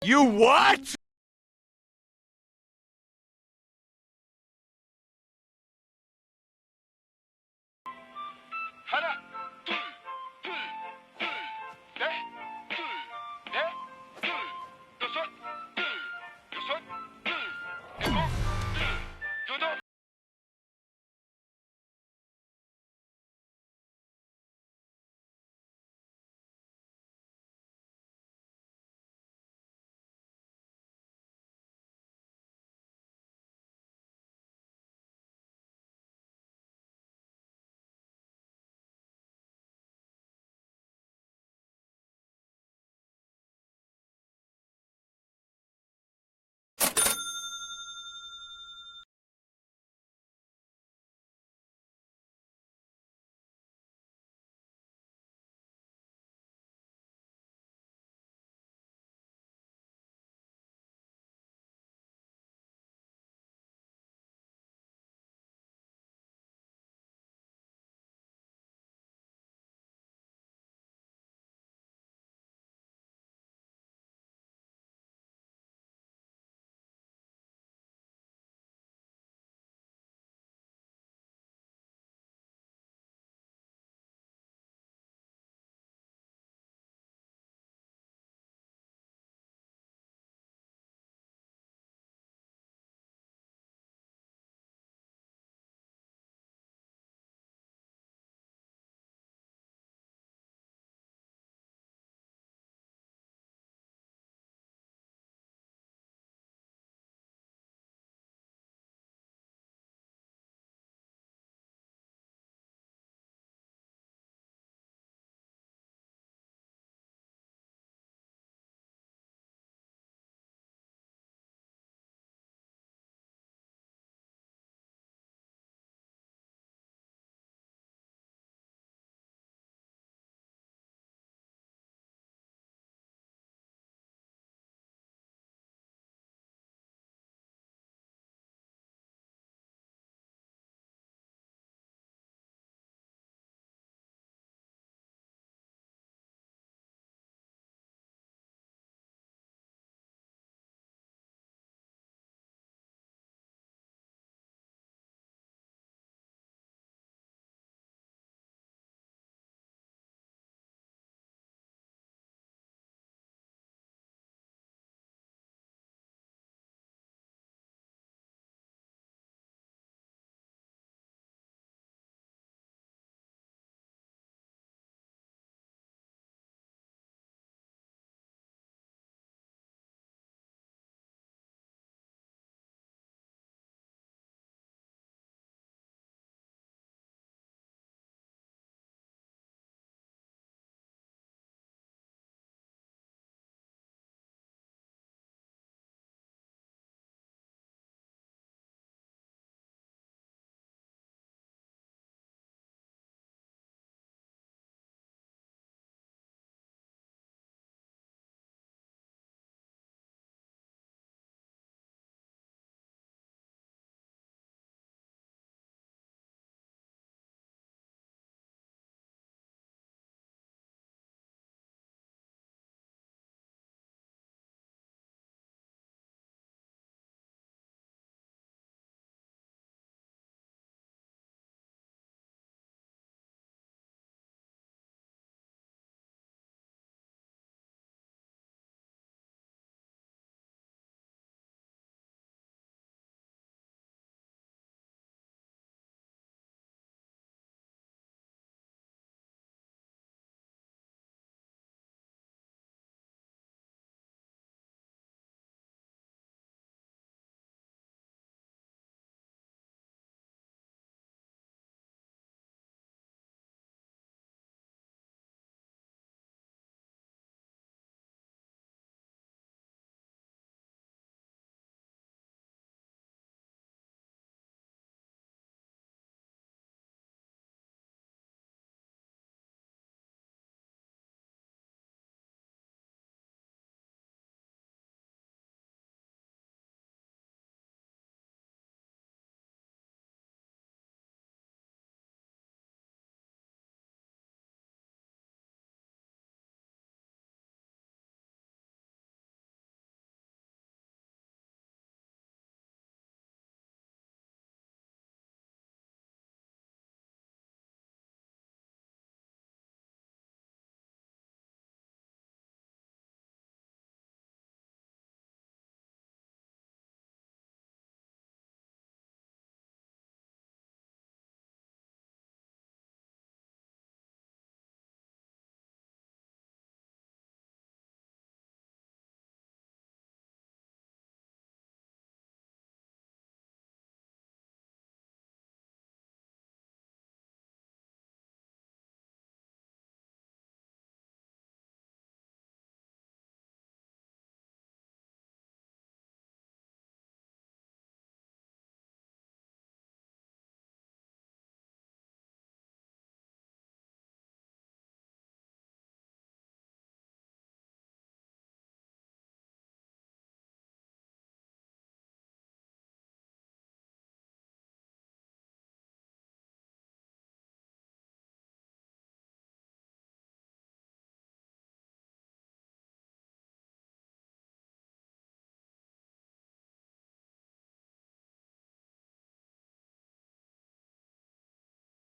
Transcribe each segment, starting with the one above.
You what?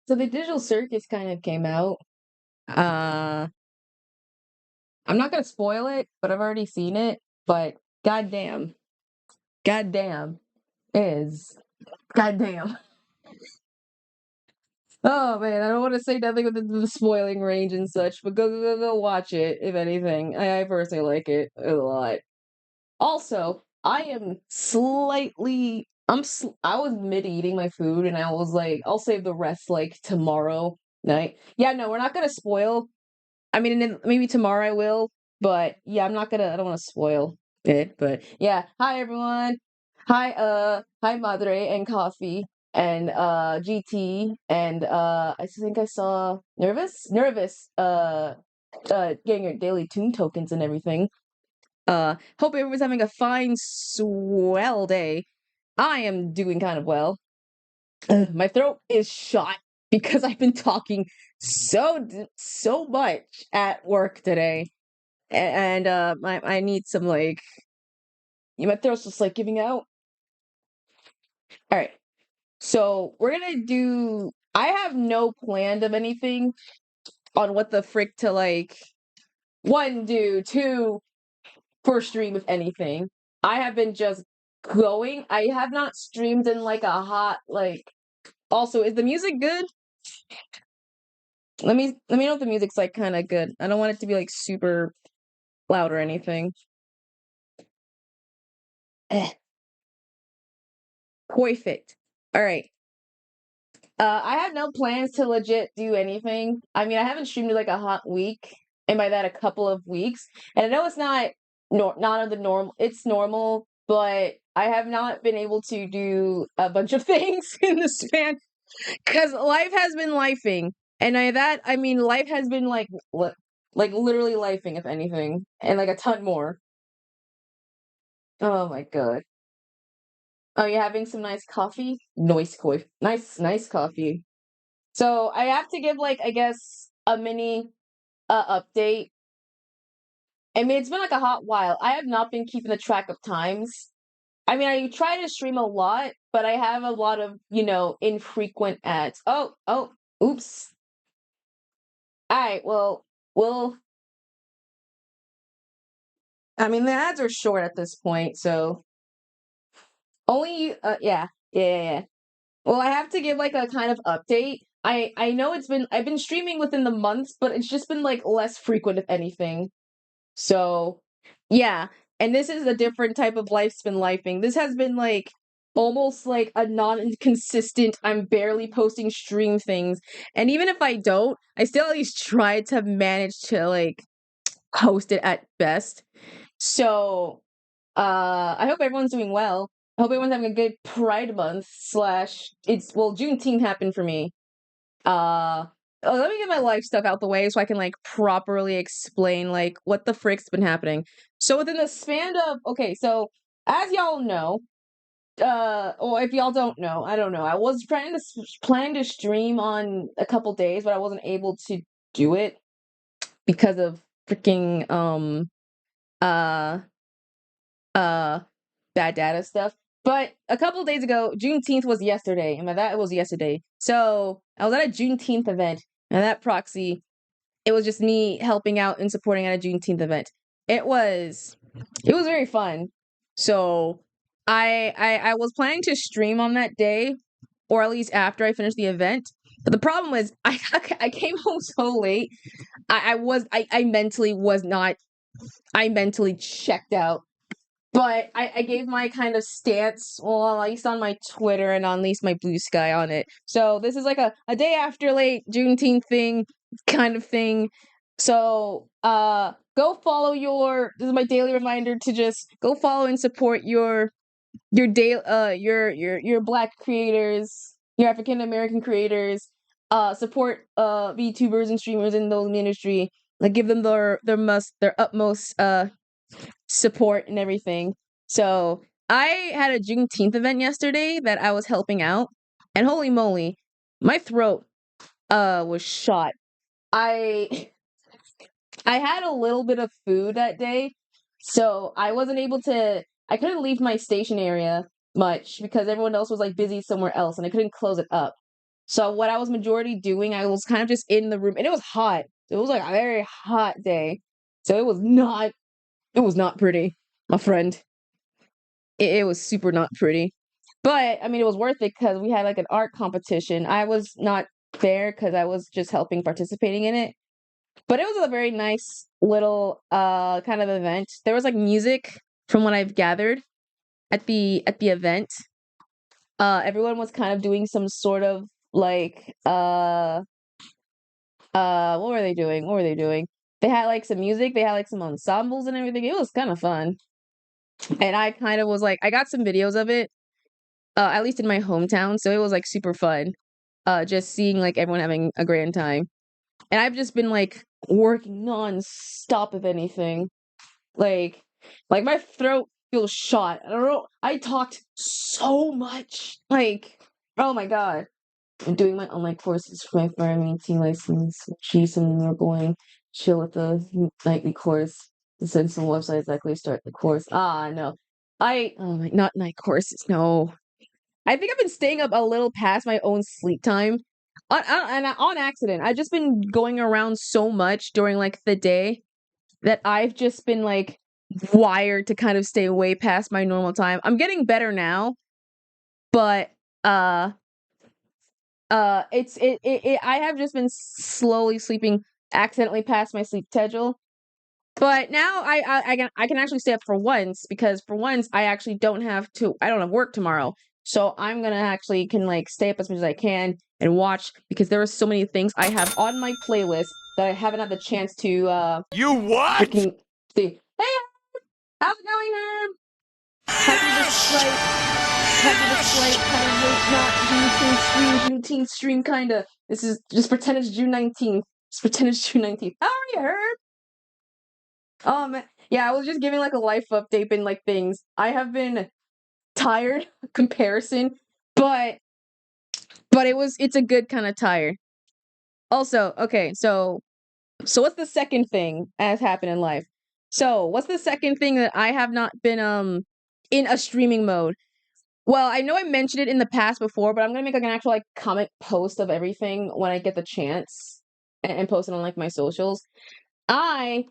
So the Digital Circus kind of came out. Uh, I'm not gonna spoil it, but I've already seen it. But goddamn, goddamn is goddamn. Oh man, I don't want to say nothing within the spoiling range and such, but go watch it. If anything, I personally like it a lot. Also, I am slightly. I was mid eating my food, and I was like, I'll save the rest like tomorrow night. Yeah, no, we're not gonna spoil. I mean, and then maybe tomorrow I will, but yeah, I'm not gonna. I don't want to spoil it, but yeah. Hi everyone. Hi Madre and Coffee and GT and I think I saw Nervous getting your daily tune tokens and everything. Hope everyone's having a fine, swell day. I am doing kind of well. My throat is shot because I've been talking so much at work today, and I need some like my throat's just like giving out. All right, so we're gonna do. I have no plan of anything on what the frick to like one do, two for stream if anything. I have been just going. I have not streamed in like a hot like. Also, is the music good? Let me know if the music's like kind of good. I don't want it to be like super loud or anything. Eh, perfect. All right. I have no plans to legit do anything. I mean, I haven't streamed in like a hot week, and by that a couple of weeks. And I know it's not of the norm. It's normal, but I have not been able to do a bunch of things in the span because life has been lifing, and I mean life has been like literally lifing, if anything, and like a ton more. Oh my god. Oh, you having some nice coffee? Nice coffee. So I have to give like I guess a mini update. I mean it's been like a hot while. I have not been keeping the track of times. I mean I try to stream a lot, but I have a lot of, infrequent ads. Oops. Alright, well I mean the ads are short at this point, so only yeah. Well, I have to give like a kind of update. I know I've been streaming within the months, but it's just been like less frequent if anything. So, yeah. And this is a different type of life's been lifing. This has been like almost like a non-consistent, I'm barely posting stream things. And even if I don't, I still at least try to manage to like post it at best. So, I hope everyone's doing well. I hope everyone's having a good Pride Month slash Juneteenth happened for me. Let me get my life stuff out the way so I can like properly explain like what the frick's been happening. So within the span of so as y'all know, or if y'all don't know, I don't know. I was planning to stream on a couple days, but I wasn't able to do it because of freaking uh uh bad data stuff. But a couple days ago, Juneteenth was yesterday, and by that it was yesterday. So I was at a Juneteenth event, and that proxy, it was just me helping out and supporting at a Juneteenth event. It was very fun. So I was planning to stream on that day, or at least after I finished the event. But the problem was I came home so late. I mentally was not. I mentally checked out, but I gave my kind of stance, well, at least on my Twitter and on at least my Blue Sky on it. So this is like a day after late Juneteenth thing, kind of thing. So go follow this is my daily reminder to just go follow and support your Black creators, your African American creators. Support VTubers and streamers in the industry. Like give them their utmost support and everything. So I had a Juneteenth event yesterday that I was helping out, and holy moly, my throat was shot. I I had a little bit of food that day, so I wasn't able to. I couldn't leave my station area much because everyone else was like busy somewhere else, and I couldn't close it up. So what I was majority doing, I was kind of just in the room, and it was hot. It was like a very hot day, so it was not pretty, my friend. It was super not pretty, but I mean, it was worth it because we had like an art competition. I was not there because I was just helping participating in it, but it was a very nice little kind of event. There was like music from what I've gathered at the event. Everyone was kind of doing some sort of like what were they doing? What were they doing? They had like some music, they had like some ensembles and everything. It was kind of fun. And I kind of was like, I got some videos of it, at least in my hometown, so it was like super fun. Just seeing like everyone having a grand time. And I've just been like working non-stop if anything. Like like my throat feels shot. I don't know. I talked so much. Like, oh my god. I'm doing my online courses for my fire license. Jeez, and we're going chill with the nightly course. Send some websites actually start the course. Ah, no. Oh my, not night courses. No. I think I've been staying up a little past my own sleep time on accident. I've just been going around so much during like the day that I've just been like wired to kind of stay way past my normal time. I'm getting better now, but uh I have just been slowly sleeping accidentally past my sleep schedule. But now I can actually stay up for once because for once I don't have work tomorrow. So I'm gonna actually can like stay up as much as I can and watch because there are so many things I have on my playlist that I haven't had the chance to You what? freaking see. Hey, how's it going, Herb? Happy this slight kind of late not Juneteenth stream kinda. This is just pretend it's June 19th. Just pretend it's June 19th. How are you, Herb? Man. Yeah, I was just giving like a life update and like things. I have been tired comparison, but it's a good kind of tired. Also, okay, so what's the second thing that has happened in life? So, what's the second thing that I have not been in a streaming mode? Well, I know I mentioned it in the past before, but I'm gonna make like an actual like comic post of everything when I get the chance and post it on like my socials. I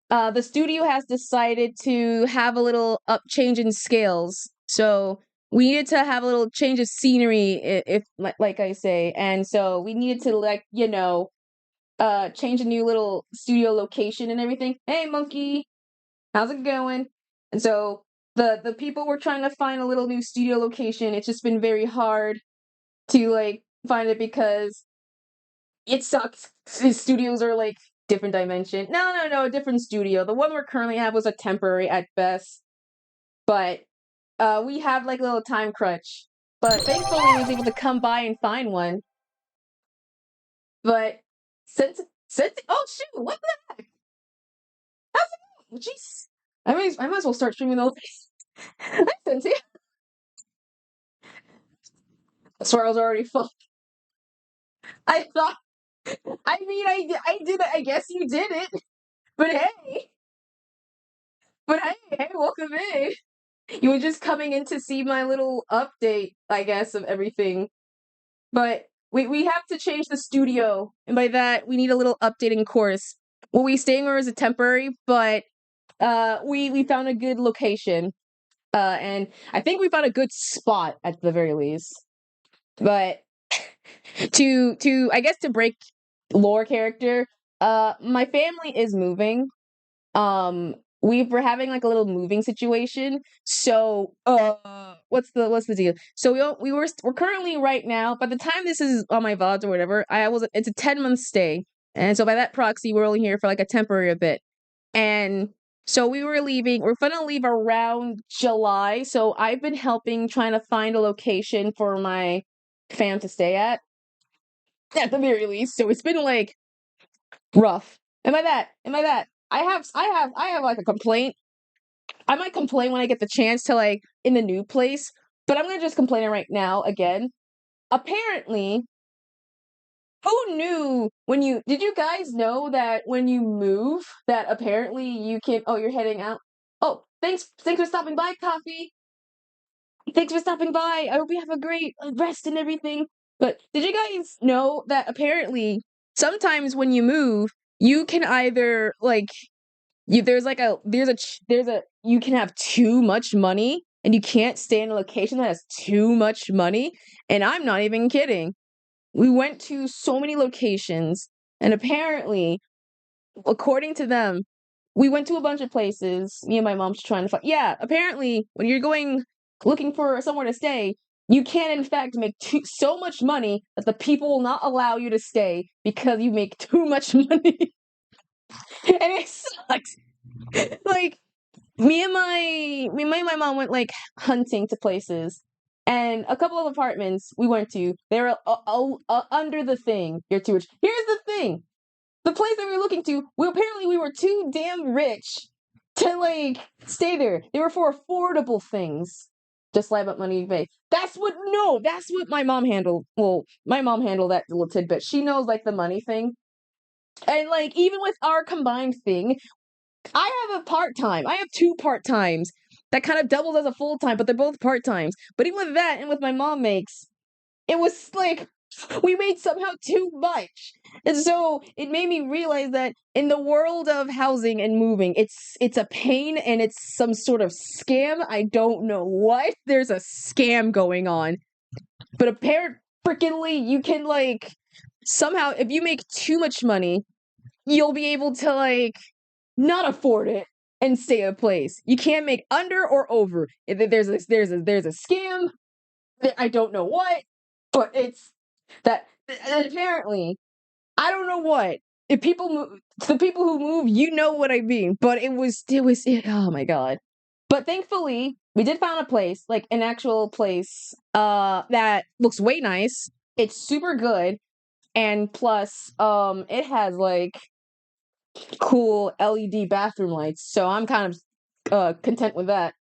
the studio has decided to have a little up change in scales. So we needed to have a little change of scenery if like I say. And so we needed to like, change a new little studio location and everything. Hey monkey, how's it going? And so the people were trying to find a little new studio location. It's just been very hard to like find it because it sucks. Studios are like different dimension. No, a different studio. The one we currently have was a temporary at best, but we have like a little time crunch. But thankfully, we was able to come by and find one. But since oh shoot, what the heck? How's it going? Jeez, I might as well start streaming those. Hi, Cynthia. The swirl's already full. I thought. I mean, I did. I guess you did it. But hey, welcome in. You were just coming in to see my little update, I guess, of everything. But we have to change the studio, and by that we need a little updating course. What we staying where is a temporary, but we found a good location. And I think we found a good spot at the very least. But to I guess to break lore character, my family is moving. Um, we're having like a little moving situation. So, what's the deal? So we're currently right now. By the time this is on my VODs or whatever, it's a 10-month stay, and so by that proxy, we're only here for like a temporary bit. And so we're gonna leave around July. So I've been helping trying to find a location for my fam to stay at the very least. So it's been like rough. Am I that? I have like a complaint. I might complain when I get the chance to like in the new place, but I'm gonna just complain it right now again. Apparently, who knew did you guys know that when you move that apparently you can you're heading out. Oh, thanks for stopping by, Coffee. Thanks for stopping by. I hope you have a great rest and everything. But did you guys know that apparently sometimes when you move, you can either like there's a you can have too much money and you can't stay in a location that has too much money, and I'm not even kidding. We went to so many locations, and apparently, according to them, we went to a bunch of places. Me and my mom's trying to find. Yeah, apparently, when you're going looking for somewhere to stay, you can in fact make so much money that the people will not allow you to stay because you make too much money, and it sucks. Like me and my mom went like hunting to places, and a couple of apartments we went to, they were under the thing. You're too rich. Here's the thing: the place that we were looking to, we were too damn rich to like stay there. They were for affordable things. Just lie about money you pay. That's what my mom handled. Well, my mom handled that little tidbit. She knows like the money thing. And like even with our combined thing, I have a part-time. I have two part-times that kind of doubles as a full-time, but they're both part-times. But even with that and with my mom makes, it was like we made somehow too much. And so it made me realize that in the world of housing and moving, it's a pain and it's some sort of scam. I don't know what. There's a scam going on. But apparently you can like somehow if you make too much money, you'll be able to like not afford it and stay in a place. You can't make under or over. There's a scam. I don't know what, but it's that apparently I don't know what. If people move, the people who move, you know what I mean. But oh my god. But thankfully, we did find a place, like an actual place, that looks way nice. It's super good, and plus, it has like cool LED bathroom lights. So I'm kind of content with that.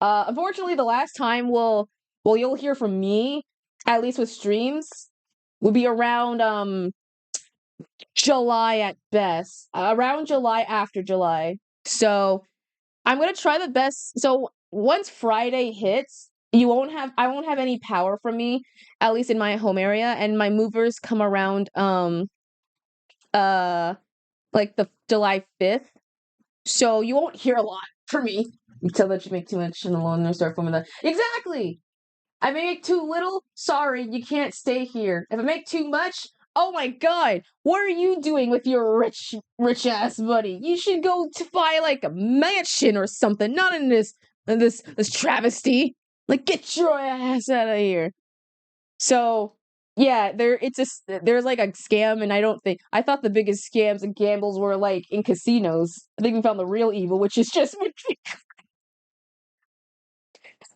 Unfortunately, the last time you'll hear from me, at least with streams, will be around July at best. Around July after July. So I'm gonna try the best. So once Friday hits, I won't have any power from me, at least in my home area, and my movers come around uh like the July 5th. So you won't hear a lot from me until that you make too much and the loan start forming that. Exactly. I make too little. Sorry, you can't stay here. If I make too much, oh my god, what are you doing with your rich ass money? You should go to buy like a mansion or something. Not in this travesty. Like, get your ass out of here. So yeah, there's like a scam, and I thought the biggest scams and gambles were like in casinos. I think we found the real evil, which is just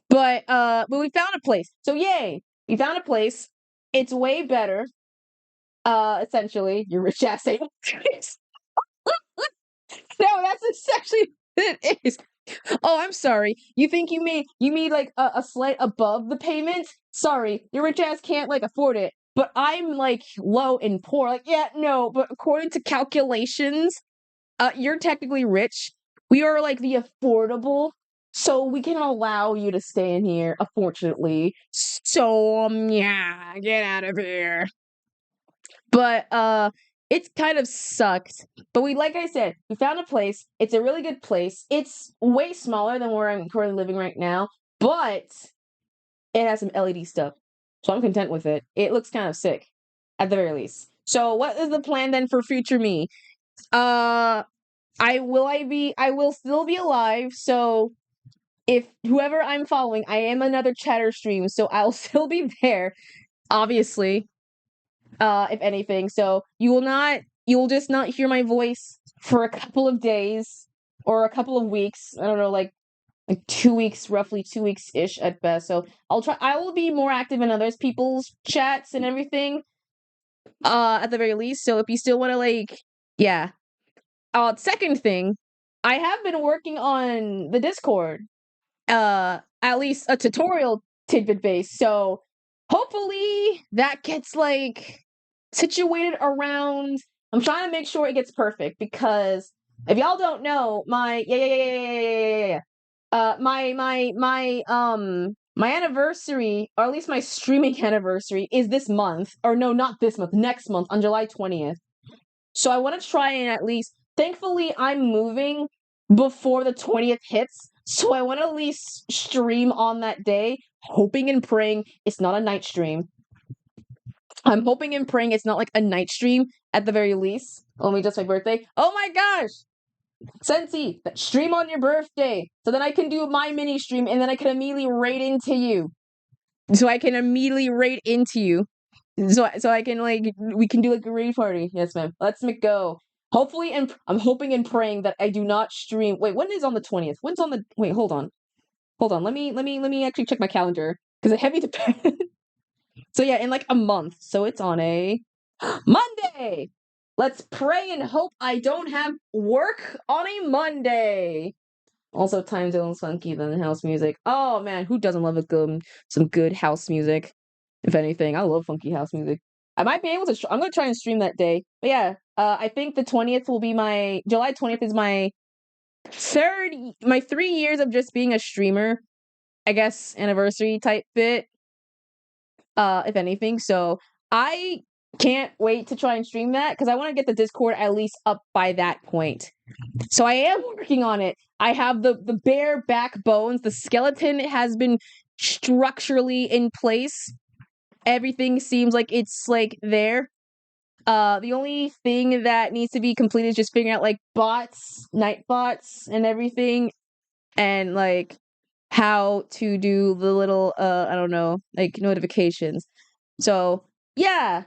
but we found a place. So yay, we found a place. It's way better. Essentially, your rich ass ain't. No, that's essentially what it is. Oh, I'm sorry. You think you made like a slight above the payment? Sorry, your rich ass can't like afford it. But I'm like low and poor. Like, yeah, no, but according to calculations, you're technically rich. We are like the affordable, so we can allow you to stay in here, unfortunately. So yeah, get out of here. But it's kind of sucked. But like I said, we found a place. It's a really good place. It's way smaller than where I'm currently living right now, but it has some LED stuff. So I'm content with it. It looks kind of sick, at the very least. So what is the plan then for future me? Uh I will still be alive, so if whoever I'm following, I am another chatter stream, so I'll still be there, obviously. If anything. So you will just not hear my voice for a couple of days or a couple of weeks. I don't know, like 2 weeks, roughly 2 weeks ish at best. So I will be more active in others people's chats and everything. At the very least. So if you still want to yeah. Second thing, I have been working on the Discord. At least a tutorial tidbit base. So hopefully that gets situated around. I'm trying to make sure it gets perfect because if y'all don't know, my yeah. My my anniversary, or at least my streaming anniversary, is this month. Or no, not this month, next month on July 20th. So I want to try and at least, thankfully, I'm moving before the 20th hits. So I want to at least stream on that day, hoping and praying it's not a night stream. I'm hoping and praying it's not like a night stream at the very least. Only just my birthday. Oh my gosh! Sensi, stream on your birthday. So then I can do my mini stream and then I can immediately raid into you. So I can immediately raid into you. So I can like we can do like a raid party. Yes, ma'am. Let's make go. Hopefully, and I'm hoping and praying that I do not stream. Wait, when is on the 20th? When's on the? Wait, hold on. Let me actually check my calendar because it heavy depends. So yeah, in like a month. So it's on a Monday. Let's pray and hope I don't have work on a Monday. Also, time zone's funky than house music. Oh man, who doesn't love some good house music? If anything, I love funky house music. I might be able to. I'm gonna try and stream that day. But yeah, I think the 20th will be my July 20th is my 3 years of just being a streamer. I guess anniversary type bit. If anything, so I can't wait to try and stream that because I want to get the Discord at least up by that point. So I am working on it. I have the bare backbones. The skeleton has been structurally in place. Everything seems like it's like there. The only thing that needs to be completed is just figuring out like night bots and everything, and like how to do the little I don't know, like notifications. So yeah,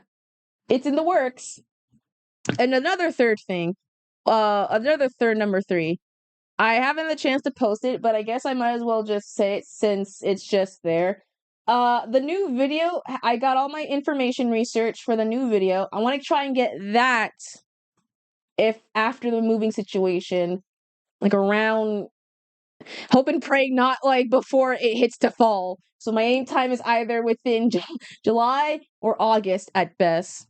it's in the works. And another third thing, number 3. I haven't had the chance to post it, but I guess I might as well just say it since it's just there. The new video, I got all my information research for the new video. I want to try and get that if after the moving situation, like around, hope and pray not like before it hits to fall. So my aim time is either within July or August at best.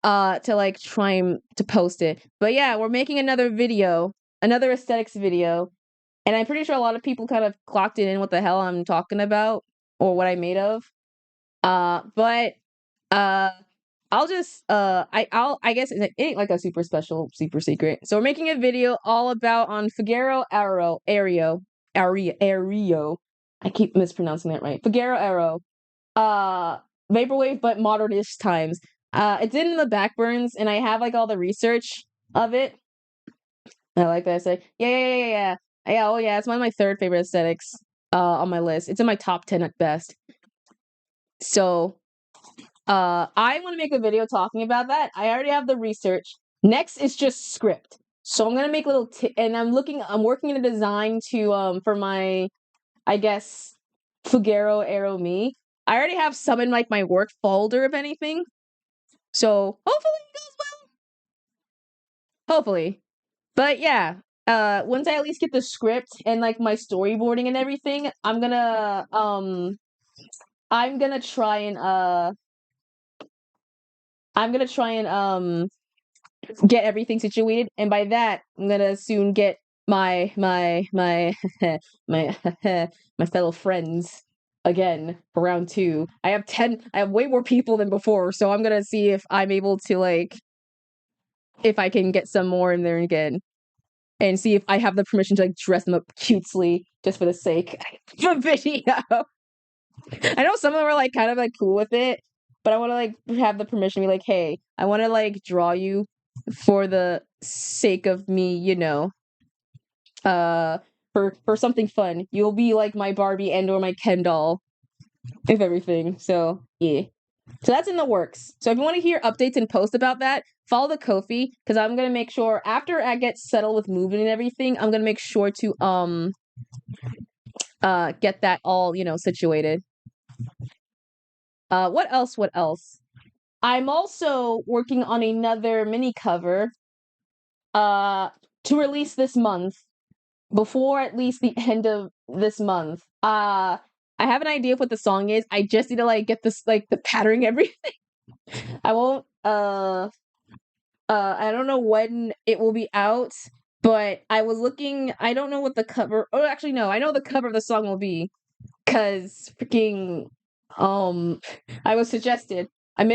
To like try to post it. But yeah, we're making another video, another aesthetics video, and I'm pretty sure a lot of people kind of clocked it in what the hell I'm talking about or what I made of. But I'll just I guess it ain't like a super special, super secret. So we're making a video all about on Figaro Ario. I keep mispronouncing that right. Figaro Arrow. Vaporwave, but modernish times. It's in the backburns, and I have like all the research of it. I like that I say, yeah. Oh yeah, it's one of my 3rd favorite aesthetics on my list. It's in my top 10 at best. So I want to make a video talking about that. I already have the research. Next is just script. So I'm gonna make little and I'm working in a design to for my, I guess, Fugaro Arrow Me. I already have some in like my work folder, if anything. So hopefully it goes well. Hopefully. But yeah, once I at least get the script and like my storyboarding and everything, I'm gonna try and get everything situated, and by that I'm gonna soon get my my my fellow friends again for round 2. I have way more people than before, so I'm gonna see if I'm able to like if I can get some more in there again. And see if I have the permission to like dress them up cutely just for the sake of a video. I know some of them are like kind of like cool with it, but I want to like have the permission to be like, hey, I want to like draw you for the sake of me, for something fun. You'll be like my Barbie and or my Ken doll, if everything. So yeah. So that's in the works. So if you want to hear updates and posts about that, follow the Ko-fi, because I'm gonna make sure after I get settled with moving and everything, I'm gonna make sure to get that all, situated. What else? I'm also working on another mini cover to release this month, before at least the end of this month. I have an idea of what the song is. I just need to like get this like the patterning everything. I won't I don't know when it will be out, but I was looking, I don't know what the cover, oh actually no, I know the cover of the song will be. because freaking I was suggested. I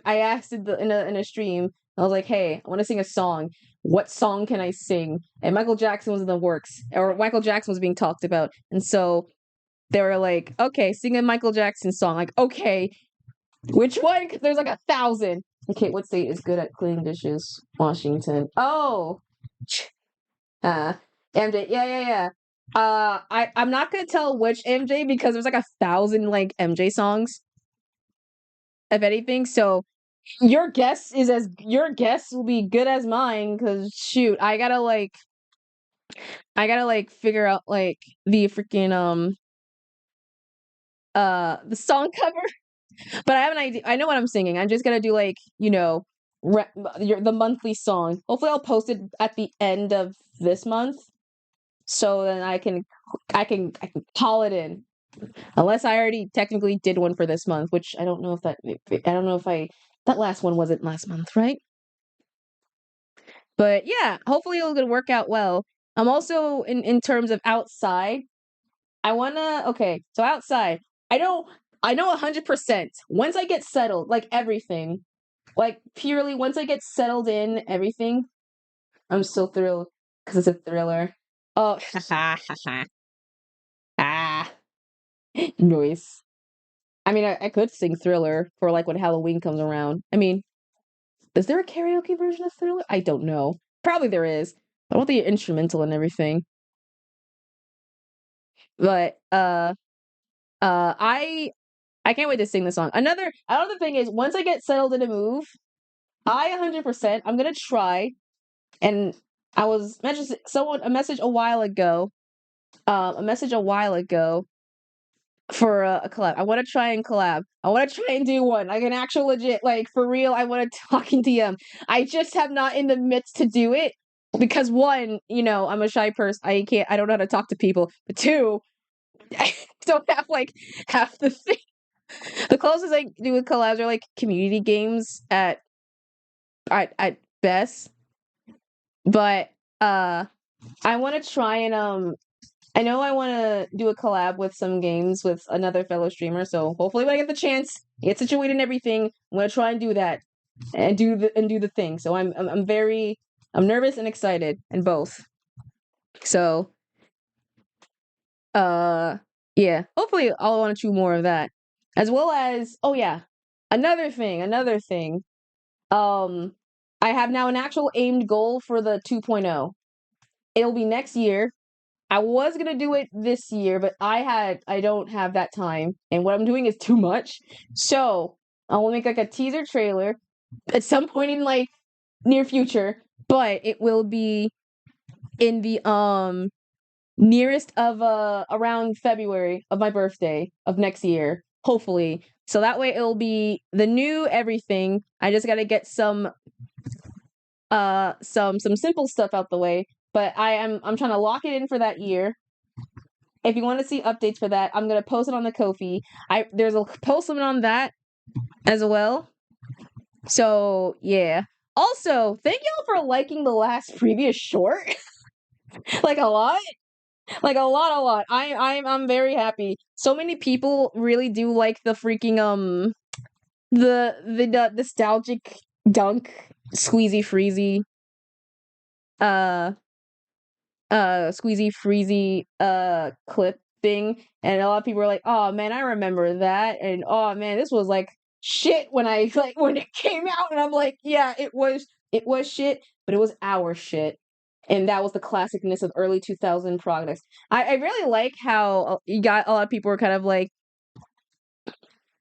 asked in a stream. I was like, "Hey, I want to sing a song. What song can I sing?" And Michael Jackson was in the works, or Michael Jackson was being talked about, and so they were like, "Okay, sing a Michael Jackson song." Like, okay, which one? 'Cause there's like 1,000. Okay, what state is good at cleaning dishes? Washington. Oh, uh, MJ. Yeah, yeah, yeah. I'm not gonna tell which MJ because there's like 1,000 like MJ songs, if anything. So your guess will be good as mine. Cause shoot, I gotta like figure out like the freaking the song cover. But I have an idea. I know what I'm singing. I'm just gonna do like the monthly song. Hopefully, I'll post it at the end of this month, so then I can call it in. Unless I already technically did one for this month, which I don't know I don't know if I that last one wasn't last month, right? But yeah, hopefully it'll gonna work out well. I'm also in terms of outside. I wanna okay, so outside. I know I know 100%. Once I get settled, like everything, like purely once I get settled in everything, I'm still thrilled because it's a thriller. Oh, ah, noise. I mean, I could sing Thriller for like when Halloween comes around. I mean, is there a karaoke version of Thriller? I don't know. Probably there is. I want the instrumental and everything. But I can't wait to sing the song. Another thing is once I get settled in a move, I 100% I'm gonna try. And I was messaging someone a message a while ago for a collab. I want to try and collab. I want to try and do one, like an actual legit, like for real. I want to talk in DM. I just have not in the midst to do it because one, I'm a shy person. I don't know how to talk to people. But two, I don't have like half the thing. The closest I do with collabs are like community games at best. But I want to try and I know I want to do a collab with some games with another fellow streamer, so hopefully when I get the chance, get situated and everything, I'm gonna try and do that and do the thing. So I'm nervous and excited and both. So uh yeah, hopefully I'll want to do more of that. As well as oh yeah, another thing. Um I have now an actual aimed goal for the 2.0. It'll be next year. I was gonna do it this year, but I don't have that time, and what I'm doing is too much. So I will make like a teaser trailer at some point in like near future, but it will be in the nearest of around February of my birthday of next year, hopefully. So that way it'll be the new everything. I just gotta get some simple stuff out the way, but I'm trying to lock it in for that year. If you want to see updates for that, I'm gonna post it on the Ko-fi. There's a post limit on that as well. So yeah. Also, thank y'all for liking the last previous short. Like a lot. Like a lot. I'm very happy. So many people really do like the freaking the nostalgic dunk squeezy freezy uh squeezy freezy clip thing, and a lot of people are like, oh man, I remember that, and oh man, this was like shit when I like when it came out, and I'm like, yeah, it was shit, but it was our shit. And that was the classicness of early 2000 products. I really like how you got a lot of people were kind of like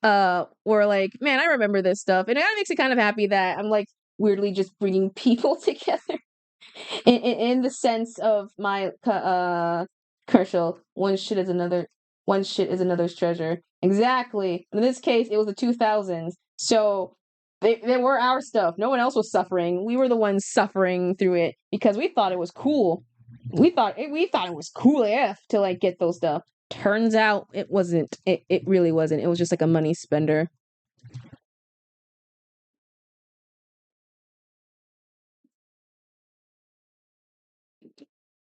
were like, man, I remember this stuff, and it kind of makes me kind of happy that I'm like weirdly just bringing people together in the sense of my commercial, one shit is another's treasure. Exactly. In this case, it was the 2000s, so they were our stuff. No one else was suffering. We were the ones suffering through it because we thought it was cool. We thought it was cool AF to like get those stuff. Turns out it wasn't. It really wasn't. It was just like a money spender.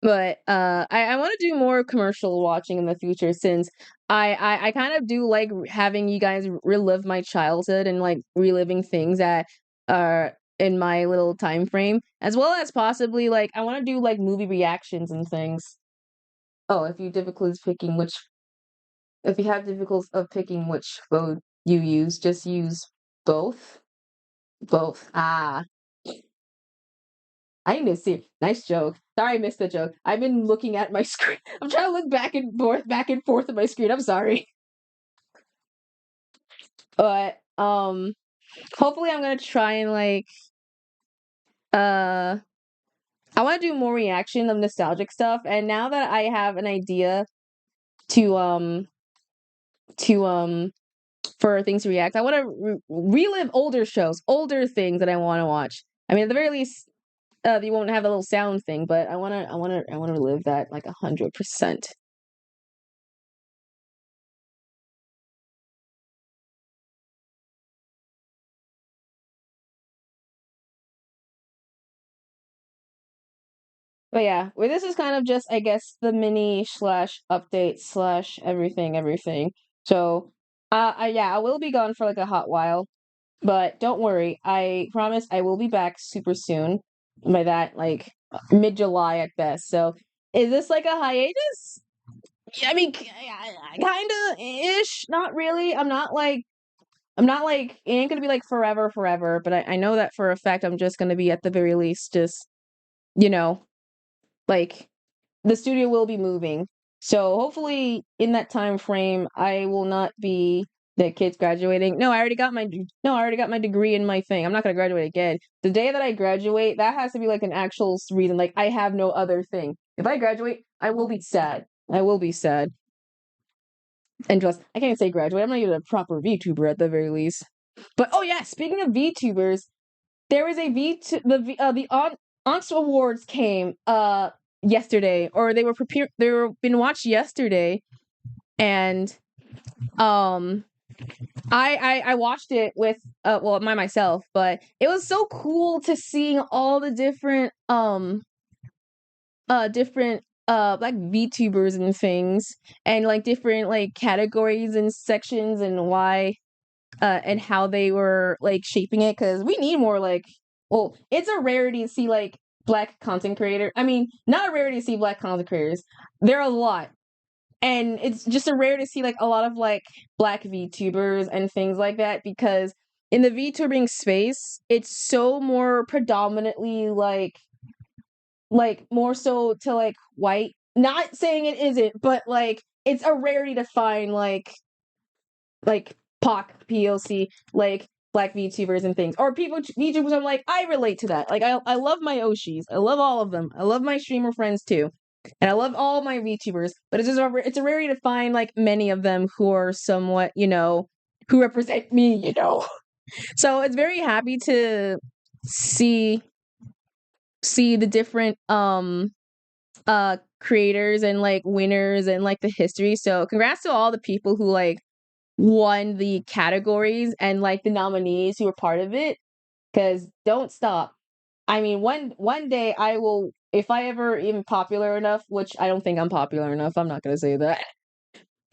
But I want to do more commercial watching in the future since I kind of do like having you guys relive my childhood and like reliving things that are in my little time frame, as well as possibly like I want to do like movie reactions and things. Oh, if you have difficulties of picking which phone you use, just use both. Both. Ah, I need to see. Nice joke. Sorry, I missed the joke. I've been looking at my screen. I'm trying to look back and forth at my screen. I'm sorry. But hopefully I'm gonna try and like uh I want to do more reaction of nostalgic stuff. And now that I have an idea to to for things to react, I want to relive older shows, older things that I want to watch. I mean, at the very least, you won't have a little sound thing, but I want to relive that like 100%. But yeah, well, this is kind of just, I guess, the mini slash update slash everything. So, yeah, I will be gone for like a hot while, but don't worry. I promise I will be back super soon. By that, like mid-July at best. So, is this like a hiatus? Yeah, I mean, kind of ish. Not really. I'm not like, it ain't gonna be like forever, but I know that for a fact I'm just gonna be at the very least just, you know, like the studio will be moving. So hopefully in that time frame I will not be the kids graduating. No, I already got my degree in my thing. I'm not gonna graduate again. The day that I graduate, that has to be like an actual reason. Like I have no other thing. If I graduate, I will be sad. I will be sad. And just I can't say graduate. I'm not even a proper VTuber at the very least. But oh yeah, speaking of VTubers, there was a Onx Awards came yesterday, or they were been watched yesterday, and um I watched it with well by myself, but it was so cool to seeing all the different like VTubers and things, and like different like categories and sections, and how they were like shaping it, because we need more like, well, it's a rarity to see like black content creator. I mean, not a rarity to see black content creators. There are a lot. And it's just a rare to see like a lot of like black VTubers and things like that, because in the VTubing space, it's so more predominantly like more so to like white. Not saying it isn't, but like it's a rarity to find like POC, like black VTubers and things, or people VTubers. I'm like, I relate to that. Like, I love my Oshis. I love all of them. I love my streamer friends too, and I love all my VTubers. But it's a rarity to find like many of them who are somewhat, who represent me. So it's very happy to see the different creators and like winners and like the history. So congrats to all the people who like won the categories and like the nominees who were part of it, because don't stop. I mean, one day I will, if I ever am popular enough, which I don't think I'm popular enough. I'm not gonna say that.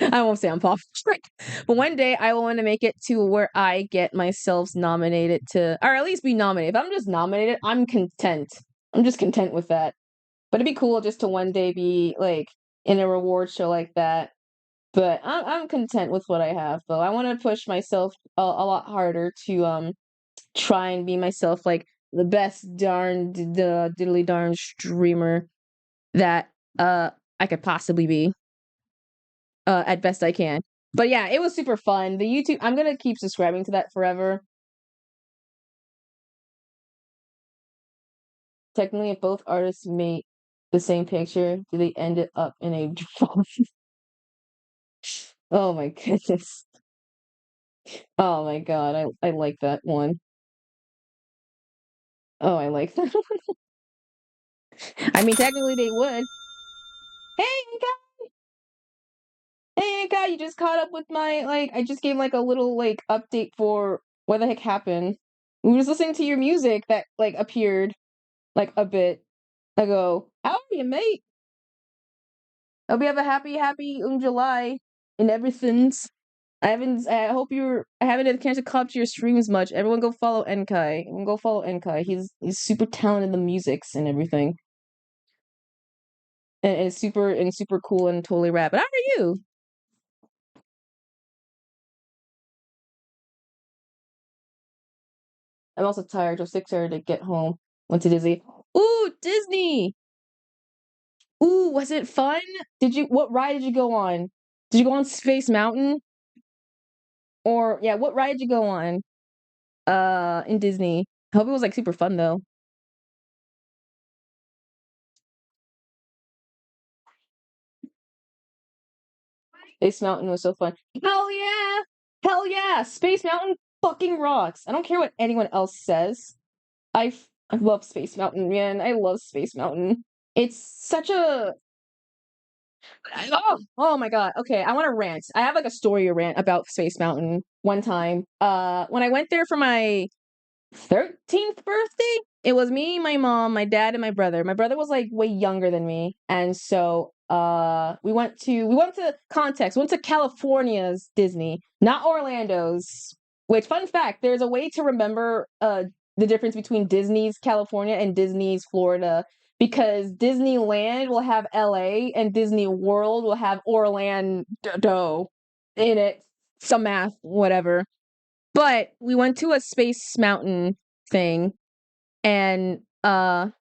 I won't say I'm popular. But one day I will want to make it to where I get myself nominated to, or at least be nominated. If I'm just nominated, I'm content. I'm just content with that. But it'd be cool just to one day be like in a reward show like that. But I'm content with what I have, though. I want to push myself a lot harder to try and be myself like the best the diddly darn streamer that I could possibly be at best I can. But yeah, it was super fun. The YouTube, I'm gonna keep subscribing to that forever. Technically, if both artists make the same picture, do they end it up in a draw? Oh my goodness. Oh my god, I like that one. Oh, I like that. I mean, technically they would. Hey, guy, you just caught up with my like. I just gave like a little like update for what the heck happened. We were just listening to your music that like appeared like a bit ago. How are you, mate? Hope you have a happy July and everything's. I haven't had a chance to come up to your streams much. Everyone go follow Enkai. Everyone go follow Enkai. He's super talented in the musics and everything. And super cool and totally rap. But how are you? I'm also tired, so 6 hours to get home. Went to Disney. Ooh, Disney! Ooh, was it fun? What ride did you go on? Did you go on Space Mountain? Or yeah, what ride did you go on? In Disney. I hope it was like super fun though. Space Mountain was so fun. Hell yeah! Hell yeah! Space Mountain fucking rocks. I don't care what anyone else says. I love Space Mountain, man. I love Space Mountain. It's such a oh my god. Okay, I want to rant. I have like a story to rant about Space Mountain one time. When I went there for my 13th birthday, it was me, my mom, my dad, and my brother. My brother was like way younger than me, and so we went to context, went to California's Disney, not Orlando's. Which, fun fact, there's a way to remember the difference between Disney's California and Disney's Florida, because Disneyland will have LA and Disney World will have Orlando in it. Some math, whatever. But we went to a Space Mountain thing, and my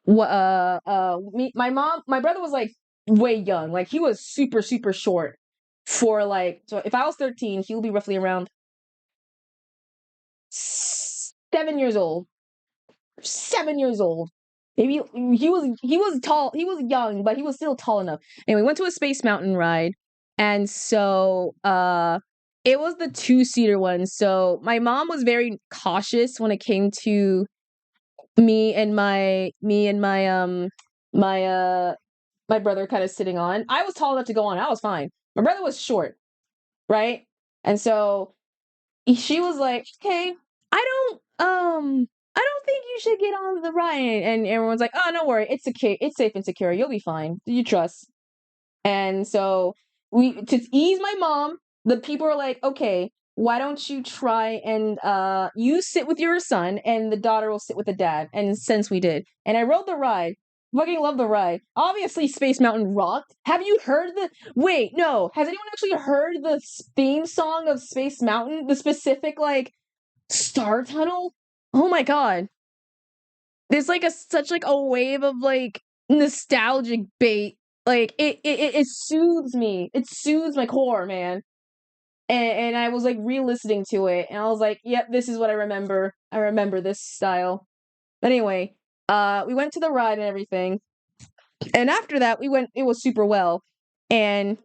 brother was like way young, like he was super short for like. So if I was 13, he would be roughly around 7 years old. 7 years old. Maybe he was tall. He was young, but he was still tall enough. Anyway, we went to a Space Mountain ride, and so it was the two-seater one. So my mom was very cautious when it came to me and my my brother kind of sitting on. I was tall enough to go on. I was fine. My brother was short, right? And so she was like, "Okay, I don't think you should get on the ride." And everyone's like, "Oh, don't worry, it's okay, it's safe and secure. You'll be fine. You trust." And so we to ease my mom, the people are like, "Okay, why don't you try and you sit with your son and the daughter will sit with the dad." And since we did, and I rode the ride. Fucking love the ride. Obviously, Space Mountain rocked. Have you heard the? Wait, no. Has anyone actually heard the theme song of Space Mountain? The specific like Star Tunnel? Oh my god. There's like such like a wave of like nostalgic bait. Like it soothes me. It soothes my core, man. And I was like re-listening to it and I was like, yep, this is what I remember. I remember this style. But anyway, we went to the ride and everything. And after that we went, it was super well. And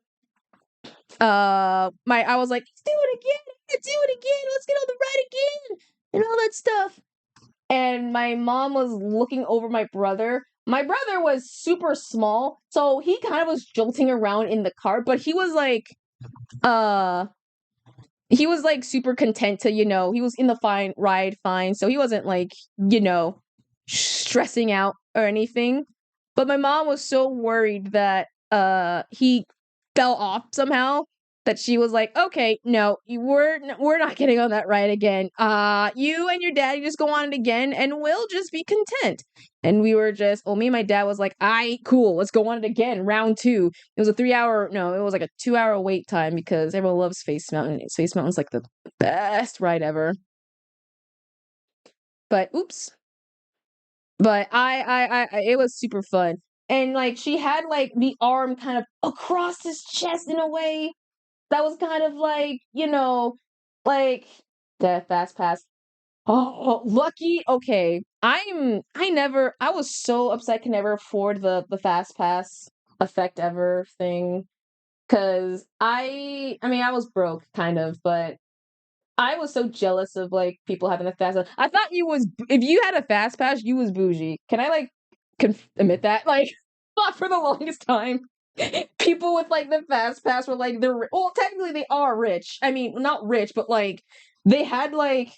my I was like, let's do it again, let's do it again, let's get on the ride again and all that stuff. And my mom was looking over my brother. My brother was super small, so he kind of was jolting around in the car, but uh he was like super content to, he was in the fine ride fine, so he wasn't like, stressing out or anything. But my mom was so worried that he fell off somehow, that she was like, "Okay, no, we're not getting on that ride again. You and your daddy just go on it again, and we'll just be content." And we were just, well, me and my dad was like, "I cool, let's go on it again, round two." It was a 3 hour, no, it was like a 2 hour wait time because everyone loves Space Mountain. Space Mountain's like the best ride ever. But oops. But it was super fun. And like she had like the arm kind of across his chest in a way that was kind of like, like the fast pass. Oh, lucky. Okay. I was so upset I could never afford the fast pass effect ever thing. Cause I mean, I was broke kind of, but I was so jealous of like people having a fast pass. I thought if you had a fast pass, you was bougie. Can I like admit that? Like, not for the longest time. People with like the fast pass were like well, technically they are rich. I mean, not rich, but like they had like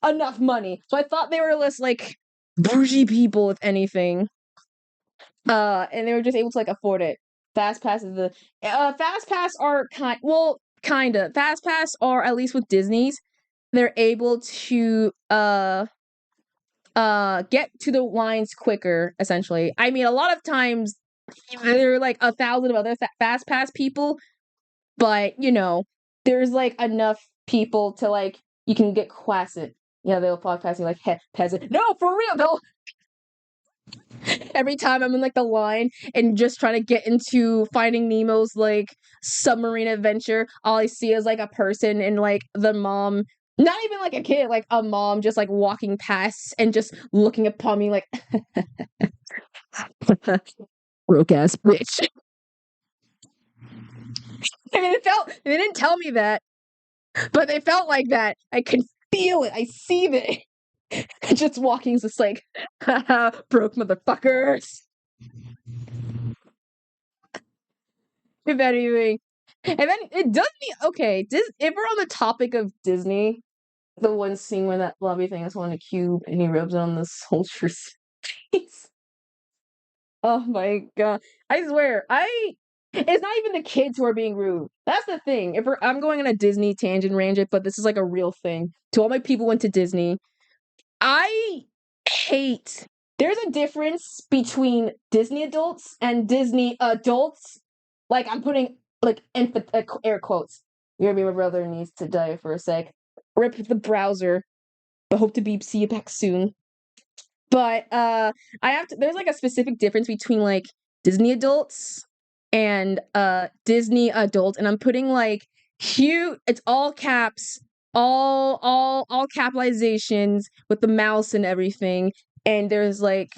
enough money. So I thought they were less like bougie people, if anything. And they were just able to like afford it. Fast Pass is the Fast Pass are kinda. Fast Pass are, at least with Disney's, they're able to get to the lines quicker, essentially. I mean, a lot of times there are like 1,000 of other Fast Pass people, but you know, there's like enough people to like you can get quested. Yeah, they'll walk past you like, hey, peasant. No, for real, they'll every time I'm in like the line and just trying to get into Finding Nemo's like submarine adventure, all I see is like a person and like the mom, not even like a kid, like a mom just like walking past and just looking upon me like broke ass bitch. I mean, they didn't tell me that, but they felt like that. I can feel it. I see it. Just walking, just like, broke motherfuckers. If anything. And then it does me okay. If we're on the topic of Disney, the one scene where that lobby thing is on a cube and he rubs it on the soldier's face. Oh my god! I swear, it's not even the kids who are being rude. That's the thing. I'm going on a Disney tangent, Ranjit, but this is like a real thing. To all my people who went to Disney, I hate. There's a difference between Disney adults and Disney adults. Like I'm putting like air quotes. You're gonna be my brother needs to die for a sec. Rip the browser, but hope to see you back soon. But I have to. There's like a specific difference between like Disney adults and Disney adults, and I'm putting like cute. It's all caps, all capitalizations with the mouse and everything. And there's like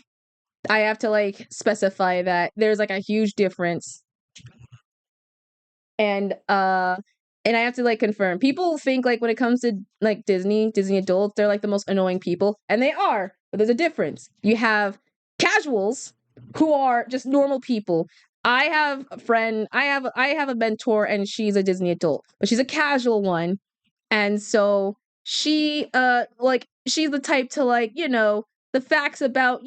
I have to like specify that there's like a huge difference. And I have to like confirm. People think like when it comes to like Disney adults, they're like the most annoying people, and they are. But there's a difference. You have casuals who are just normal people. I have a friend. I have a mentor, and she's a Disney adult, but she's a casual one, and so she like she's the type to like the facts about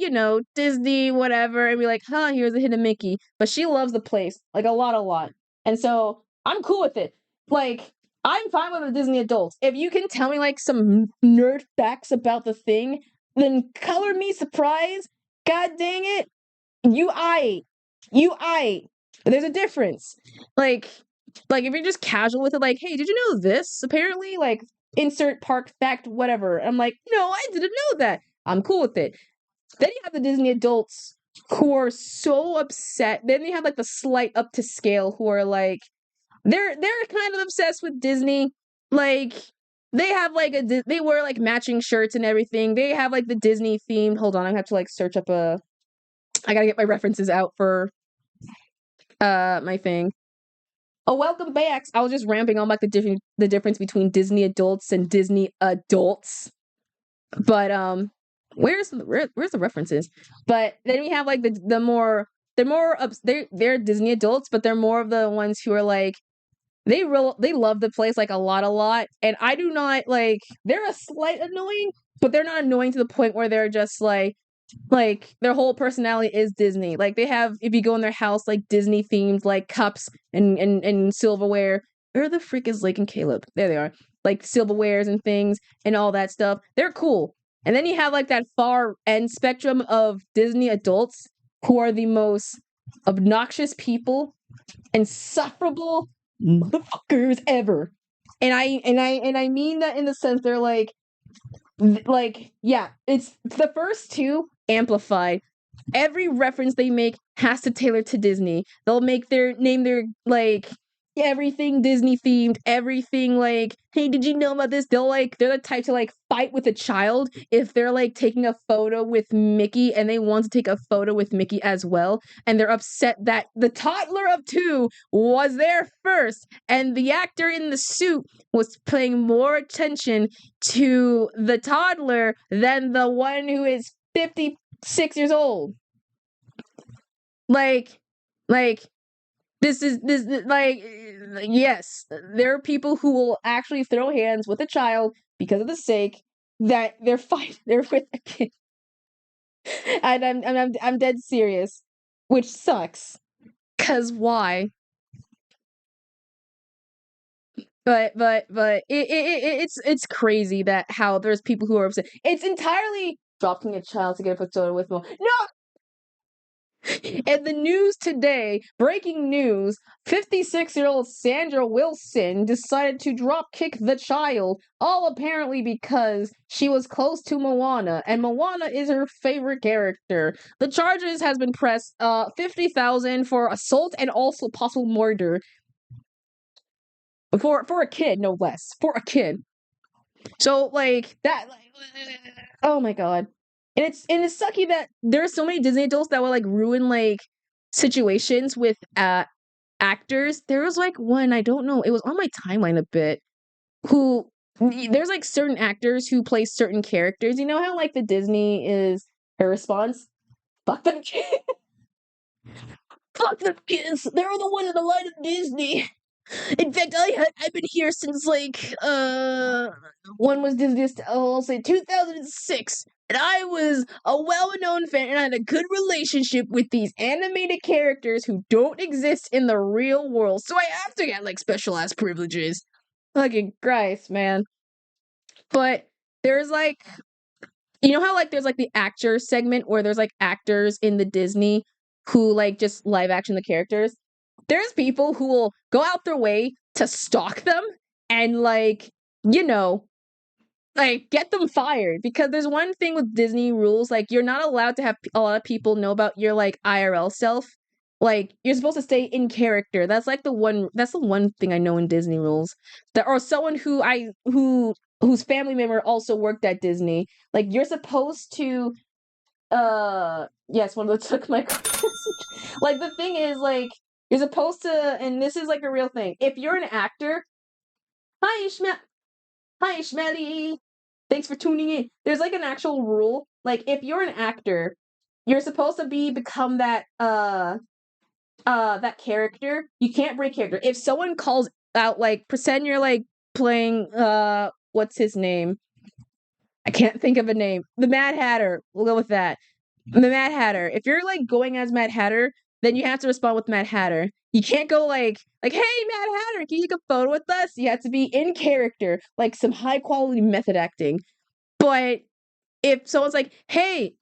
Disney whatever, and be like, huh, here's a hidden Mickey. But she loves the place like a lot, and so I'm cool with it. Like, I'm fine with a Disney adult. If you can tell me like some nerd facts about the thing, then color me surprised. God dang it. You I. But there's a difference. Like if you're just casual with it, like, hey, did you know this? Apparently, like, insert park fact, whatever. I'm like, no, I didn't know that. I'm cool with it. Then you have the Disney adults who are so upset. Then you have like the slight up to scale who are like, they're kind of obsessed with Disney. Like they have like they wear like matching shirts and everything. They have like the Disney themed. Hold on, I have to like search up I gotta get my references out for my thing. Oh, welcome back. I was just ramping on like the difference between Disney adults and Disney adults. But where's the references? But then we have like the more they're Disney adults, but they're more of the ones who are like they love the place like a lot, and I do not like. They're a slight annoying, but they're not annoying to the point where they're just like their whole personality is Disney. Like they have, if you go in their house, like Disney themed like cups and silverware. Where the frick is Lake and Caleb? There they are. Like silverwares and things and all that stuff. They're cool. And then you have like that far end spectrum of Disney adults who are the most obnoxious people, insufferable motherfuckers ever. And I mean that in the sense they're like yeah, it's the first two amplified. Every reference they make has to tailor to Disney. They'll make their like everything Disney themed, everything like, hey, did you know about this? They're the type to like fight with a child if they're like taking a photo with Mickey and they want to take a photo with Mickey as well, and they're upset that the toddler of 2 was there first and the actor in the suit was paying more attention to the toddler than the one who is 56 years old. Like this like yes, there are people who will actually throw hands with a child because of the sake that they're with a kid. And I'm dead serious, which sucks. 'Cause why? But it's crazy that how there's people who are upset. It's entirely dropping a child to get a photo with more. No. And the news today, breaking news, 56-year-old Sandra Wilson decided to drop kick the child, all apparently because she was close to Moana, and Moana is her favorite character. The charges has been pressed 50,000 for assault and also possible murder. For a kid, no less. For a kid. So like that oh my god. And it's sucky that there are so many Disney adults that will like ruin like situations with actors. There was like one, I don't know, it was on my timeline a bit, who there's like certain actors who play certain characters. You know how like the Disney is her response? Fuck them kids. Fuck them kids. They're the one in the light of Disney. In fact, I've been here since like when was this? I'll say 2006, and I was a well-known fan, and I had a good relationship with these animated characters who don't exist in the real world, so I have to get like special ass privileges. Fucking Christ, man! But there's like, you know how like there's like the actor segment where there's like actors in the Disney who like just live action the characters. There's people who will go out their way to stalk them and like, you know, like get them fired, because there's one thing with Disney rules, like you're not allowed to have a lot of people know about your like IRL self. Like you're supposed to stay in character. That's the one thing I know in Disney rules. That or someone whose family member also worked at Disney. Like you're supposed to yes, one of them took my like the thing is like you're supposed to, and this is like a real thing. If you're an actor, hi Ishmael, hi Ishmaeli, thanks for tuning in. There's like an actual rule. Like if you're an actor, you're supposed to become that character. You can't break character. If someone calls out, like pretend you're like playing what's his name? I can't think of a name. The Mad Hatter. We'll go with that. The Mad Hatter. If you're like going as Mad Hatter, then you have to respond with Mad Hatter. You can't go like, hey Mad Hatter, can you take a photo with us? You have to be in character, like some high quality method acting. But if someone's like, hey,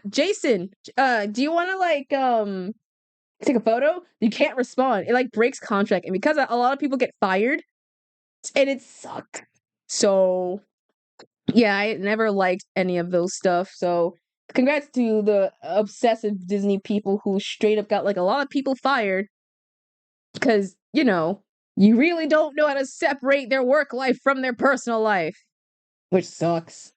Jason, do you wanna like take a photo? You can't respond. It like breaks contract. And because a lot of people get fired, and it sucks. So yeah, I never liked any of those stuff. So congrats to the obsessive Disney people who straight up got like a lot of people fired because, you really don't know how to separate their work life from their personal life, which sucks.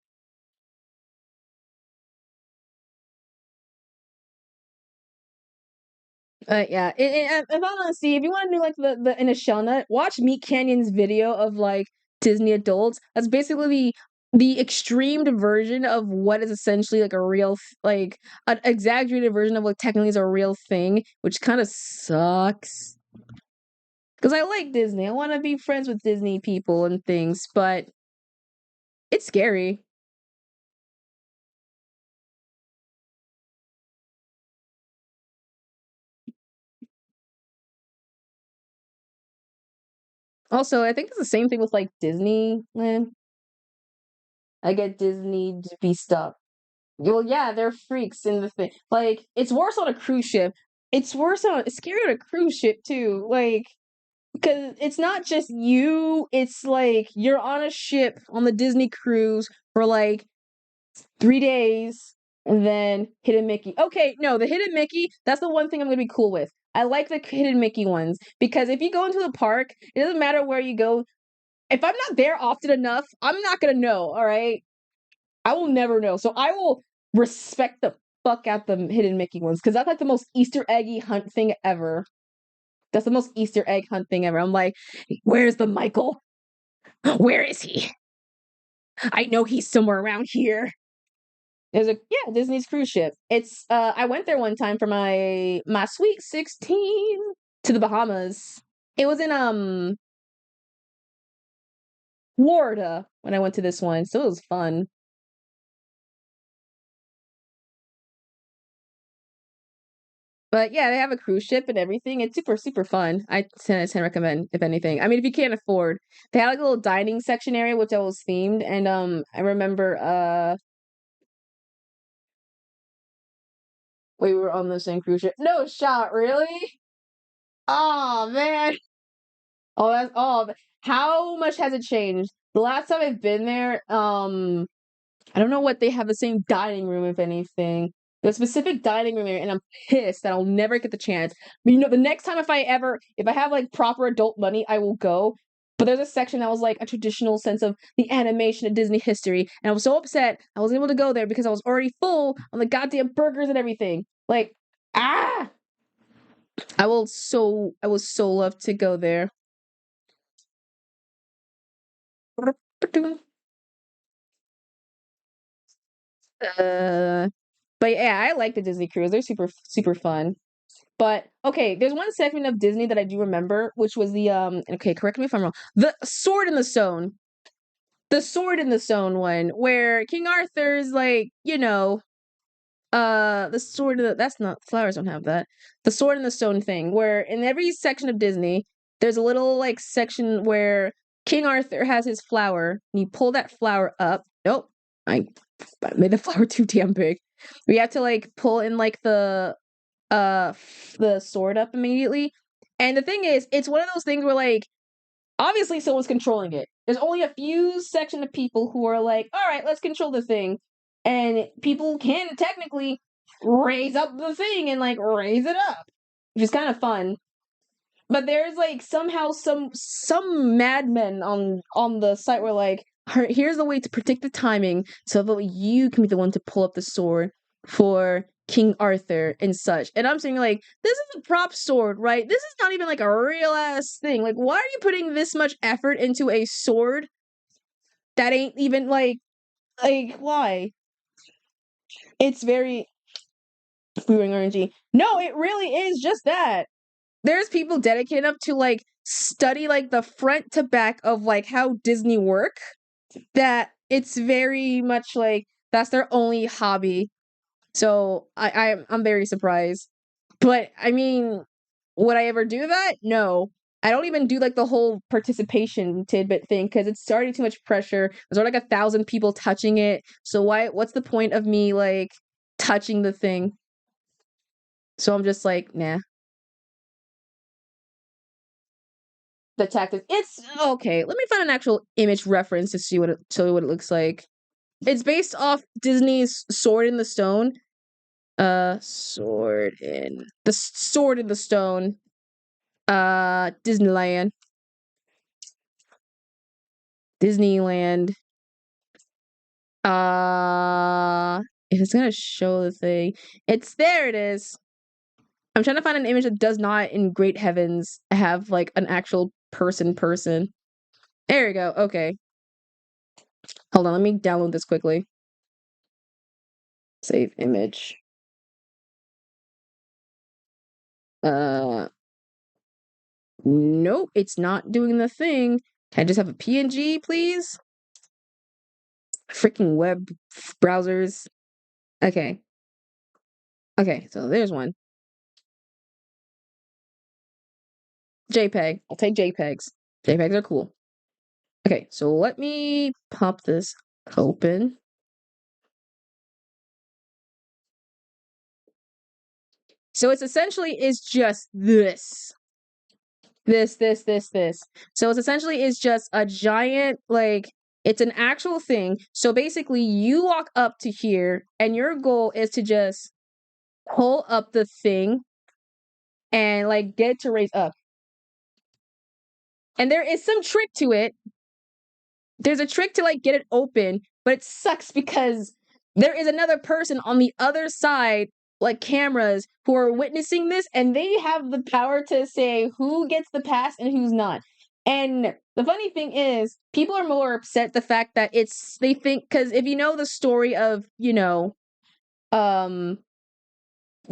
Yeah, and honestly, if you want to do like the in a shell nut, watch Meat Canyon's video of like Disney adults. That's basically the extremed version of what is essentially like a real like an exaggerated version of what technically is a real thing, which kind of sucks. Because I like Disney, I want to be friends with Disney people and things, but it's scary. Also, I think it's the same thing with like Disneyland. I get Disney to be stuck. Well, yeah, they're freaks in the thing. Like, it's worse on a cruise ship. It's scary on a cruise ship too. Like, because it's not just you, it's like you're on a ship on the Disney cruise for like 3 days and then Hidden Mickey. Okay, no, the Hidden Mickey, that's the one thing I'm gonna be cool with. I like the Hidden Mickey ones because if you go into the park, it doesn't matter where you go. If I'm not there often enough, I'm not gonna know, all right? I will never know. So I will respect the fuck out the Hidden Mickey ones because that's like the most Easter eggy hunt thing ever. That's the most Easter egg hunt thing ever. I'm like, where's the Michael? Where is he? I know he's somewhere around here. There's a yeah, Disney's cruise ship. It's I went there one time for my sweet 16 to the Bahamas. It was in Florida when I went to this one, so it was fun. But yeah, they have a cruise ship and everything. It's super, super fun. I 10 recommend, if anything. I mean, if you can't afford, they had like a little dining section area which I was themed, and I remember we were on the same cruise ship. No shot, really? Oh man. Oh, that's how much has it changed? The last time I've been there, I don't know what they have the same dining room, if anything. The specific dining room area, and I'm pissed that I'll never get the chance. But the next time if I have like proper adult money, I will go. But there's a section that was like a traditional sense of the animation of Disney history, and I was so upset I wasn't able to go there because I was already full on the goddamn burgers and everything. Like, ah, I will so love to go there. Uh, but yeah, I like the Disney cruise. They're super super fun. But okay, there's one segment of Disney that I do remember, which was the okay, correct me if I'm wrong. The Sword in the Stone. The Sword in the Stone one where King Arthur's like, the sword of the, that's not flowers don't have that. The Sword in the Stone thing where in every section of Disney, there's a little like section where King Arthur has his flower and you pull that flower up. Nope. I made the flower too damn big. We have to like pull in like the sword up immediately. And the thing is, it's one of those things where like obviously someone's controlling it. There's only a few section of people who are like, all right, let's control the thing. And people can technically raise up the thing and like raise it up, which is kind of fun. But there's like somehow some madmen on the site were like, here's the way to predict the timing so that you can be the one to pull up the sword for King Arthur and such. And I'm saying like, this is a prop sword, right? This is not even like a real ass thing. Like, why are you putting this much effort into a sword that ain't even like why? It's very brewing energy. No, it really is just that. There's people dedicated enough to like study like the front to back of like how Disney work that it's very much like that's their only hobby. So I'm very surprised. But I mean, would I ever do that? No. I don't even do like the whole participation tidbit thing because it's already too much pressure. There's already like 1,000 people touching it. So what's the point of me like touching the thing? So I'm just like, nah. The tactics. It's okay. Let me find an actual image reference to show you what it looks like. It's based off Disney's Sword in the Stone. Sword in the Stone. Disneyland. Disneyland. If it's gonna show the thing, it's there. It is. I'm trying to find an image that does not, in great heavens, have like an actual person. There we go. Okay, hold on. Let me download this quickly. Save image. Uh, nope, it's not doing the thing. Can I just have a PNG, please? Freaking web browsers. Okay. Okay, so there's one. JPEG. I'll take JPEGs. JPEGs are cool. Okay, so let me pop this open. So it's essentially is just this. This. So it's essentially is just a giant, like, it's an actual thing. So basically, you walk up to here, and your goal is to just pull up the thing and, like, get it to raise up. And there is some trick to it. There's a trick to, like, get it open, but it sucks because there is another person on the other side, like cameras, who are witnessing this, and they have the power to say who gets the pass and who's not. And the funny thing is, people are more upset the fact that they think, because if you know the story of, um,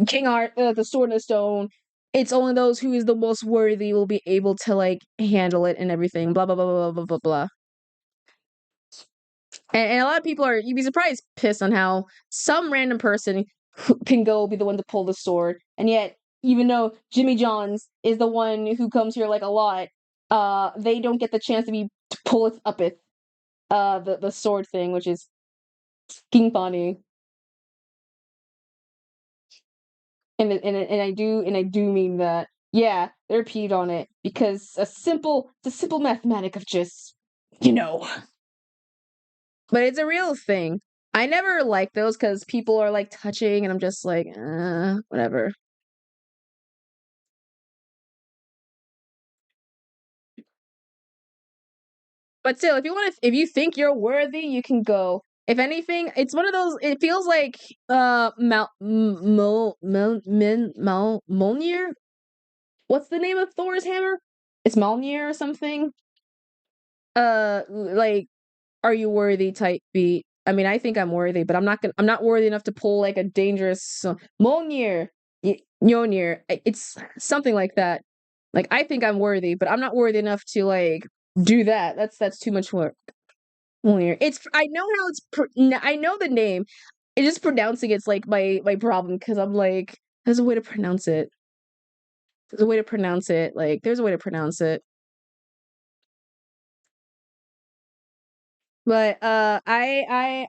King Art, the Sword and the Stone, it's only those who is the most worthy will be able to like handle it and everything. Blah blah blah blah blah blah blah. And a lot of people you'd be surprised, pissed on how some random person can go be the one to pull the sword, and yet even though Jimmy Johns is the one who comes here like a lot, they don't get the chance to pull it up it the sword thing, which is fucking funny. And I do mean that. Yeah, they're peed on it because it's a simple mathematic of just you know. But it's a real thing. I never like those because people are like touching, and I'm just like, whatever. But still, if you think you're worthy, you can go. If anything, it's one of those. It feels like Mjolnir. What's the name of Thor's hammer? It's Mjolnir or something. Like, are you worthy? Type beat. I mean, I think I'm worthy, but I'm not worthy enough to pull like a dangerous Mjolnir. Mjolnir. It's something like that. Like, I think I'm worthy, but I'm not worthy enough to like do that. That's too much work. Mjolnir. It's I know how I know the name. It's just pronouncing it's like my problem because I'm like, there's a way to pronounce it. There's a way to pronounce it. Like, there's a way to pronounce it. But I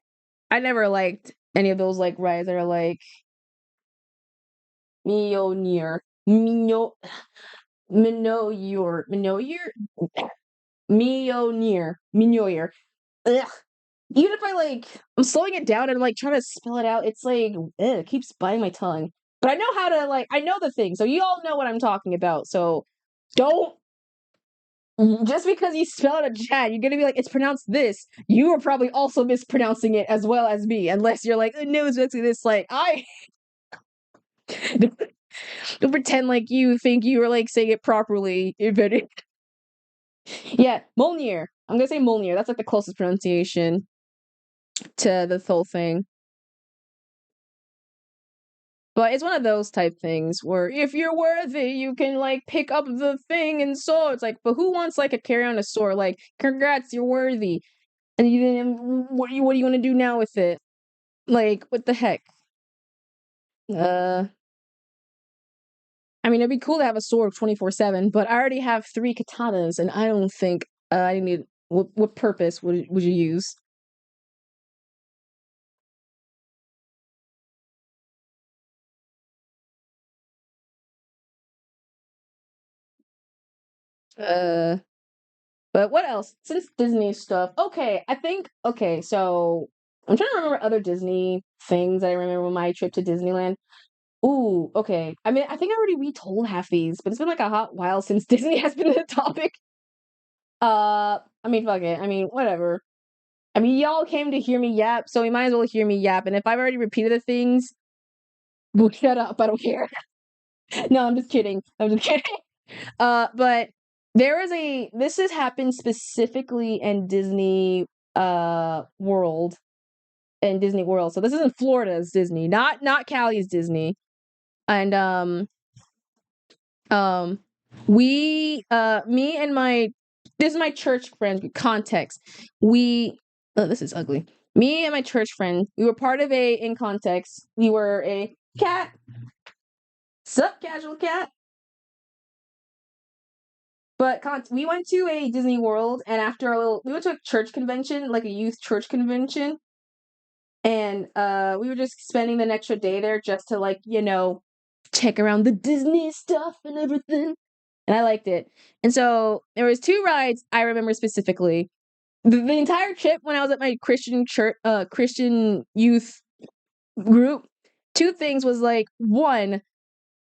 never liked any of those like rides that are like Mjolnir. Mjol Mjolnir Mjolnir. Ugh. Even if I like I'm slowing it down and like trying to spell it out, it's like it keeps biting my tongue. But I know how to like I know the thing, so you all know what I'm talking about. So don't just because you spell it in chat, you're gonna be like, it's pronounced this. You are probably also mispronouncing it as well as me, unless you're like, no, it's actually this. Like, I don't pretend like you think you are like saying it properly. Yeah, Molnir. I'm gonna say Molnir. That's like the closest pronunciation to this whole thing. But it's one of those type things where if you're worthy, you can like pick up the thing and so it's like, but who wants like a carry on a sword? Like, congrats, you're worthy. And you then what do you want to do now with it? Like, what the heck? Uh, I mean, it'd be cool to have a sword 24/7, but I already have 3 katanas, and I don't think I need. What purpose would you use? Uh, but what else? Since Disney stuff, okay. I think okay. So I'm trying to remember other Disney things I remember when my trip to Disneyland. Ooh, okay. I mean, I think I already retold half these, but it's been like a hot while since Disney has been the topic. I mean, fuck it. I mean, whatever. I mean, y'all came to hear me yap, so you might as well hear me yap. And if I've already repeated the things, well, shut up. I don't care. No, I'm just kidding. I'm just kidding. But there is this has happened specifically in World in Disney World. So this is in Florida's Disney, not Cali's Disney. And um we me and my this is my church friends context. We oh, this is ugly. Me and my church friend, we were part of a in context. We were a cat. Sup, casual cat. But we went to a Disney World, and after we went to a church convention, like a youth church convention, and we were just spending the extra day there just to like check around the Disney stuff and everything, and I liked it. And so there was 2 rides I remember specifically. The entire trip when I was at my Christian church, Christian youth group, 2 things was like one.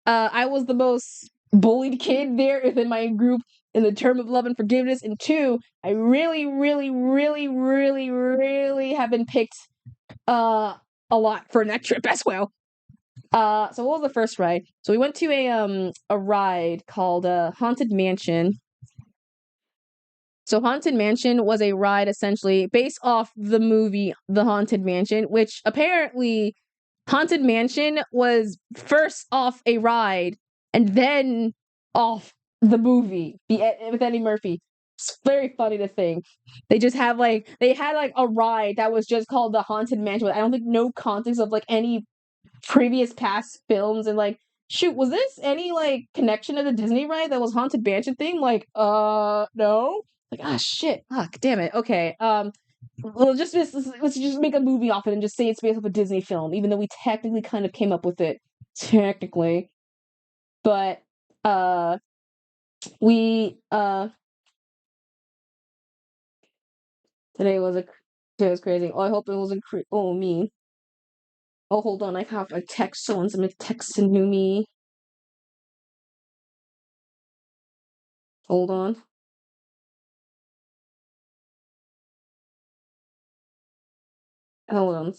I was the most bullied kid there within my group in the term of love and forgiveness. And 2, I really, really, really, really, really have been picked a lot for that trip as well. So what was the first ride? So we went to a ride called Haunted Mansion. So Haunted Mansion was a ride essentially based off the movie The Haunted Mansion, which apparently Haunted Mansion was first off a ride and then off the movie with Eddie Murphy. It's very funny to think. They had like a ride that was just called the Haunted Mansion. I don't think no context of like any previous past films and like shoot, was this any like connection to the Disney ride that was Haunted Mansion thing? Like, no. Like, ah, shit. Fuck, damn it. Okay. Well, let's just make a movie off it and just say it's based off a Disney film, even though we technically kind of came up with it. Technically. But, we, today was crazy. Oh, I hope it wasn't oh, me. Oh, hold on. I have a text. Someone's gonna text to me. Hold on. Hold on.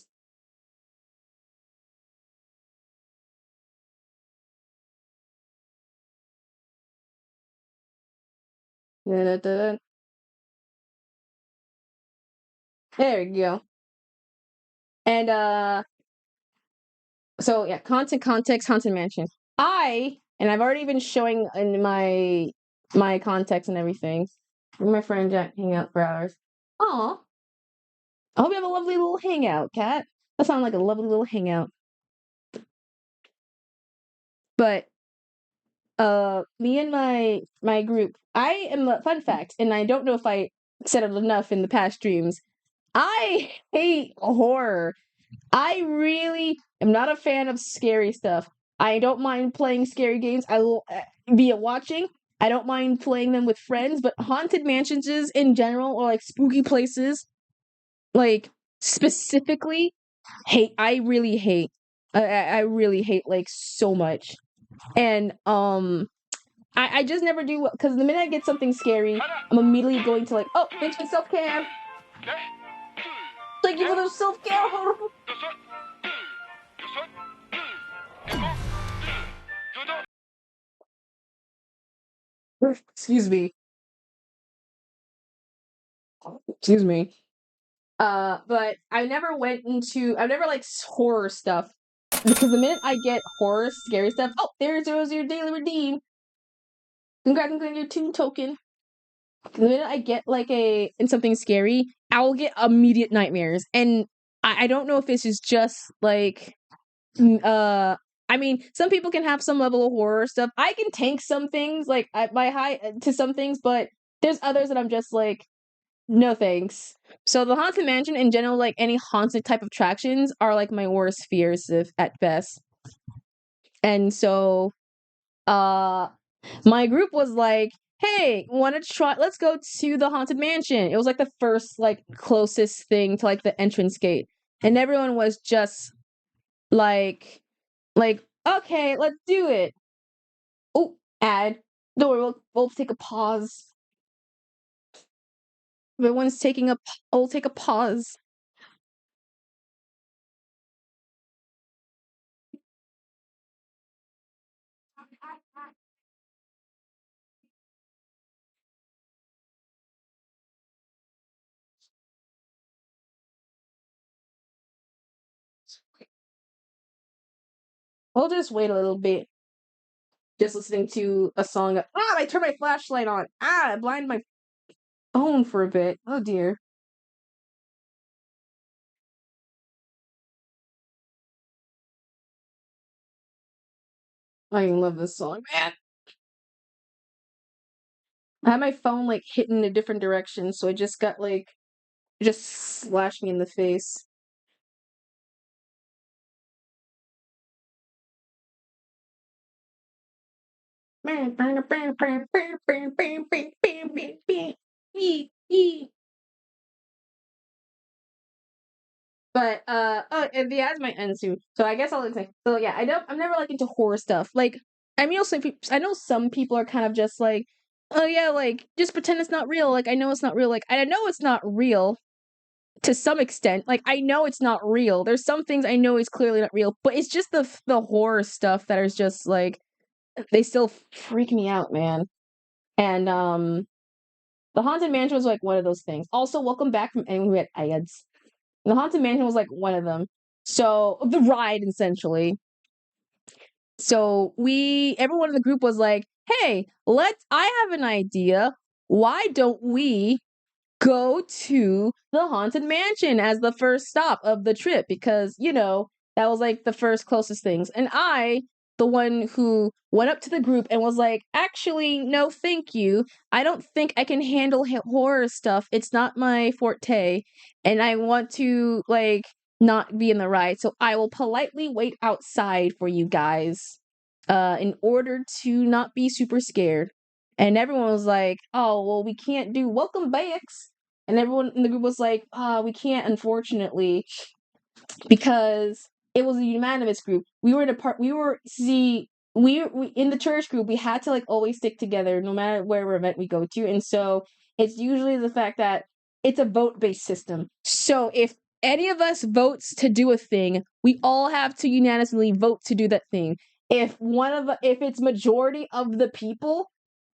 Da-da-da. There you go. And so yeah, content, context, Haunted Mansion. And I've already been showing in my context and everything. Me and my friend Jack hang out for hours. Aw. I hope you have a lovely little hangout, Kat. That sounds like a lovely little hangout. But me and my group, I am a fun fact, and I don't know if I said it enough in the past streams. I hate horror. I really am not a fan of scary stuff. I don't mind playing scary games. I will be watching. I don't mind playing them with friends, but haunted mansions in general or like spooky places, like specifically, hate. I really hate. I really hate like so much. And I just never do because the minute I get something scary, I'm immediately going to like, oh, thanks for self care. Thank you for the self care. Excuse me. Excuse me. But I never like horror stuff because the minute I get horror, scary stuff, oh, there's your daily redeem. Congrats on your toon token. The minute I get like something scary, I will get immediate nightmares, and I don't know if this is just like I mean, some people can have some level of horror stuff. I can tank some things, like my high to some things, but there's others that I'm just like, no thanks. So the haunted mansion in general, like any haunted type of attractions, are like my worst fears if at best. And so, my group was like, "Hey, want to try? Let's go to the haunted mansion." It was like the first, like closest thing to like the entrance gate, and everyone was just like, okay, let's do it. Oh, ad. Don't worry, we'll take a pause. Everyone's taking we'll take a pause. We'll just wait a little bit. Just listening to a song. I turned my flashlight on. I blinded my phone for a bit. Oh dear. I love this song, man. I had my phone like hit in a different direction, so I just got like just slashed me in the face. But oh, and the ads might end soon, so I guess I'll say. So yeah, I'm never like into horror stuff. Like I mean, also I know some people are kind of just like, oh yeah, like just pretend it's not real. Like I know it's not real. Like I know it's not real to some extent. Like I know it's not real. There's some things I know is clearly not real, but it's just the horror stuff that is just like they still freak me out, man. And the Haunted Mansion was like one of those things. Also, welcome back from anyone who had ads. The Haunted Mansion was like one of them. So the ride essentially. So everyone in the group was like, "Hey, I have an idea. Why don't we go to the Haunted Mansion as the first stop of the trip because, that was like the first closest things." And I the one who went up to the group and was like, actually, no, thank you. I don't think I can handle horror stuff. It's not my forte. And I want to, like, not be in the ride. So I will politely wait outside for you guys in order to not be super scared. And everyone was like, oh, well, we can't do welcome backs. And everyone in the group was like, we can't, unfortunately, because it was a unanimous group. We were we in the church group, we had to like always stick together no matter where event we go to. And so it's usually the fact that it's a vote-based system. So if any of us votes to do a thing, we all have to unanimously vote to do that thing. If it's majority of the people,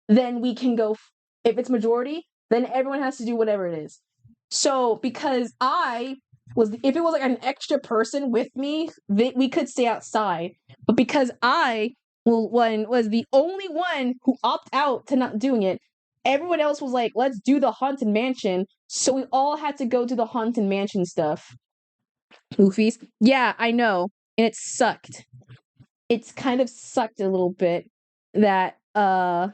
then we can go. If it's majority, then everyone has to do whatever it is. So because if it was like an extra person with me, we could stay outside. But because I was the only one who opted out to not doing it, everyone else was like, let's do the Haunted Mansion. So we all had to go to the Haunted Mansion stuff. Goofies. Yeah, I know. And it sucked. It's kind of sucked a little bit that I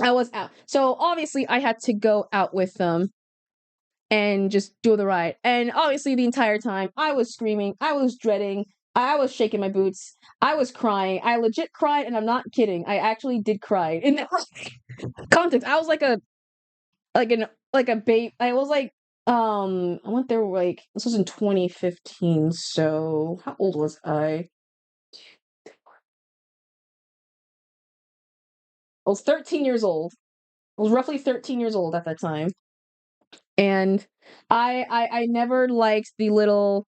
was out. So obviously I had to go out with them and just do the ride. And obviously the entire time I was screaming, I was dreading, I was shaking my boots, I was crying. I legit cried, and I'm not kidding. I actually did cry. In that context, I was like a babe. I was like I went there like this was in 2015. So how old was I? I was 13 years old. I was roughly 13 years old at that time. And I never liked the little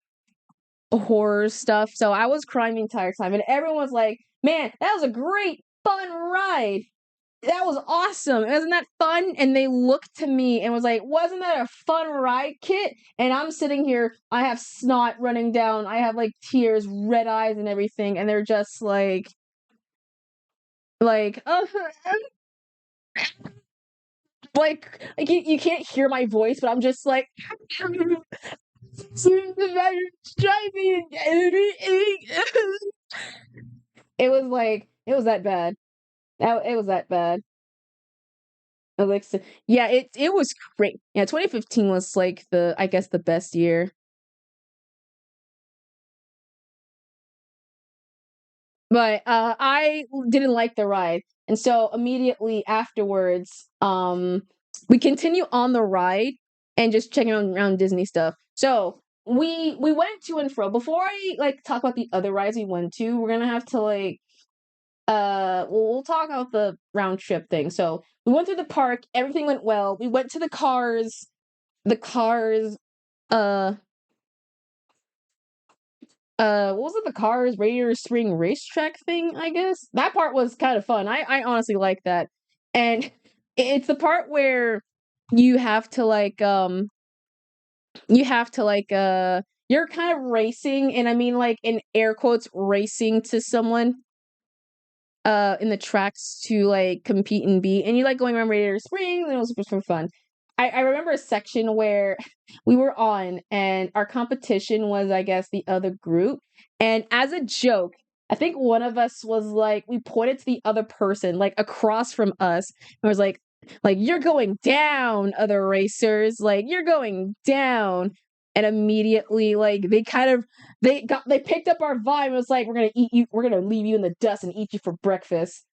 horror stuff, so I was crying the entire time, and everyone was like, "Man, that was a great, fun ride. That was awesome. Wasn't that fun?" And they looked to me and was like, "Wasn't that a fun ride, Kit?" And I'm sitting here, I have snot running down, I have like tears, red eyes, and everything, and they're just oh, like you can't hear my voice, but I'm just like. It was that bad. It was that bad. Alexa, yeah, it was great. Yeah, 2015 was like I guess the best year. But I didn't like the ride, and so immediately afterwards, we continue on the ride and just checking around Disney stuff. So we went to and fro. Before I like talk about the other rides we went to, we're gonna have to like we'll talk about the round trip thing. So we went through the park, everything went well. We went to the cars, uh what was it, the cars Radiator Spring racetrack thing, I guess? That part was kind of fun. I honestly like that. And it's the part where you have to like you have to like you're kind of racing, and I mean like in air quotes racing to someone in the tracks to like compete and beat, and you like going around Radiator Springs, and it was super fun. I remember a section where we were on and our competition was, I guess, the other group. And as a joke, I think one of us was like, we pointed to the other person, like across from us, and was like, you're going down, other racers, like you're going down. And immediately, like they picked up our vibe and was like, we're gonna eat you, we're gonna leave you in the dust and eat you for breakfast.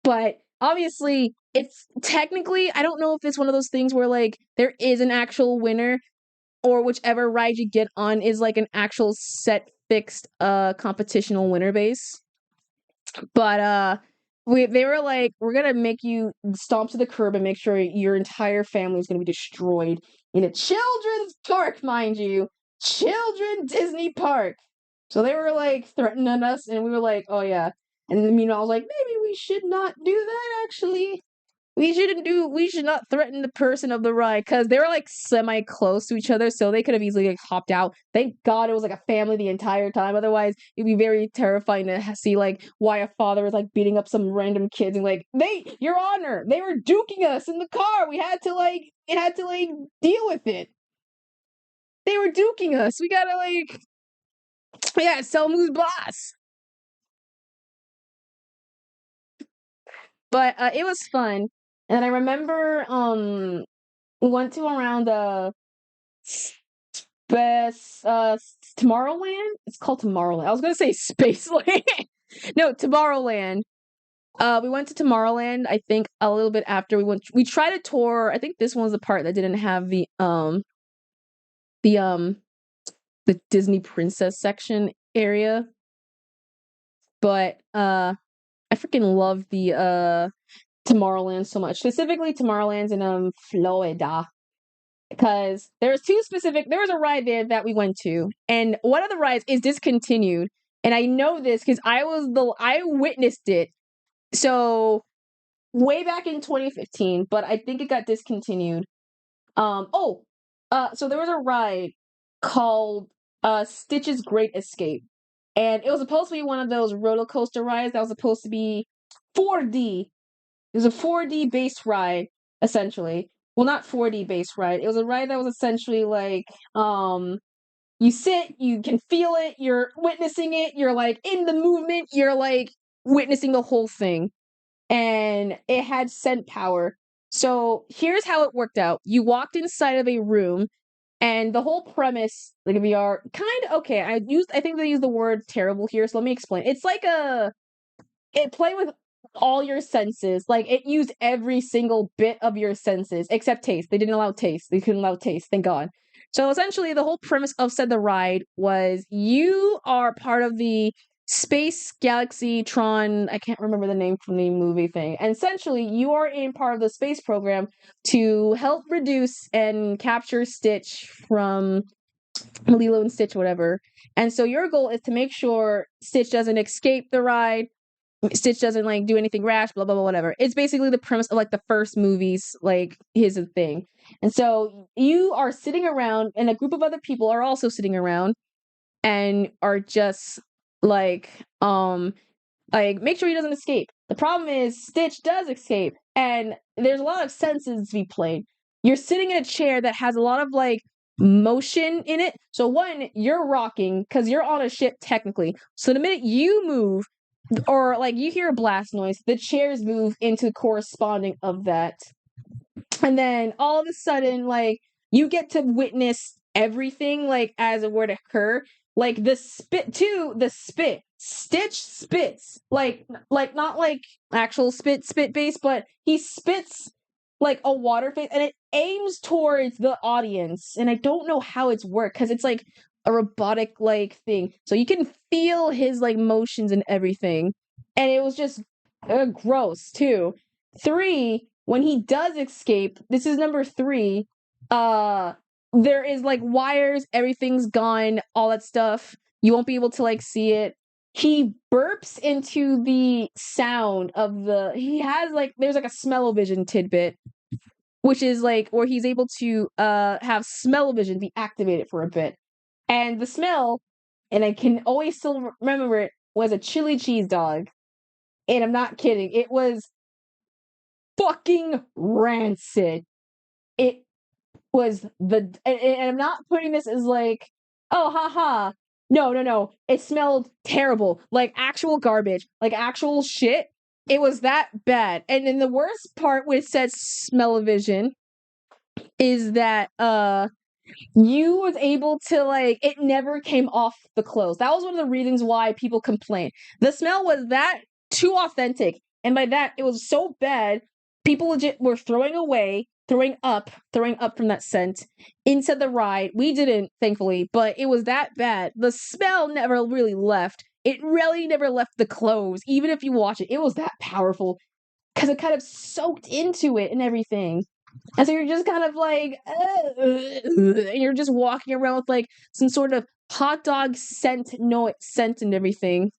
But obviously, it's technically, I don't know if it's one of those things where like there is an actual winner, or whichever ride you get on is like an actual set fixed competitional winner base. But they were like, we're gonna make you stomp to the curb and make sure your entire family is gonna be destroyed in a children's park, mind you. Children Disney park. So they were like threatening us, and we were like, oh yeah. And then meanwhile I was like, maybe we should not do that actually. We should not threaten the person of the ride, because they were like semi close to each other, so they could have easily like hopped out. Thank God it was like a family the entire time. Otherwise, it'd be very terrifying to see like why a father was like beating up some random kids and like, Your Honor, they were duking us in the car. It had to like deal with it. They were duking us. We gotta like, yeah, sell moose boss. But it was fun. And I remember we went to around best Tomorrowland. It's called Tomorrowland. I was gonna say Spaceland. No, Tomorrowland. We went to Tomorrowland, I think a little bit after we tried a tour. I think this one was the part that didn't have the the Disney princess section area. But I freaking love the Tomorrowland so much. Specifically Tomorrowland's in Florida. Because there was a ride there that we went to, and one of the rides is discontinued. And I know this because I witnessed it. So way back in 2015, but I think it got discontinued. So there was a ride called Stitch's Great Escape. And it was supposed to be one of those roller coaster rides that was supposed to be 4D. It was a 4D based ride, essentially. Well, not 4D based ride. It was a ride that was essentially like, you sit, you can feel it, you're witnessing it, you're like in the movement, you're like witnessing the whole thing. And it had scent power. So here's how it worked out. You walked inside of a room, and the whole premise, like if you are kind of okay, I think they use the word terrible here, so let me explain. It's like it played with all your senses. Like it used every single bit of your senses except taste. They didn't allow taste. They couldn't allow taste, thank God. So essentially the whole premise of said the ride was you are part of the Space Galaxy Tron, I can't remember the name from the movie thing. And essentially you are in part of the space program to help reduce and capture Stitch from Lilo and Stitch, whatever. And so your goal is to make sure Stitch doesn't escape the ride, Stitch doesn't like do anything rash, blah blah blah, whatever. It's basically the premise of like the first movies, like here's the thing. And so you are sitting around, and a group of other people are also sitting around, and are just like make sure he doesn't escape. The problem is Stitch does escape, and there's a lot of senses to be played. You're sitting in a chair that has a lot of like motion in it. So one, you're rocking because you're on a ship technically. So the minute you move, or like you hear a blast noise, the chairs move into corresponding of that. And then all of a sudden, like you get to witness everything like as it were to occur. Like the spit. Stitch spits. Like not like actual spit base, but he spits like a water face, and it aims towards the audience. And I don't know how it's worked because it's like a robotic like thing. So you can feel his like motions and everything. And it was just gross too. 3, when he does escape, this is number 3, there is like wires, everything's gone, all that stuff. You won't be able to like see it. He burps into the sound of he has like there's like a smell-o-vision tidbit, which is like where he's able to have smell-o-vision be activated for a bit. And the smell, and I can always still remember it, was a chili cheese dog. And I'm not kidding. It was fucking rancid. It was and I'm not putting this as like, oh, haha. No. It smelled terrible. Like actual garbage. Like actual shit. It was that bad. And then the worst part when it says smell-o-vision is that you was able to like it never came off the clothes. That was one of the reasons why people complained. The smell was that too authentic, and by that it was so bad people legit were throwing up from that scent into the ride. We didn't, thankfully, but it was that bad. The smell never really left. It really never left the clothes. Even if you watch it, it was that powerful because it kind of soaked into it and everything. And so you're just kind of like, and you're just walking around with like some sort of hot dog scent and everything.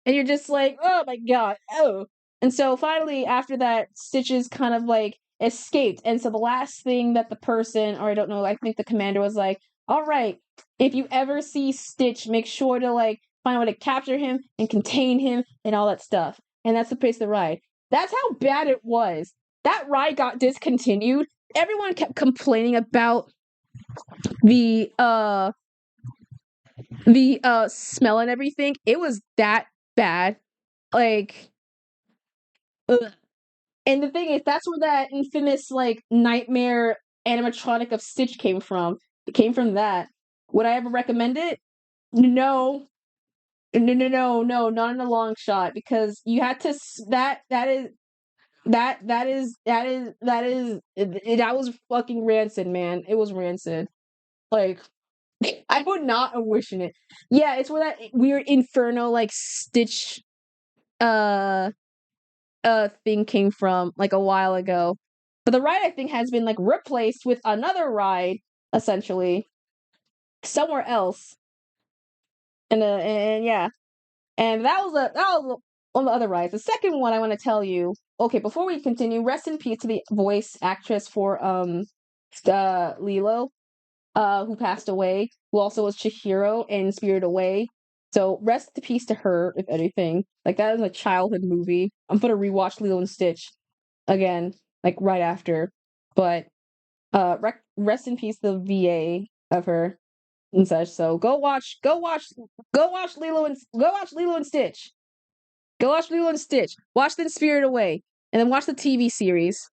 And you're just like, oh my god, oh. And so finally, after that, Stitches kind of like escaped. And so the last thing that the person, or I don't know, I think the commander was like, all right, if you ever see Stitch, make sure to like find a way to capture him and contain him and all that stuff. And that's the pace of the ride. That's how bad it was. That ride got discontinued. Everyone kept complaining about the smell and everything. It was that bad. Like Ugh. And the thing is, that's where that infamous like nightmare animatronic of Stitch came from. It came from that. Would I ever recommend it? No. No, not in a long shot because you had to that was fucking rancid, man. It was rancid. Like I would not have wishing it. Yeah, it's where that weird Inferno like Stitch uh thing came from like a while ago. But the ride I think has been like replaced with another ride essentially somewhere else. And yeah. And that was one of the other rides. The second one I want to tell you. Okay, before we continue, rest in peace to the voice actress for Lilo, who passed away, who also was Chihiro in Spirited Away. So rest in peace to her, if anything. Like that is a childhood movie. I'm gonna rewatch Lilo and Stitch again, like right after. But rest in peace the VA of her and such. So go watch Lilo and Stitch. Go watch Lilo and Stitch. Watch the Spirit Away, and then watch the TV series.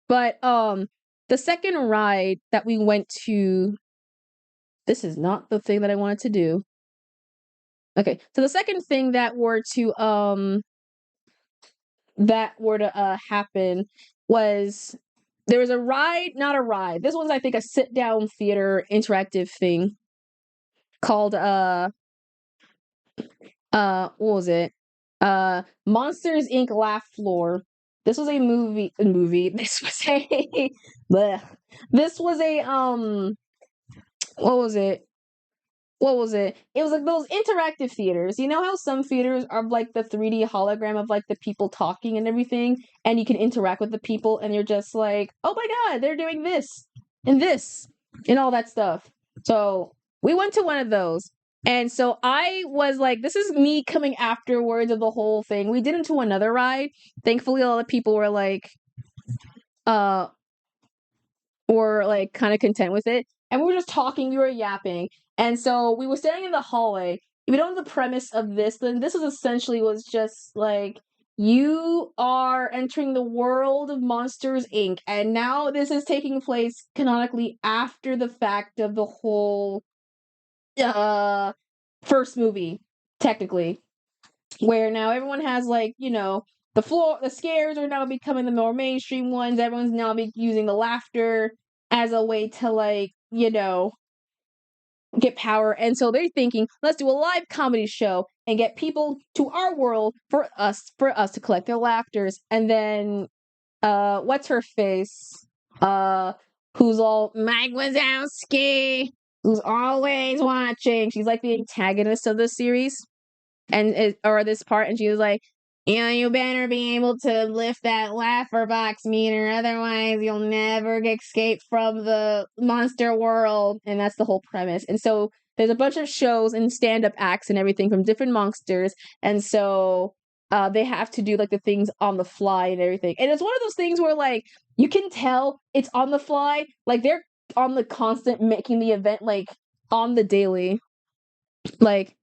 But the second ride that we went to, this is not the thing that I wanted to do. Okay, so the second thing that were to happen was there was a ride, not a ride. This was I think a sit down theater interactive thing called what was it? Monsters Inc. Laugh Floor. This was a movie. This was a bleh. This was a what was it? What was it? It was like those interactive theaters. You know how some theaters are like the 3D hologram of like the people talking and everything, and you can interact with the people, and you're just like, oh my god, they're doing this and all that stuff. So we went to one of those, and so I was like, this is me coming afterwards of the whole thing. We did into another ride. Thankfully, all the people uh were like kind of content with it. And we were just talking, we were yapping. And so we were standing in the hallway. If you don't know the premise of this, then this is essentially was just like you are entering the world of Monsters Inc. And now this is taking place canonically after the fact of the whole uh first movie, technically. Where now everyone has like, the scares are now becoming the more mainstream ones. Everyone's now using the laughter as a way to like, get power. And so they're thinking, let's do a live comedy show and get people to our world for us to collect their laughters. And then what's her face? Uh who's all Mike Wazowski, who's always watching. She's like the antagonist of the series or this part, and she was like, you better be able to lift that laugher box meter, otherwise you'll never escape from the monster world. And that's the whole premise. And so there's a bunch of shows and stand-up acts and everything from different monsters, and so they have to do like the things on the fly and everything. And it's one of those things where like you can tell it's on the fly, like they're on the constant making the event like on the daily, like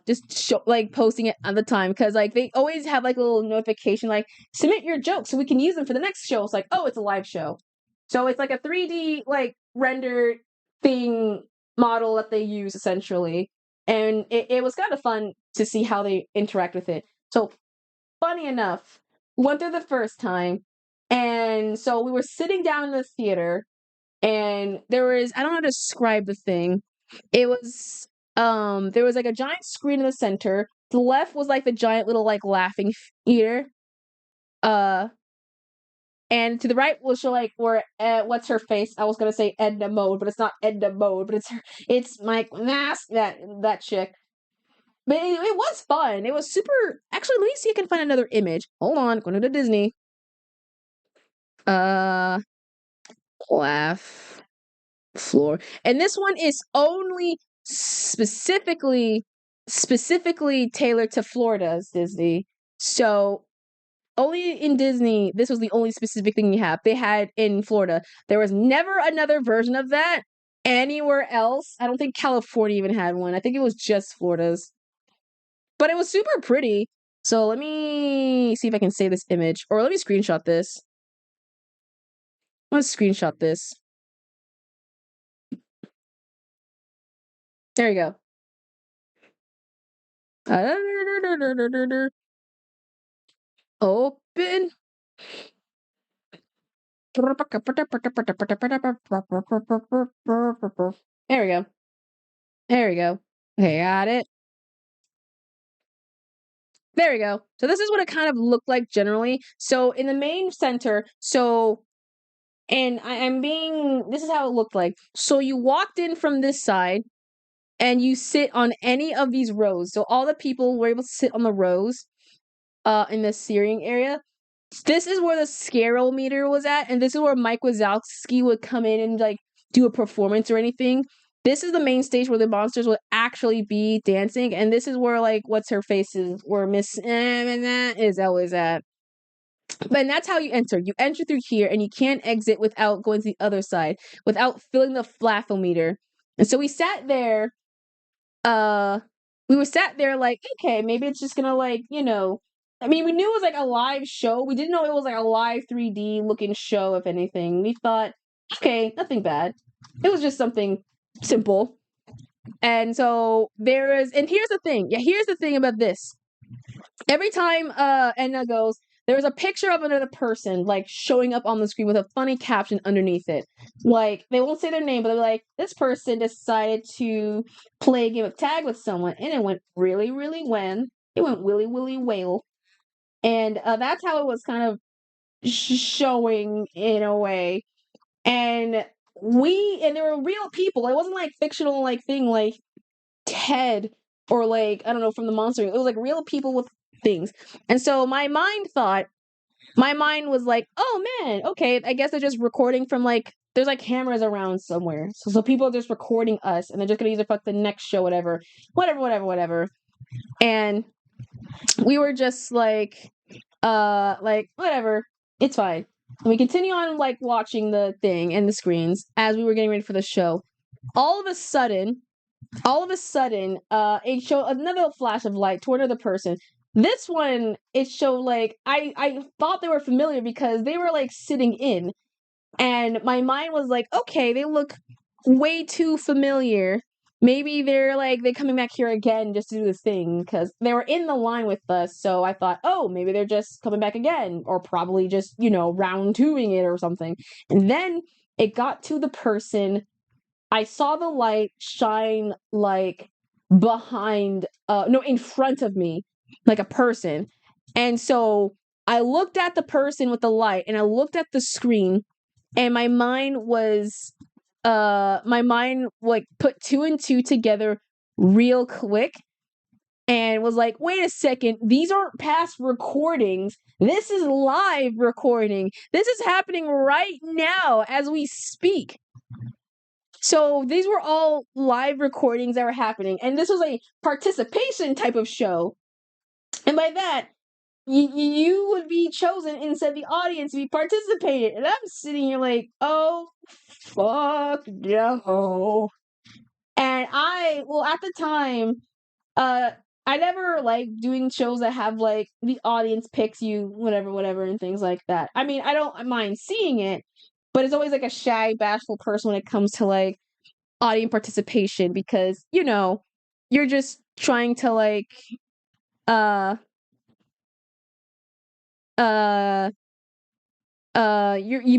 just show like posting it at the time, because like they always have like a little notification like submit your jokes so we can use them for the next show. It's like, oh, it's a live show, so it's like a 3D like rendered thing model that they use essentially. And it was kind of fun to see how they interact with it. So funny enough, we went there the first time, and so we were sitting down in the theater, and I don't know how to describe the thing. It was there was like a giant screen in the center. To the left was like the giant little like laughing theater. Uh and to the right was like where what's her face? I was gonna say Edna Mode, but it's not Edna Mode, but it's Mike Mask, that chick. But it was fun. It was super. Actually, let me see if I can find another image. Hold on, going to Disney. Uh Laugh floor. And this one is only specifically tailored to Florida's Disney. So only in Disney, this was the only specific thing you have. They had in Florida. There was never another version of that anywhere else. I don't think California even had one. I think it was just Florida's. But it was super pretty. So let me see if I can save this image, or let me screenshot this. Let's screenshot this. There you go. Open. There we go. There we go. Okay, got it. There we go. So this is what it kind of looked like generally. So in the main center, and this is how it looked like. So you walked in from this side and you sit on any of these rows. So all the people were able to sit on the rows in the searing area. This is where the scarometer was at, and this is where Mike Wazowski would come in and like do a performance or anything. This is the main stage where the monsters would actually be dancing, and this is where like what's her face is, where Miss is always at. But that's how you enter. You enter through here, and you can't exit without going to the other side, without filling the flaphometer. And so we sat there. We were sat there like, okay, maybe it's just gonna like, I mean, we knew it was like a live show. We didn't know it was like a live 3D looking show, if anything. We thought, okay, nothing bad. It was just something simple. And so and here's the thing. Yeah, here's the thing about this. Every time Edna goes, there was a picture of another person like showing up on the screen with a funny caption underneath it. Like, they won't say their name, but they're like, this person decided to play a game of tag with someone, and it went really, really well. It went willy, willy whale. And that's how it was kind of showing in a way. And there were real people. It wasn't like fictional like thing like Ted or like, I don't know, from the monster. It was like real people with things. And so my mind was like, oh man, okay, I guess they're just recording from like, there's like cameras around somewhere. So people are just recording us, and they're just gonna use it for the next show, whatever. And we were just like whatever, it's fine. And we continue on like watching the thing and the screens as we were getting ready for the show. All of a sudden, it showed another flash of light toward another person. This one, it showed like I thought they were familiar because they were like sitting in, and my mind was like, okay, they look way too familiar. Maybe they're coming back here again just to do the thing, because they were in the line with us. So I thought, oh, maybe they're just coming back again, or probably just round twoing it or something. And then it got to the person. I saw the light shine like in front of me, like a person. And so I looked at the person with the light, and I looked at the screen, and my mind like put two and two together real quick, and was like, wait a second, these aren't past recordings. This is live recording. This is happening right now as we speak. So these were all live recordings that were happening, and this was a participation type of show. And by that, you would be chosen inside the audience to be participated. And I'm sitting here like, oh, fuck no. And at the time, I never like doing shows that have like the audience picks you, whatever, and things like that. I mean, I don't mind seeing it, but it's always like a shy, bashful person when it comes to like audience participation, because you're just trying to like uh you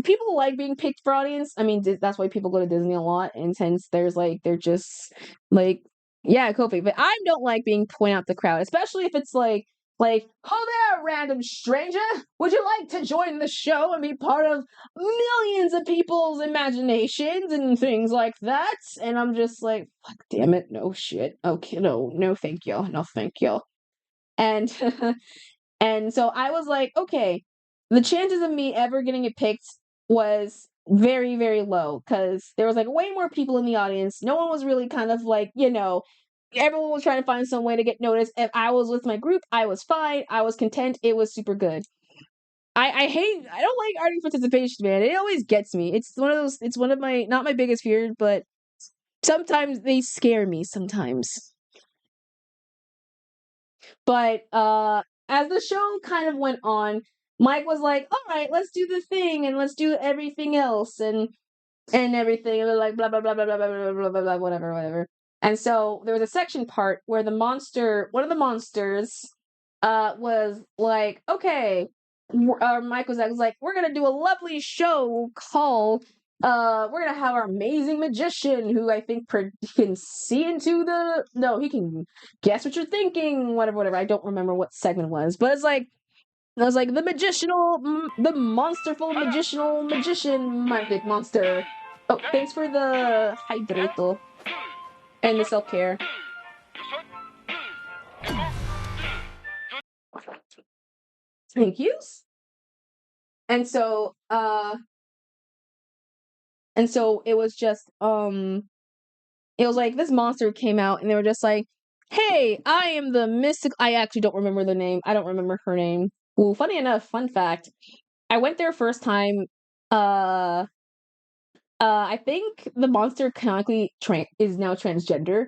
people like being picked for audience. I mean, that's why people go to Disney a lot, and since they're just like, yeah, Kofi. But I don't like being pointed out the crowd, especially if it's like, oh there, random stranger, would you like to join the show and be part of millions of people's imaginations and things like that? And I'm just like, fuck, damn it, no shit, okay, no, thank you, no, thank you. And and so I was like, okay, the chances of me ever getting it picked was very, very low, because there was like way more people in the audience. No one was really kind of like, everyone was trying to find some way to get noticed. If I was with my group, I was fine. I was content. It was super good. I don't like audience participation, man. It always gets me. It's one of my, not my biggest fears, but sometimes they scare me sometimes. But as the show kind of went on, Mike was like, all right, let's do the thing and let's do everything else and everything. And they're like, blah, blah, blah, blah, blah, blah, blah, blah, blah, blah, whatever, whatever. And so there was a section part where one of the monsters, was like, okay, Mike was like, we're gonna do a lovely show called, we're gonna have our amazing magician who I think can see into he can guess what you're thinking, whatever, whatever. I don't remember what segment it was, but it's like, I was like, the monsterful magician, magic monster. Oh, thanks for the hydrato and the self-care. Thank yous. And so it was just, it was like this monster came out and they were just like, hey, I am the mystic. I actually don't remember the name. I don't remember her name. Well, funny enough, fun fact, I went there first time, I think the monster canonically is now transgender,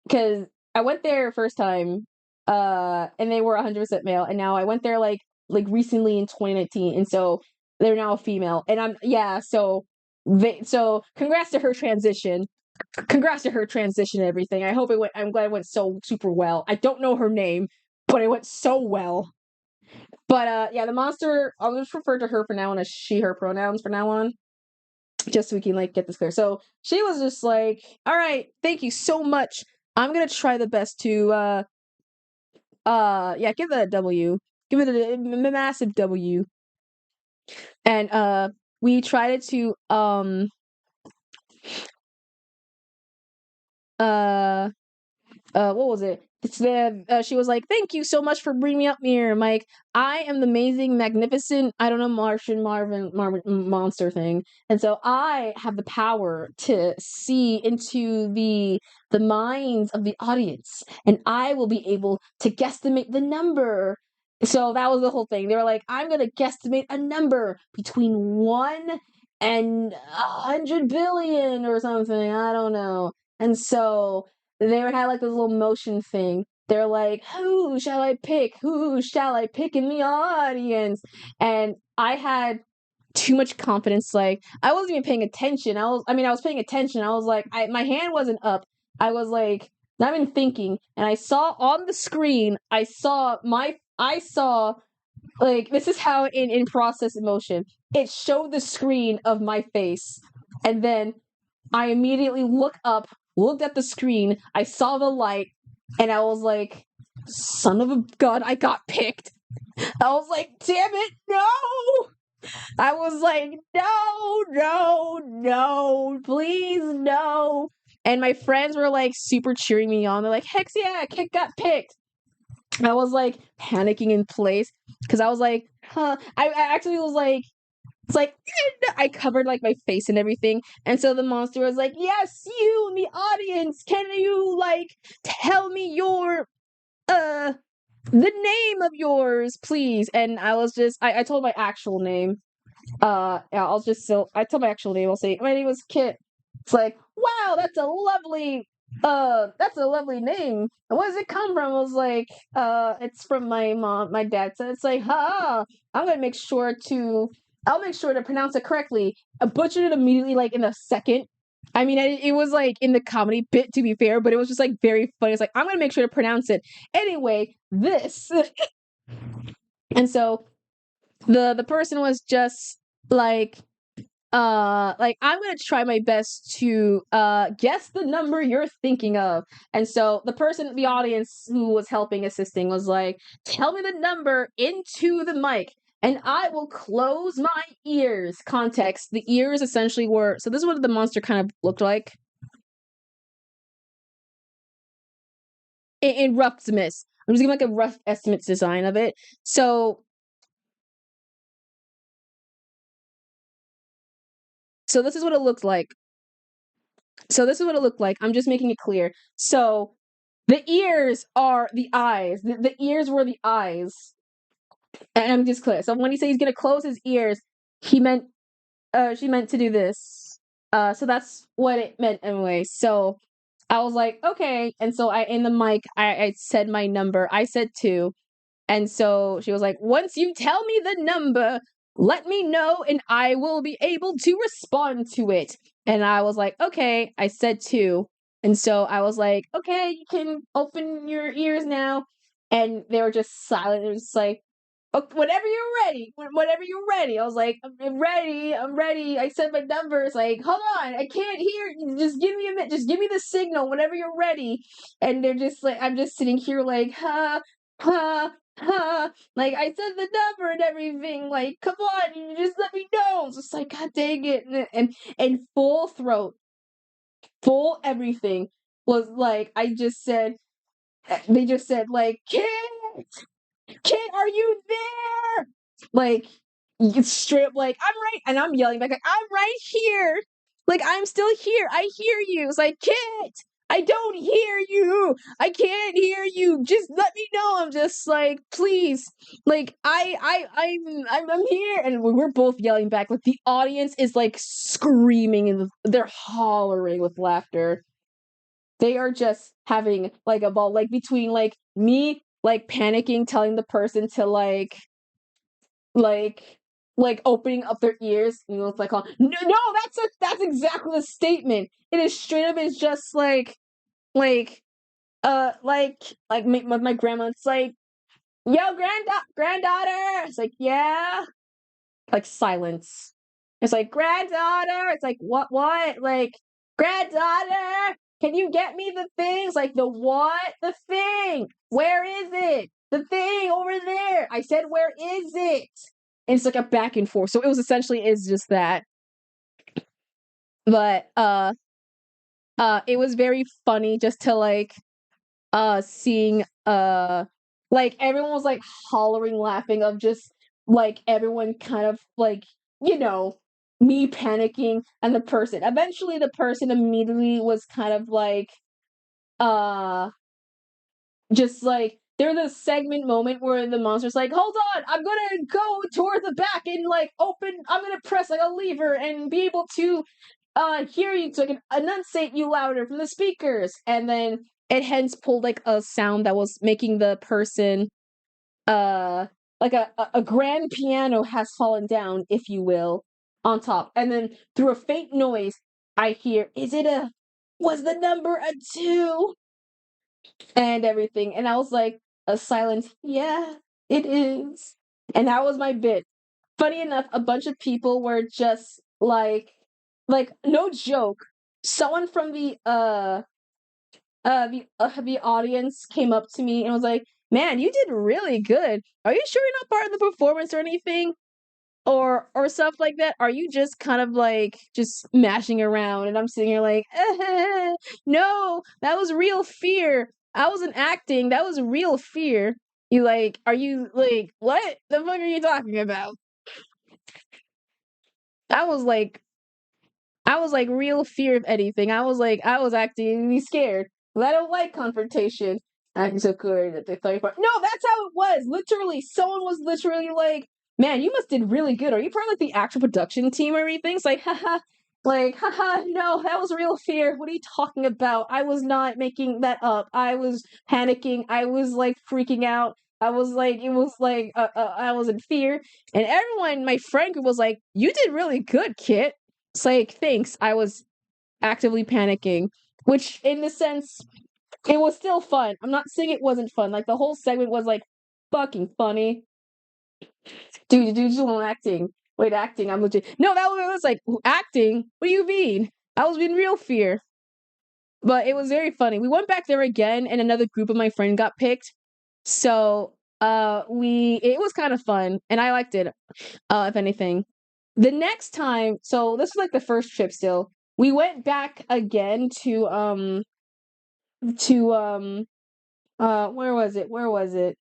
because I went there first time, and they were 100% male, and now I went there like recently in 2019, and so they're now a female, and so congrats to her transition. Congrats to her transition and everything. I'm glad it went so super well. I don't know her name, but it went so well. But the monster, I'll just refer to her for now on as she, her pronouns for now on, just so we can get this clear. So she was just like, all right, thank you so much. I'm gonna try the best to give that a W. Give it a massive W. And we tried to what was it? She was like, thank you so much for bringing me up here, Mike. I am the amazing, magnificent, I don't know, Martian monster thing. And so I have the power to see into the minds of the audience, and I will be able to guesstimate the number. So that was the whole thing. They were like, I'm gonna guesstimate a number between 1 and 100 billion or something. I don't know. And so they had this little motion thing. They're like, who shall I pick? Who shall I pick in the audience? And I had too much confidence. I wasn't even paying attention. I was paying attention. I was like, my hand wasn't up. I was not even thinking. And I saw on the screen, this is how in process emotion, it showed the screen of my face. And then I immediately looked at the screen, I saw the light, and I was like, son of a gun, I got picked. I was like, damn it, no! I was like, no, please, no. And my friends were super cheering me on. They're like, heck yeah, Kit got picked. I was panicking in place, because I was like, huh. I actually was like, it's I covered my face and everything, and so the monster was like, yes, you in the audience, can you tell me your the name of yours, please? And I was just I told my actual name. I told my actual name. I'll say my name was Kit. It's like, wow, that's a lovely name. Where does it come from? I was like, it's from my mom, my dad. So it's like, I'm gonna make sure to pronounce it correctly. I butchered it immediately, in a second. I mean, it was in the comedy bit, to be fair, but it was just very funny. It's I'm gonna make sure to pronounce it anyway. This, and so the person was just I'm gonna try my best to guess the number you're thinking of. And so the audience who was assisting was like, tell me the number into the mic and I will close my ears. Context, the ears essentially were, so this is what the monster kind of looked like in rough estimates. I'm just giving a rough estimates design of it. So this is what it looked like. I'm just making it clear. So the ears are the eyes. The ears were the eyes. And I'm just clear. So when he said he's gonna close his ears, she meant to do this. So that's what it meant anyway. So I was like, okay. And so in the mic, I said my number. I said 2. And so she was like, once you tell me the number, let me know and I will be able to respond to it. And I was like, okay. I said 2. And so I was like, okay, you can open your ears now. And they were just silent. It was just like, oh, whenever you're ready, whenever you're ready. I was like, I'm ready, I'm ready. I said my numbers, like, hold on, I can't hear you. Just give me a minute, just give me the signal whenever you're ready. And they're just like, I'm just sitting here like, ha, ha, ha. Like, I said the number and everything. Like, come on, you just let me know. It's just like, God dang it. And full throat, full everything was like, they just said, like, Kid, are you there? Like, it's straight up like, I'm right, and I'm yelling back, like, I'm right here. Like, I'm still here. I hear you. It's like, Kid, I don't hear you. I can't hear you. Just let me know. I'm just like, please. Like, I'm here. And we're both yelling back. Like, the audience is like screaming and they're hollering with laughter. They are just having like a ball, like between like me like panicking, telling the person to like opening up their ears, you know, it's like, oh, no, that's exactly the statement. It is straight up. It's just like my grandma. It's like, yo, granddaughter. It's like, yeah. Like silence. It's like, granddaughter. It's like, what? Like, granddaughter, can you get me the things? Like, the what? The thing. Where is it? The thing over there. I said, where is it? And it's like a back and forth. So it was essentially is just that. But it was very funny just to like seeing like everyone was like hollering laughing of just like everyone kind of like, you know, me panicking and the person immediately was kind of like uh just like there's a segment moment where the monster's like, hold on, I'm gonna go toward the back and like I'm gonna press like a lever and be able to hear you so I can enunciate you louder from the speakers. And then it hence pulled like a sound that was making the person like a grand piano has fallen down, if you will, on top. And then through a faint noise, I hear, was the number a 2? And everything. And I was like, a silent, yeah, it is. And that was my bit. Funny enough, a bunch of people were just like no joke. Someone from the audience came up to me and was like, "Man, you did really good. Are you sure you're not part of the performance or anything, or stuff like that? Are you just kind of like just mashing around?" And I'm sitting here like, "No, that was real fear. I wasn't acting. That was real fear." You like, are you like, what the fuck are you talking about? I was like, real fear of anything. I was acting scared. But I don't like confrontation. Acting so good at the third part. No, that's how it was. Literally, someone was literally like, "Man, you must did really good. Are you part of like the actual production team or anything?" It's like, haha, like, haha, no, that was real fear. What are you talking about? I was not making that up. I was panicking. I was like freaking out. I was like, it was like, I was in fear. And everyone, my friend group was like, "You did really good, Kit." It's like, thanks. I was actively panicking, which in a sense, it was still fun. I'm not saying it wasn't fun. Like the whole segment was like fucking funny. Dude, just acting. Wait, acting. I'm legit. No, that was like acting. What do you mean? I was in real fear. But it was very funny. We went back there again, and another group of my friend got picked. So it was kind of fun, and I liked it. If anything. The next time, so this was like the first trip still. We went back again to where was it? Where was it?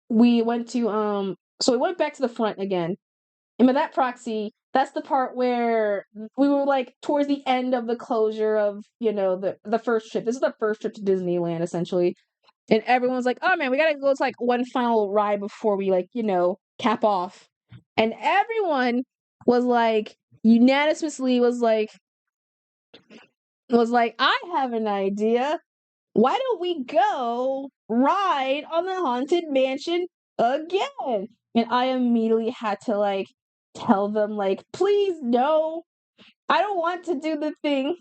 We went to so we went back to the front again. And by that proxy, that's the part where we were like towards the end of the closure of, you know, the first trip. This is the first trip to Disneyland essentially. And everyone's like, "Oh man, we gotta go to like one final ride before we like, you know, cap off." And everyone was like, unanimously was like, "I have an idea. Why don't we go ride on the Haunted Mansion again. And I immediately had to like tell them like, please no, I don't want to do the thing.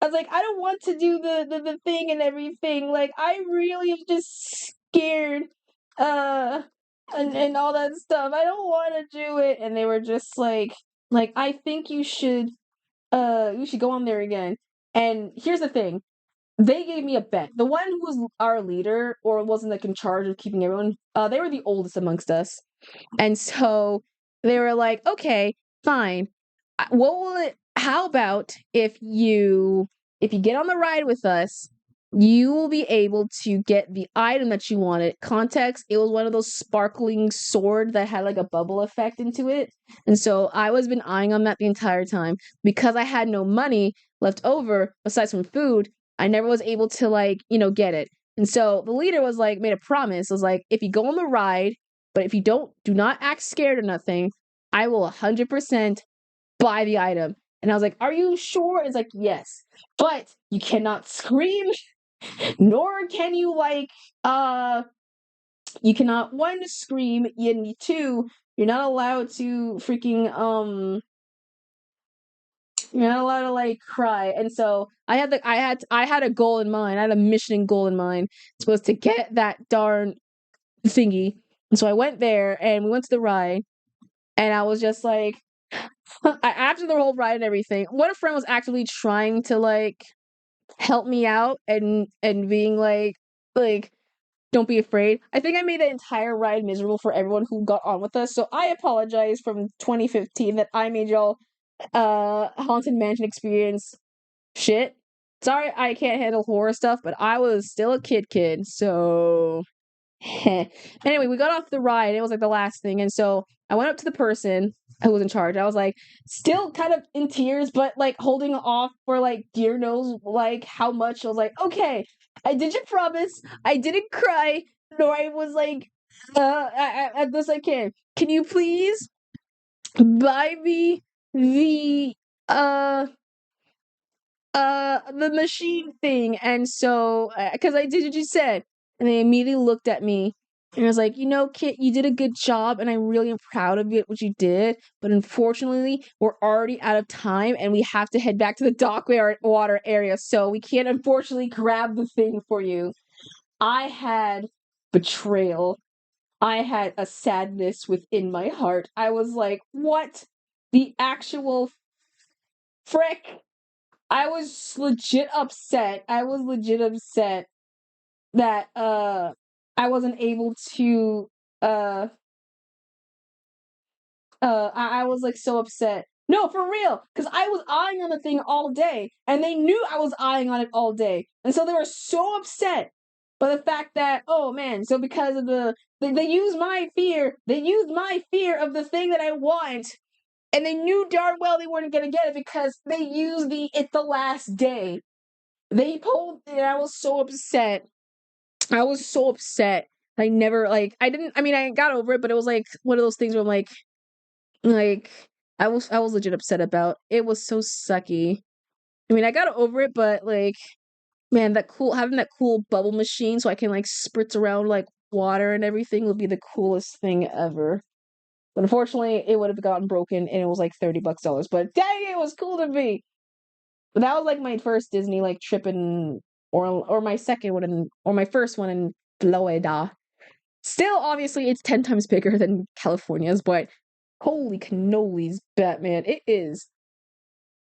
I was like, I don't want to do the thing and everything. Like, I really am just scared. Uh, and all that stuff. I don't want to do it. And they were just like, I think you should go on there again. And here's the thing. They gave me a bet. The one who was our leader or wasn't like in charge of keeping everyone, they were the oldest amongst us. And so they were like, okay, fine. What will it, how about if you get on the ride with us, you will be able to get the item that you wanted. Context, it was one of those sparkling sword that had like a bubble effect into it. And so I was been eyeing on that the entire time. Because I had no money left over besides from food, I never was able to like, get it. And so the leader was like, made a promise, was like, if you go on the ride, but if you do not act scared or nothing, I will 100% buy the item. And I was like, are you sure? It's like, yes. But you cannot scream, nor can you you cannot one scream, and two, you're not allowed to freaking you're not allowed to like cry. And so I had a goal in mind. I had a mission and goal in mind. It's supposed to get that darn thingy. And so I went there and we went to the ride and I was just like after the whole ride and everything, one friend was actually trying to like help me out and being like don't be afraid. I think I made the entire ride miserable for everyone who got on with us. So I apologize from 2015 that I made y'all haunted mansion experience shit. Sorry I can't handle horror stuff, but I was still a kid, so anyway, we got off the ride. It was like the last thing, and so I went up to the person who was in charge. I was like, still kind of in tears, but like holding off for like dear knows like how much. I was like, okay, I did your promise. I didn't cry, nor I was like, at this I can. Can you please buy me the the machine thing? And so because I did what you said, and they immediately looked at me and I was like, Kit, you did a good job and I really am proud of it what you did, but unfortunately we're already out of time and we have to head back to the dockway or water area, so we can't unfortunately grab the thing for you. I had betrayal. I had a sadness within my heart. I was like, what the actual frick? I was legit upset. I was legit upset that I wasn't able to uh I was like so upset. No, for real, because I was eyeing on the thing all day, and they knew I was eyeing on it all day, and so they were so upset by the fact that, oh man, so because of they used they used my fear of the thing that I want, and they knew darn well they weren't gonna get it because they used it's the last day. They pulled, and I was so upset. I was so upset. I never I didn't. I mean, I got over it, but it was like one of those things where I'm like I was legit upset about. It was so sucky. I mean, I got over it, but like, man, that cool having that cool bubble machine so I can like spritz around like water and everything would be the coolest thing ever. But unfortunately, it would have gotten broken and it was like $30 dollars. But dang, it was cool to me. But that was like my first Disney like trip in or my second one or my first one in Florida. Still, obviously, it's 10 times bigger than California's, but holy cannolis, Batman. It is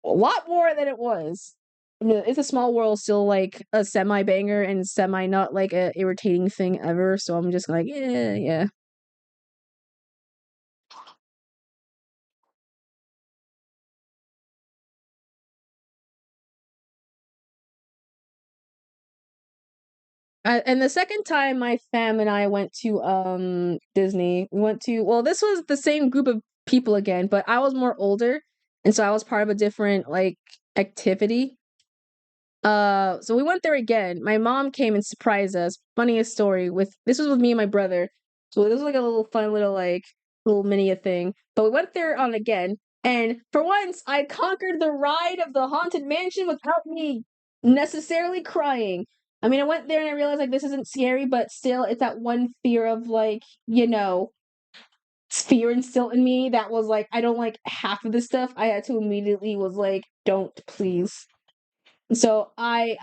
a lot more than it was. I mean, It's a Small World still like a semi banger and semi not like a irritating thing ever. So I'm just like, yeah, yeah. And the second time my fam and I went to Disney, we went to well, this was the same group of people again, but I was more older, and so I was part of a different like activity. So we went there again. My mom came and surprised us. Funniest story with this was with me and my brother. So this was like a little fun little like little mini thing. But we went there on again, and for once I conquered the ride of the haunted mansion without me necessarily crying. I mean, I went there and I realized like this isn't scary, but still, it's that one fear of like, fear instilled in me that was like, I don't like half of this stuff. I had to immediately was like, don't please. So I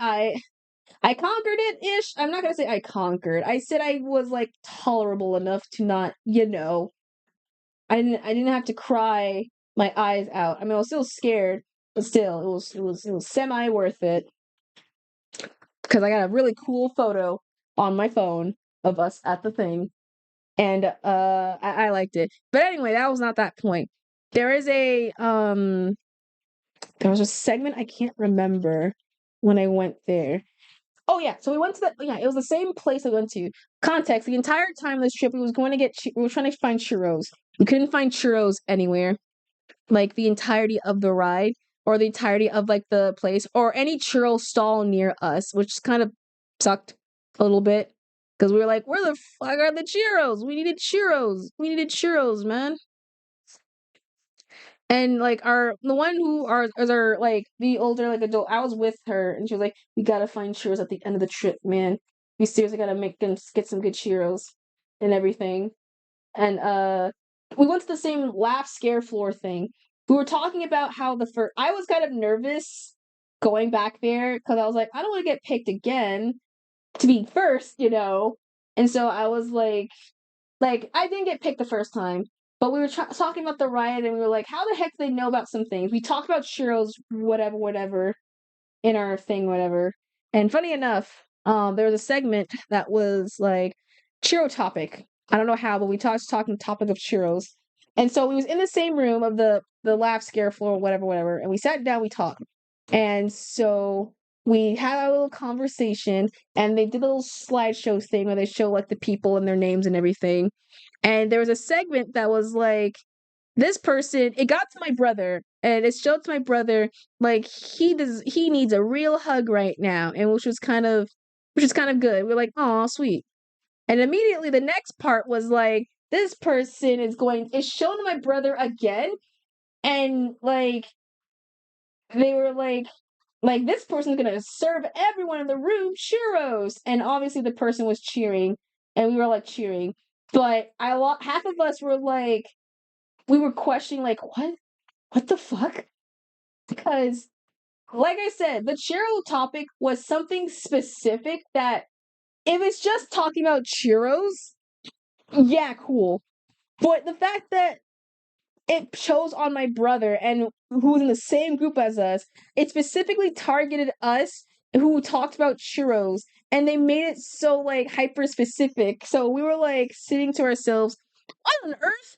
conquered it ish. I'm not gonna say I conquered. I said I was like tolerable enough to not, I didn't have to cry my eyes out. I mean, I was still scared, but still, it was semi worth it because I got a really cool photo on my phone of us at the thing, and I liked it. But anyway, that was not that point. There is there was a segment I can't remember when I went there. Oh yeah, so we went to it was the same place I went to. Context: the entire time of this trip, we was going to we were trying to find churros. We couldn't find churros anywhere, like the entirety of the ride, or the entirety of like the place, or any churro stall near us, which kind of sucked a little bit because we were like, "Where the fuck are the churros? We needed churros. We needed churros, man." And like the one who are is our like the older like adult, I was with her and she was like, "We gotta find churros at the end of the trip, man. We seriously gotta make them get some good churros and everything." And we went to the same laugh scare floor thing. We were talking about how I was kind of nervous going back there because I was like, I don't want to get picked again to be first. And so I was like I didn't get picked the first time, but we were talking about the riot, and we were like, how the heck do they know about some things? We talked about churros, whatever, whatever, in our thing, whatever. And funny enough, there was a segment that was like churro topic. I don't know how, but we talking topic of churros. And so we was in the same room of the laugh scare floor, whatever, whatever, and we sat down, we talked. And so we had a little conversation, and they did a little slideshow thing where they show like the people and their names and everything. And there was a segment that was like, this person, it got to my brother, and it showed to my brother like he needs a real hug right now, and which is kind of good. We're like, oh, sweet. And immediately the next part was like, this person is shown to my brother again, and like they were like this person's gonna serve everyone in the room churros, and obviously the person was cheering, and we were like cheering, but half of us were like, we were questioning like, what the fuck? Because, like I said, the churro topic was something specific that if it's just talking about churros, yeah, cool. But the fact that it shows on my brother and who's in the same group as us, it specifically targeted us who talked about churros, and they made it so like hyper specific. So we were like sitting to ourselves, what on earth?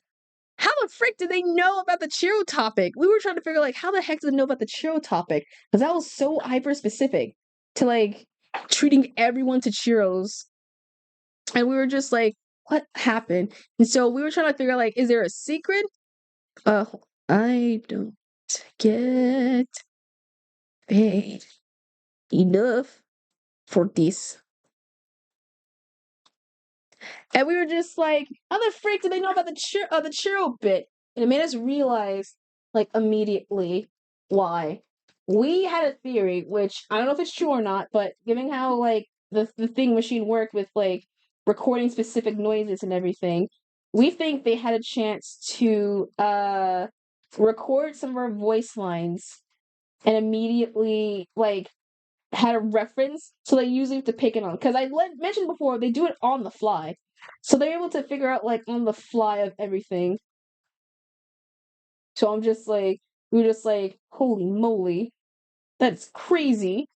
How the frick did they know about the churro topic? We were trying to figure like how the heck did they know about the churro topic? Because that was so hyper specific to like treating everyone to churros. And we were just like, what happened? And so we were trying to figure out like, is there a secret? Uh I don't get paid enough for this. And we were just like, how the freak did they know about the churro bit? And it made us realize, like, immediately why. We had a theory, which I don't know if it's true or not, but given how, like, the thing machine worked with, like, recording specific noises and everything, we think they had a chance to record some of our voice lines and immediately, like, had a reference, so they usually have to pick it on. Because mentioned before, they do it on the fly. So they're able to figure out, like, on the fly of everything. So we're just like, holy moly, that's crazy.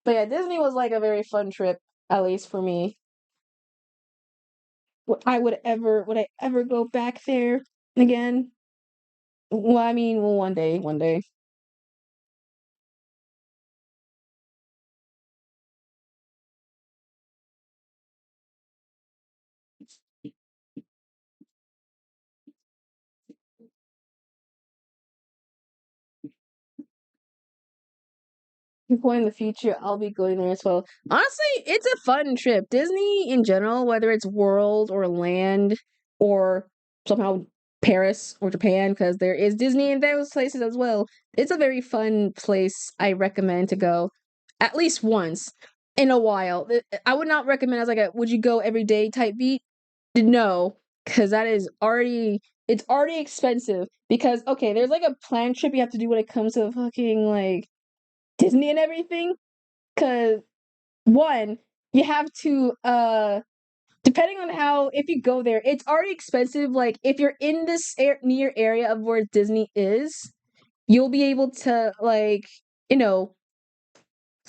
But yeah, Disney was like a very fun trip, at least for me. Would I ever go back there again? Well, I mean, well, one day. Point in the future, I'll be going there as well. Honestly, it's a fun trip. Disney in general, whether it's world or land or somehow Paris or Japan, because there is Disney in those places as well. It's a very fun place. I recommend to go at least once in a while. I would not recommend as like a would you go every day type beat. No, because that is already it's already expensive. Because okay, there's like a planned trip you have to do when it comes to fucking like Disney and everything. Because one, you have to depending on how if you go there, it's already expensive. Like if you're in this near area of where Disney is, you'll be able to like you know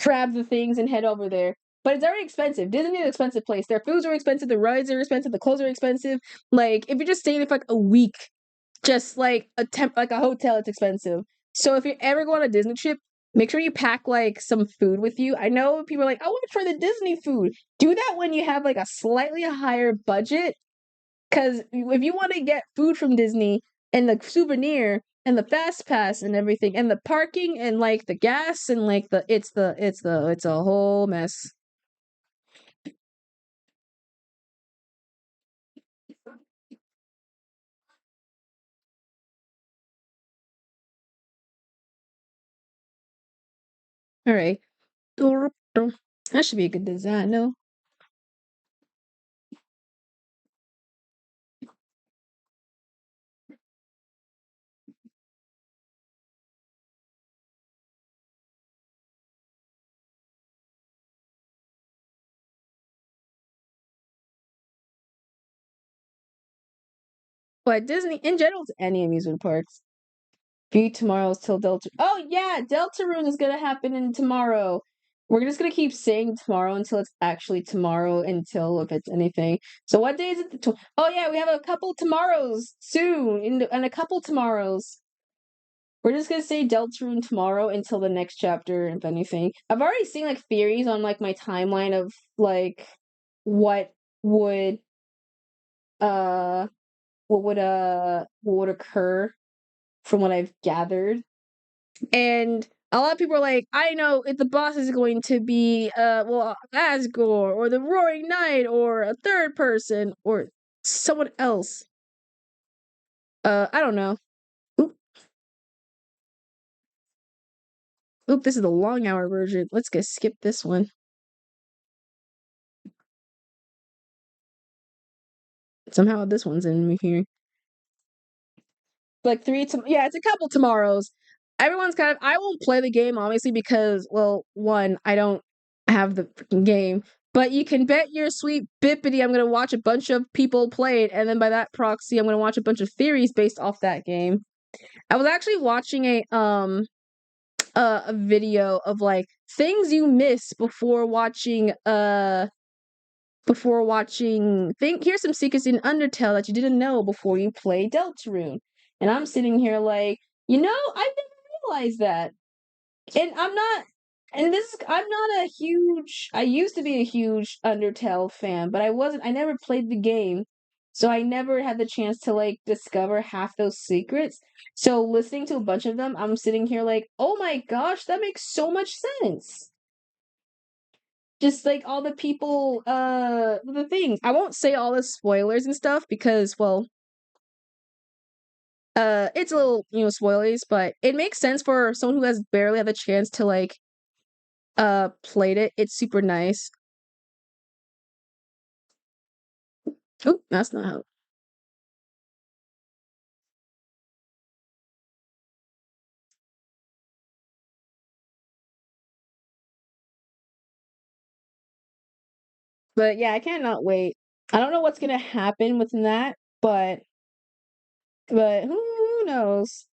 grab the things and head over there. But it's already expensive. Disney is an expensive place. Their foods are expensive, the rides are expensive, the clothes are expensive. Like if you're just staying there for like a week, just like like a hotel, it's expensive. So if you're ever going on a Disney trip, make sure you pack like some food with you. I know people are like, I want to try the Disney food. Do that when you have like a slightly higher budget. Because if you want to get food from Disney and the souvenir and the fast pass and everything and the parking and like the gas and like it's a whole mess. All right. That should be a good design, no? But Disney in general to any amusement parks. View tomorrow's till Delta. Oh yeah, Deltarune is gonna happen in tomorrow. We're just gonna keep saying tomorrow until it's actually tomorrow. Until if it's anything. So what day is it? Oh yeah, we have a couple tomorrows soon, and a couple tomorrows. We're just gonna say Deltarune tomorrow until the next chapter, if anything. I've already seen like theories on like my timeline of like what would uh what would occur from what I've gathered. And a lot of people are like, I know if the boss is going to be well Asgore or the Roaring Knight or a third person or someone else. I don't know. Oop, oop, this is the long hour version. Let's go skip this one. Somehow this one's in here. Like yeah, it's a couple tomorrows. Everyone's kind of I won't play the game obviously because well, one, I don't have the freaking game. But you can bet your sweet bippity I'm gonna watch a bunch of people play it, and then by that proxy, I'm gonna watch a bunch of theories based off that game. I was actually watching a video of like things you miss before watching think here's some secrets in Undertale that you didn't know before you play Deltarune. And I'm sitting here like, I never realized that. And I'm not a huge I used to be a huge Undertale fan, but I never played the game. So I never had the chance to like discover half those secrets. So listening to a bunch of them, I'm sitting here like, "Oh my gosh, that makes so much sense." Just like all the people the things. I won't say all the spoilers and stuff because well, it's a little, spoilers, but it makes sense for someone who has barely had the chance to like played it. It's super nice. Oh, that's not how. But yeah, I cannot wait. I don't know what's gonna happen with that, but who knows?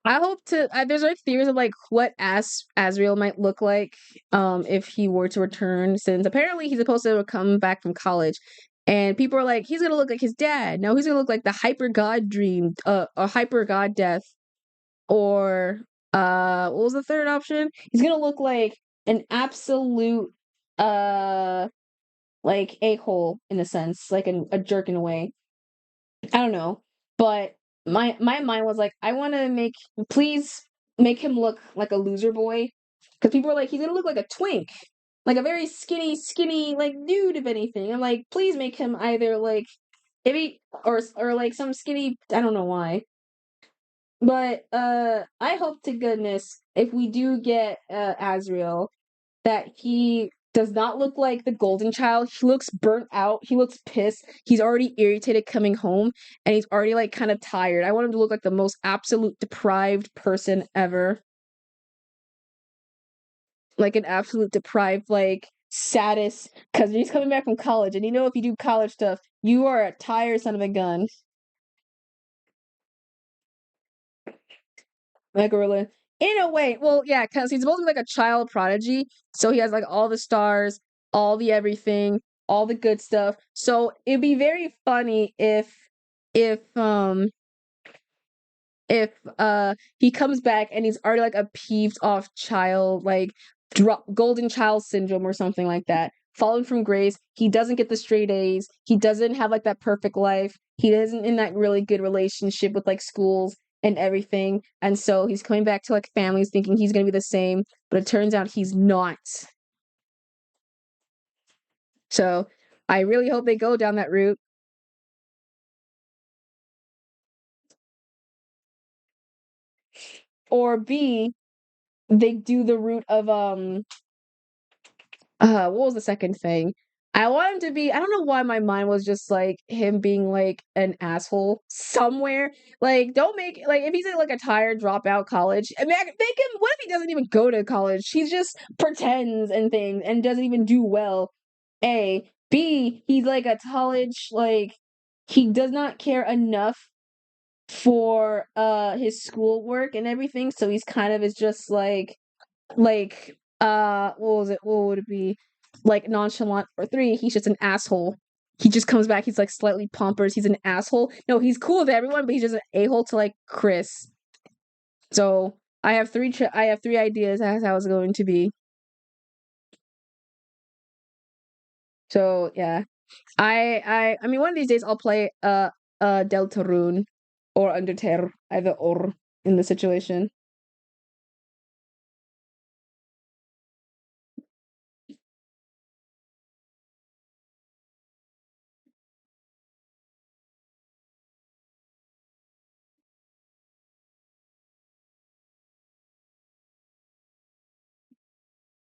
I hope to. There's like theories of like what Asriel might look like, if he were to return. Since apparently he's supposed to come back from college, and people are like, he's gonna look like his dad. No, he's gonna look like the hyper god dream, a hyper god death, or what was the third option? He's gonna look like an absolute uh like a-hole in a sense, like a jerk in a way. I don't know. But my mind was like, I want to please make him look like a loser boy. Because people are like, he's gonna look like a twink. like a very skinny like dude, if anything. I'm like, please make him either like if he or like some skinny, I don't know why. But I hope to goodness if we do get Azrael that he does not look like the golden child. He looks burnt out. He looks pissed. He's already irritated coming home and he's already like kind of tired. I want him to look like the most absolute deprived person ever. Like an absolute deprived, like saddest, because he's coming back from college, and you know if you do college stuff, you are a tired son of a gun. Like really. In a way, well, yeah, because he's supposed to be like a child prodigy, so he has like all the stars, all the everything, all the good stuff. So it'd be very funny if if he comes back and he's already like a peeved off child, like golden child syndrome or something like that, fallen from grace. He doesn't get the straight A's. He doesn't have like that perfect life. He isn't in that really good relationship with like schools and everything, and so he's coming back to like families thinking he's gonna be the same, but it turns out he's not. So I really hope they go down that route. Or B, they do the route of what was the second thing? I want him to be, I don't know why my mind was just like him being like an asshole somewhere. Like, don't make like if he's in like a tired dropout college, I mean, make him. What if he doesn't even go to college? He just pretends and things and doesn't even do well. A B, he's like a college like he does not care enough for his schoolwork and everything, so he's kind of is just like what was it, what would it be, like nonchalant. Or three, he's just an asshole. He just comes back, he's like slightly pompous, he's an asshole. No, he's cool with everyone, but he's just an a-hole to like Chris. So I have three ideas as how it's going to be. So yeah, I mean one of these days I'll play Deltarune or Undertale, either or in the situation.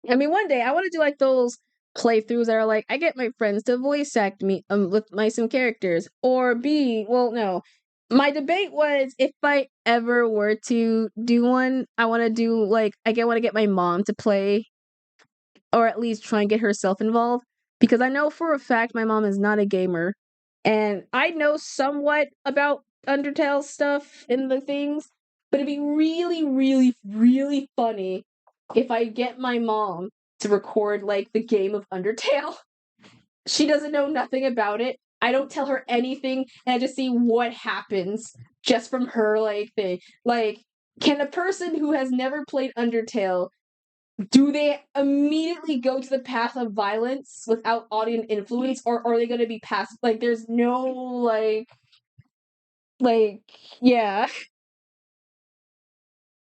I mean, one day I want to do like those playthroughs that are like I get my friends to voice act me with my some characters. Or B, well, no. My debate was if I ever were to do one, I want to do like I want to get my mom to play or at least try and get herself involved because I know for a fact my mom is not a gamer and I know somewhat about Undertale stuff and the things, but it'd be really, really, really funny if I get my mom to record like the game of Undertale. She doesn't know nothing about it. I don't tell her anything, and I just see what happens just from her like thing. Like, can a person who has never played Undertale do they immediately go to the path of violence without audience influence, or are they going to be passive? Like, there's no like, yeah,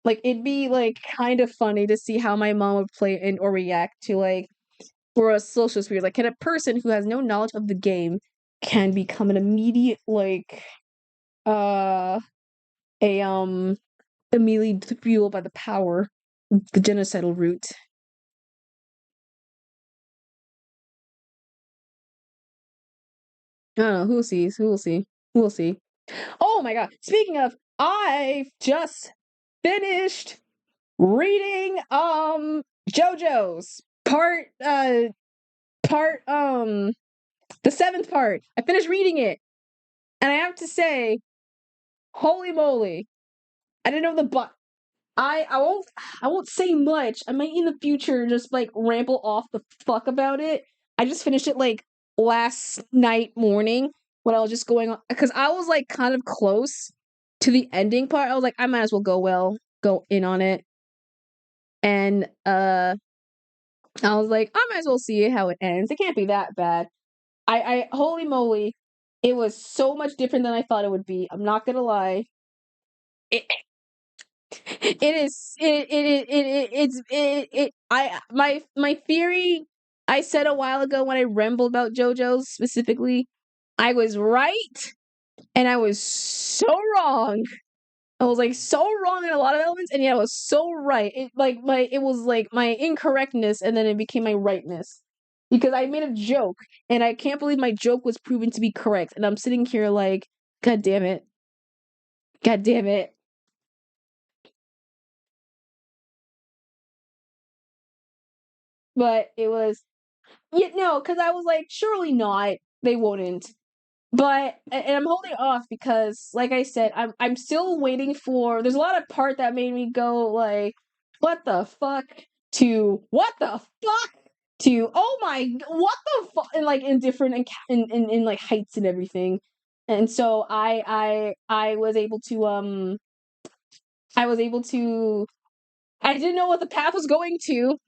like it'd be like kind of funny to see how my mom would play and or react to like for a social sphere. Like, can a person who has no knowledge of the game can become an immediate like uh a immediately fueled by the power, the genocidal route? I don't know. Who sees? Who will see? Who will see? Oh my god. Speaking of, I've just finished reading JoJo's part the seventh part. I finished reading it. And I have to say, holy moly. I didn't know the but I won't say much. I might in the future just like ramble off the fuck about it. I just finished it like last night morning when I was just going on because I was like kind of close to the ending part. I was like, I might as well go in on it. And I was like, I might as well see how it ends. It can't be that bad. I holy moly, it was so much different than I thought it would be. I'm not gonna lie. It, it is it it it, it it's it, it I my theory I said a while ago when I rambled about JoJo's specifically, I was right and I was so wrong. I was like so wrong in a lot of elements, and yet I was so right. It was like my incorrectness, and then it became my rightness because I made a joke, and I can't believe my joke was proven to be correct. And I'm sitting here like, God damn it, God damn it. But it was, yeah, no, because I was like, surely not. They wouldn't. But and I'm holding off because, like I said, I'm still waiting for. There's a lot of part that made me go like, "What the fuck?" to "What the fuck?" to "Oh my, what the fuck?" and like in different in like heights and everything. And so I was able to I was able to I didn't know what the path was going to.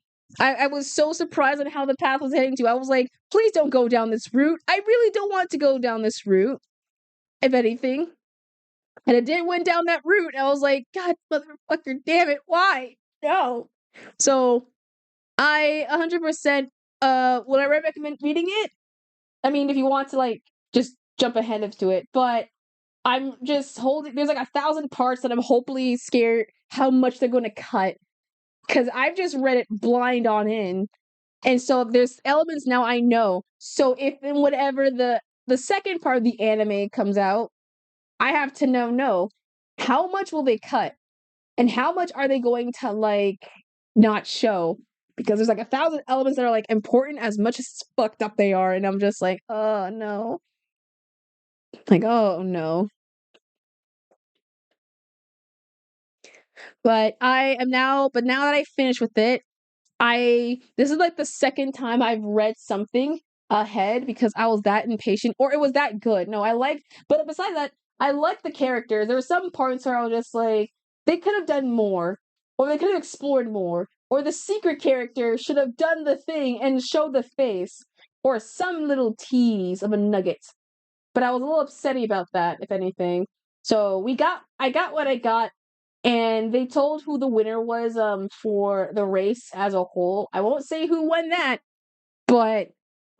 I was so surprised on how the path was heading to. I was like, please don't go down this route. I really don't want to go down this route, if anything. And it did went down that route. I was like, God motherfucker, damn it, why? No. So I 100% would I recommend reading it? I mean, if you want to like just jump ahead of to it, but I'm just holding there's like 1,000 parts that I'm hopefully scared how much they're gonna cut. Cause I've just read it blind on in. And so there's elements now I know. So if in whatever the second part of the anime comes out, I have to know no, how much will they cut? And how much are they going to like not show? Because there's like 1,000 elements that are like important as much as fucked up they are, and I'm just like, oh no. Like, oh no. But now that I finished with it, I this is like the second time I've read something ahead because I was that impatient or it was that good. No, I like but besides that, I like the characters. There were some parts where I was just like they could have done more or they could have explored more or the secret character should have done the thing and showed the face or some little tease of a nugget. But I was a little upsetty about that if anything. So I got what I got and they told who the winner was for the race as a whole. I won't say who won that, but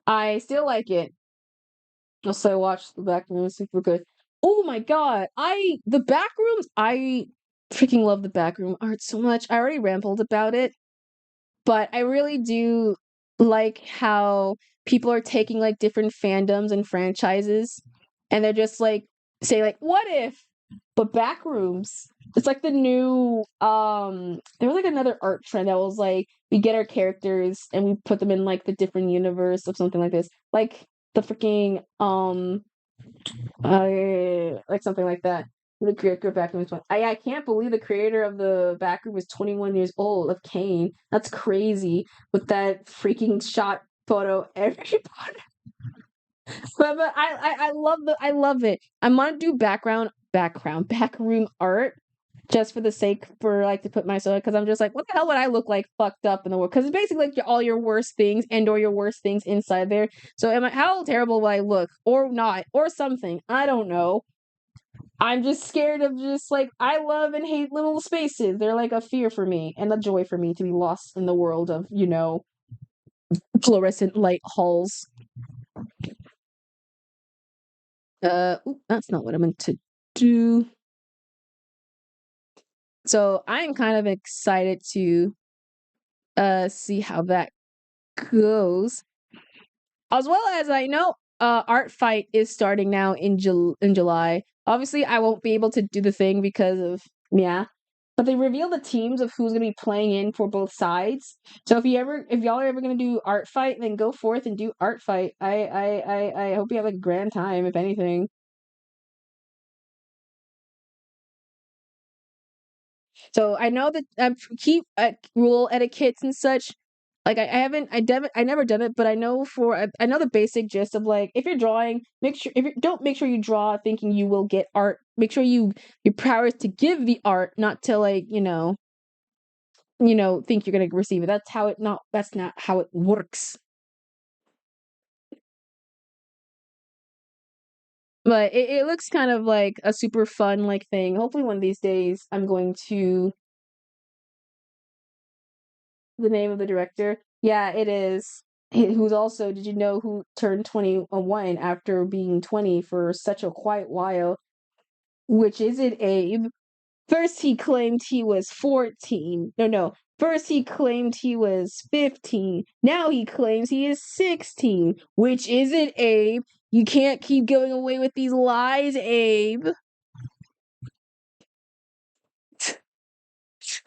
I still like it. Also, I watched the back room, super good. Oh my god, the back rooms, I freaking love the back room art so much. I already rambled about it, but I really do like how people are taking like different fandoms and franchises and they're just like say like what if but backrooms it's like the new there was like another art trend that was like we get our characters and we put them in like the different universe of something like this like the freaking like something like that. The creator of Backroom is I can't believe the creator of the Backroom is 21 years old of Kane. That's crazy with that freaking shot photo everybody. But I love it. I want to do backroom art just for the sake for like to put myself because I'm just like what the hell would I look like fucked up in the world because it's basically like all your worst things and or your worst things inside there. So how terrible will I look or not or something I don't know. I'm just scared of just like I love and hate little spaces. They're like a fear for me and a joy for me to be lost in the world of, fluorescent light halls. That's not what I meant to do. So I'm kind of excited to see how that goes. As well as I know Art Fight is starting now in July. Obviously I won't be able to do the thing because of yeah. But they reveal the teams of who's gonna be playing in for both sides. So if y'all are ever gonna do Art Fight, then go forth and do Art Fight. I hope you have like a grand time, if anything. So I know that keep rule etiquettes and such. Like I haven't, I never done it, but I know I know the basic gist of like if you're drawing, make sure if you don't make sure you draw thinking you will get art. Make sure your power is to give the art, not to like think you're gonna receive it. That's not how it works. But it looks kind of like a super fun like thing. Hopefully one of these days I'm going to the name of the director. Yeah, it is. who's also, did you know who turned 21 after being 20 for such a quiet while? Which is it, Abe? First he claimed he was 14. No. First he claimed he was 15. Now he claims he is 16. Which is it, Abe? You can't keep going away with these lies, Abe.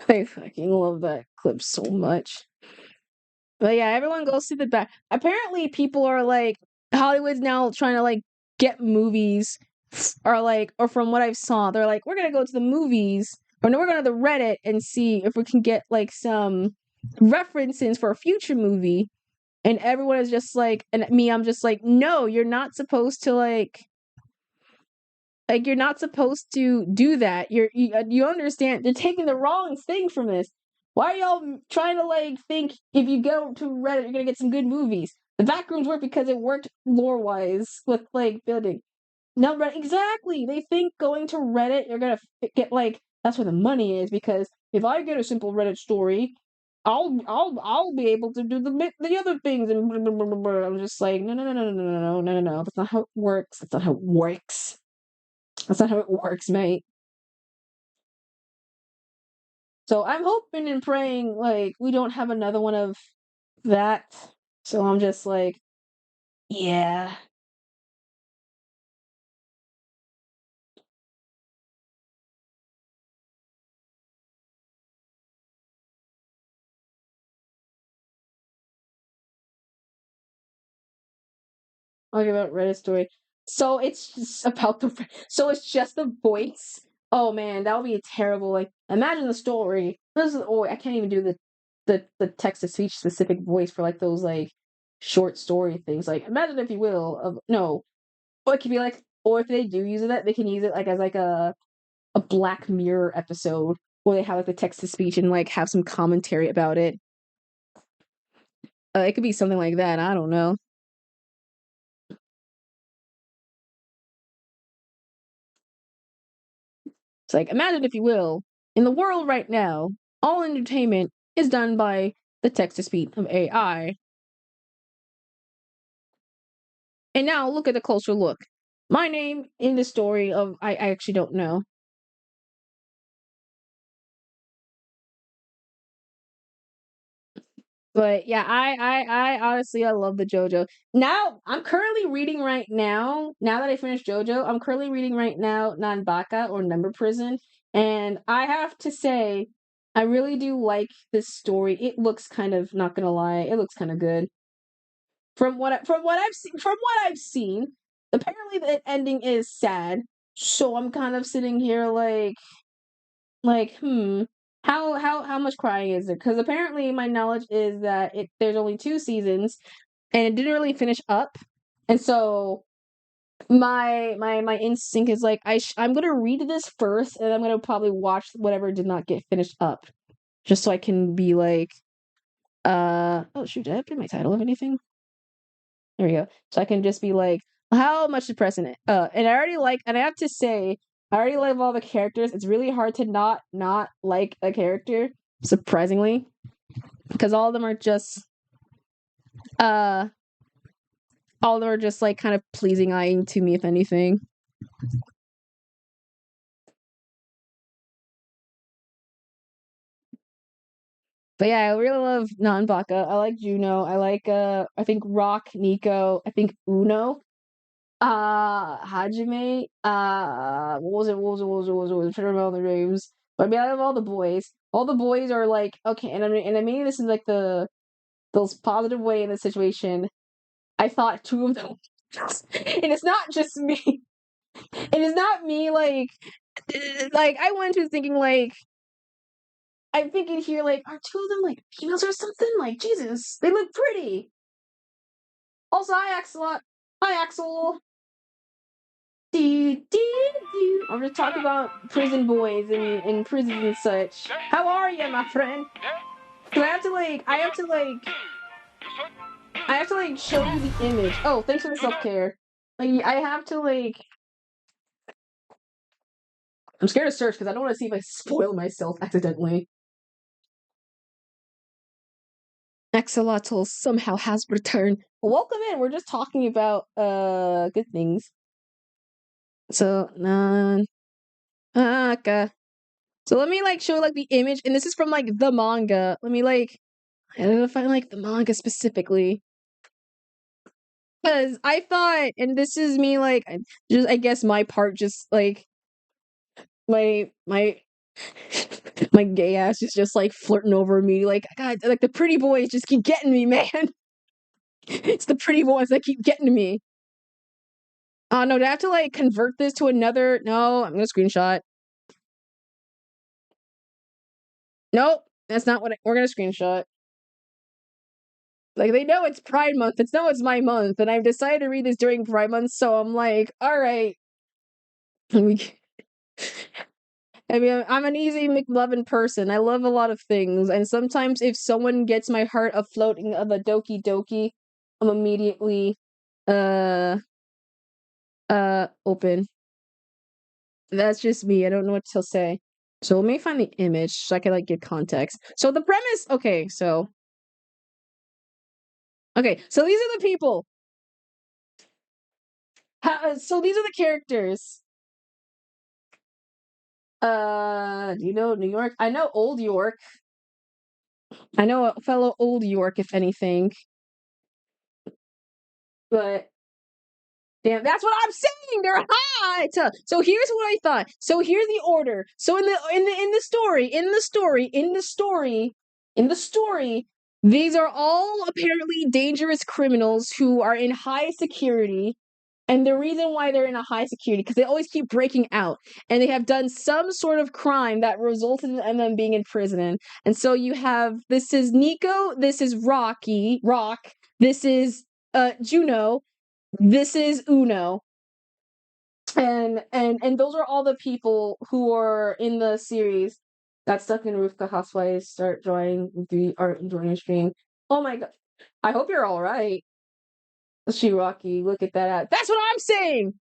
I fucking love that clip so much. But yeah, everyone goes to the back. Apparently, people are like, Hollywood's now trying to like get movies, or from what I saw, they're like, we're gonna go to the movies, or no, we're gonna the Reddit and see if we can get like some references for a future movie. And everyone is just like, and me, I'm just like, no, you're not supposed to like you're not supposed to do that. You understand? They're taking the wrong thing from this. Why are y'all trying to like think if you go to Reddit you're gonna get some good movies? The backrooms work because it worked lore wise with like building. No, right? Exactly. They think going to Reddit you're gonna get like that's where the money is because if I get a simple Reddit story, I'll be able to do the other things and blah, blah, blah, blah, blah. I'm just like no. That's not how it works. That's not how it works. That's not how it works, mate. So I'm hoping and praying like we don't have another one of that. So I'm just like, yeah. I'll give out Reddit story. So it's just about the so it's just the voice. Oh man, that would be a terrible like imagine the story. This is I can't even do the text to speech specific voice for like those like short story things. Like imagine if you will of no. Or it could be like or if they do use it they can use it like as like a Black Mirror episode where they have like the text to speech and like have some commentary about it. It could be something like that. I don't know. It's like imagine if you will, in the world right now, all entertainment is done by the text to speech of AI. And now look at the closer look. My name in the story of I actually don't know. But yeah, I honestly I love the JoJo. Now I'm currently reading right now. Now that I finished JoJo, I'm currently reading right now Nanbaka or Number Prison, and I have to say, I really do like this story. It looks kind of not gonna lie, it looks kind of good. From what I've seen, apparently the ending is sad. So I'm kind of sitting here like how much crying is there? Because apparently my knowledge is that there's only 2 seasons and it didn't really finish up, and so my instinct is like I'm gonna read this first and I'm gonna probably watch whatever did not get finished up, just so I can be like oh shoot, did I put my title of anything? There we go. So I can just be like, how much depressing it. And I already like, and I have to say, I already love all the characters. It's really hard to not like a character, surprisingly, because uh, all of them are just like kind of pleasing eyeing to me, if anything. But yeah, I really love Nanbaka. I like Juno. I like I think Rock, Nico. I think Uno. Hajime, what was it? I'm trying to remember all the names. But I mean, I love all the boys. All the boys are like, okay, and I mean this is like the most positive way in the situation. I thought two of them, and it's not just me. It is not me, like, I went to thinking, like, I'm thinking here, like, are two of them, like, females or something? Like, Jesus, they look pretty. Also, hi, Axel. Hi, Axel. I'm just talking about prison boys and prisons and such. How are you, my friend? Cause I have to like show you the image. Oh, thanks for the self care. Like I have to like. I'm scared to search because I don't want to see if I spoil myself accidentally. Axolotl somehow has returned. Welcome in. We're just talking about good things. So okay. So let me like show like the image, and this is from like the manga. Let me like I don't know if I like the manga specifically. Because I thought, and this is me like just I guess my part just like my my gay ass is just like flirting over me, like God, like the pretty boys just keep getting me, man. It's the pretty boys that keep getting me. Oh no, do I have to like convert this to another? No, I'm gonna screenshot. Nope, that's not what we're gonna screenshot. Like they know it's Pride Month. It's no, it's my month, and I've decided to read this during Pride Month. So I'm like, all right. I mean, I'm an easy McLovin person. I love a lot of things, and sometimes if someone gets my heart a floating of a Doki Doki, I'm immediately uh open. That's just me. I don't know what to say. So let me find the image so I can like give context. So the premise, okay, so these are the people. So these are the characters. You know New York? I know Old York. I know a fellow Old York, if anything. But damn, that's what I'm saying. They're hot. So here's what I thought. So here's the order. So in the story, these are all apparently dangerous criminals who are in high security. And the reason why they're in a high security, because they always keep breaking out, and they have done some sort of crime that resulted in them being in prison. And so you have this is Nico, this is Rock, this is Juno, this is Uno, and those are all the people who are in the series. Got stuck in Rufka Housewives. Start drawing the art and join your stream. Oh my god! I hope you're all right. She Rocky, look at that. That's what I'm saying.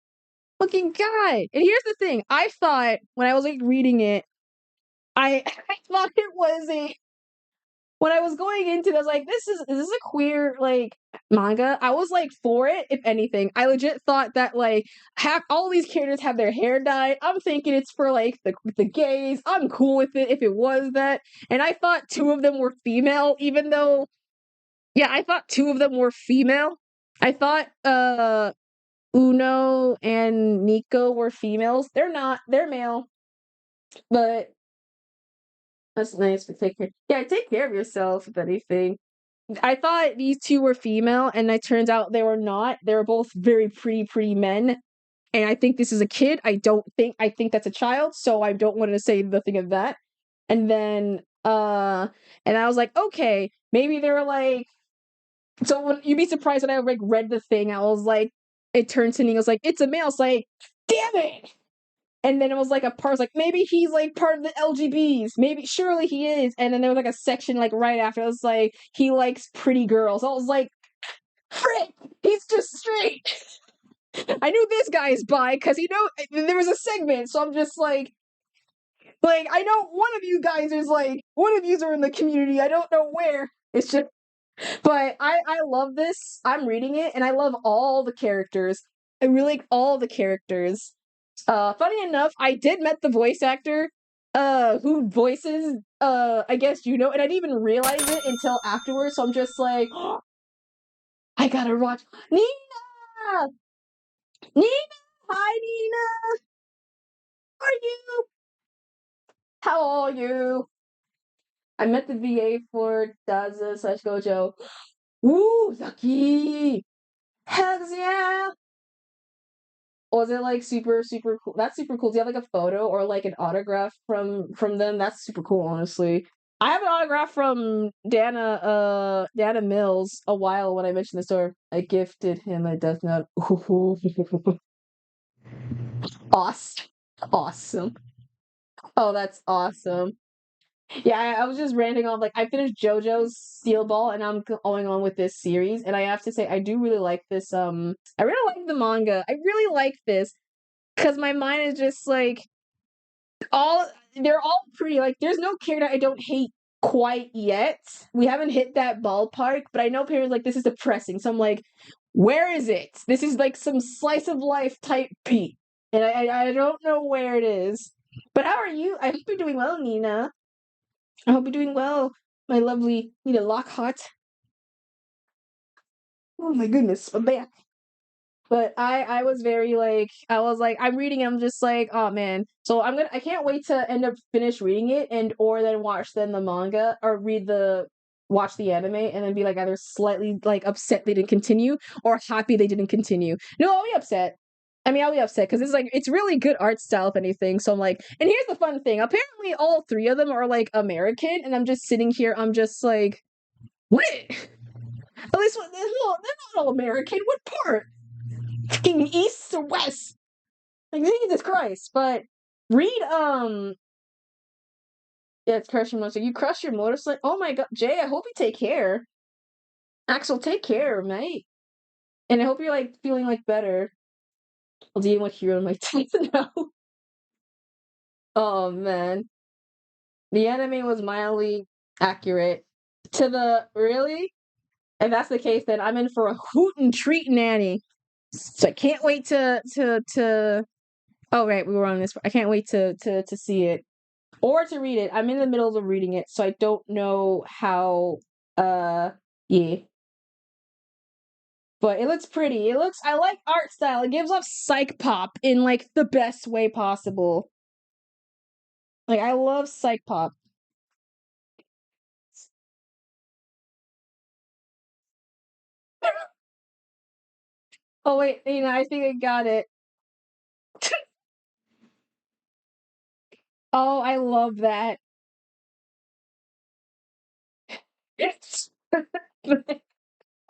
Fucking god! And here's the thing: I thought when I was like reading it, I I thought it was a when I was going into it, I was like, is this a queer like manga? I was like for it, if anything. I legit thought that like have all these characters have their hair dyed. I'm thinking it's for like the gays. I'm cool with it if it was that. And I thought two of them were female, even though yeah, I thought two of them were female. I thought Uno and Nico were females. They're not, they're male. But that's nice to take care. Yeah, take care of yourself, if anything. I thought these two were female, and it turns out they were not. They were both very pretty men. And I think this is a kid. I think that's a child, so I don't want to say nothing of that. And then and I was like, okay, maybe they're like so when you'd be surprised when I like read the thing, I was like it turned to me, I was like, it's a male. It's like, damn it. And then it was like a part, like maybe he's like part of the LGBs. Maybe surely he is. And then there was like a section like right after it was like he likes pretty girls. I was like, frick, he's just straight. I knew this guy is bi because there was a segment, so I'm just like I know one of you guys is like one of yous are in the community. I don't know where. It's just but I love this. I'm reading it and I love all the characters. I really like all the characters. Funny enough, I did met the voice actor who voices I guess you know, and I didn't even realize it until afterwards, so I'm just like I gotta watch Nina! Nina! Hi Nina! How are you? How are you? I met the VA for Daza slash Gojo. Woo! Lucky! Hells yeah! Was it like super cool? That's super cool. Do you have like a photo or like an autograph from them? That's super cool, honestly. I have an autograph from Dana Mills a while when I mentioned the store. I gifted him a Death Note. Awesome. Awesome. Oh, that's awesome. Yeah, I was just ranting on like I finished JoJo's Steel Ball and I'm going on with this series and I have to say I do really like this I really like the manga. I really like this because my mind is just like all they're all pretty like there's no character I don't hate quite yet. We haven't hit that ballpark, but I know parents like this is depressing. So I'm like, where is it? This is like some slice of life type beat, and I don't know where it is. But how are you? I hope you're doing well, Nina. I hope you're doing well, my lovely Nina Lockhart. Oh my goodness, I'm back. But I was very like I was like I'm reading. I'm just like oh man. So I can't wait to end up finish reading it and or then watch then the manga or watch the anime and then be like either slightly like upset they didn't continue or happy they didn't continue. No, I'll be upset. I mean, I'll be upset because it's like it's really good art style if anything. So I'm like, and here's the fun thing. Apparently, all three of them are like American, and I'm just sitting here. I'm just like, what? At least they're not all American. What part? Fucking east or west? Like Jesus Christ! But read yeah, it's crush your motorcycle. You crush your motorcycle. Oh my god, Jay! I hope you take care. Axel, take care, mate. And I hope you're like feeling like better. I'll deal with hero in my teeth now. Oh man, the anime was mildly accurate to the really. If that's the case, then I'm in for a hoot and treat nanny. So I can't wait to. Oh right, we were on this. I can't wait to see it or to read it. I'm in the middle of reading it, so I don't know how. Yeah, but it looks pretty. It looks. I like art style. It gives off psych pop in like the best way possible. Like I love psych pop. Oh wait, I think I got it. Oh, I love that.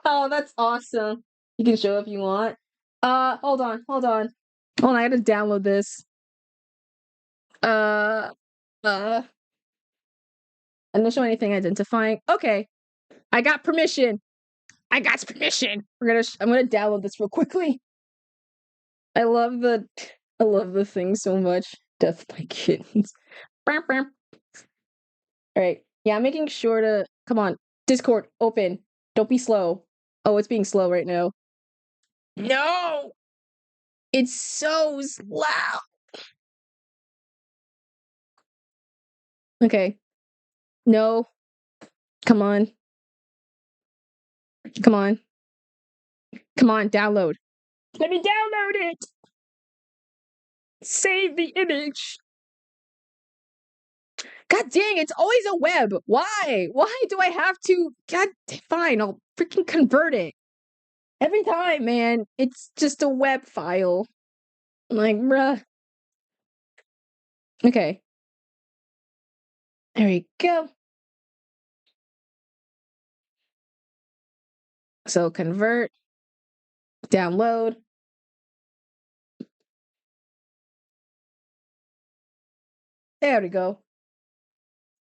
Oh, that's awesome. You can show if you want. Hold on, hold on. Hold on, I gotta download this. Uh, uh, I don't show anything identifying. Okay, I got permission. I got permission. I'm gonna download this real quickly. I love the, I love the thing so much. Death by kittens. All right, yeah, I'm making sure to come on. Discord open. Don't be slow. Oh, it's being slow right now. No, it's so slow. Okay, no, come on, come on, come on, download. Let me download it. Save the image. God dang, it's always a web. Why? Why do I have to? God, fine, I'll freaking convert it. Every time, man, it's just a web file. I'm like, bruh. Okay, there we go. So convert, download. There we go.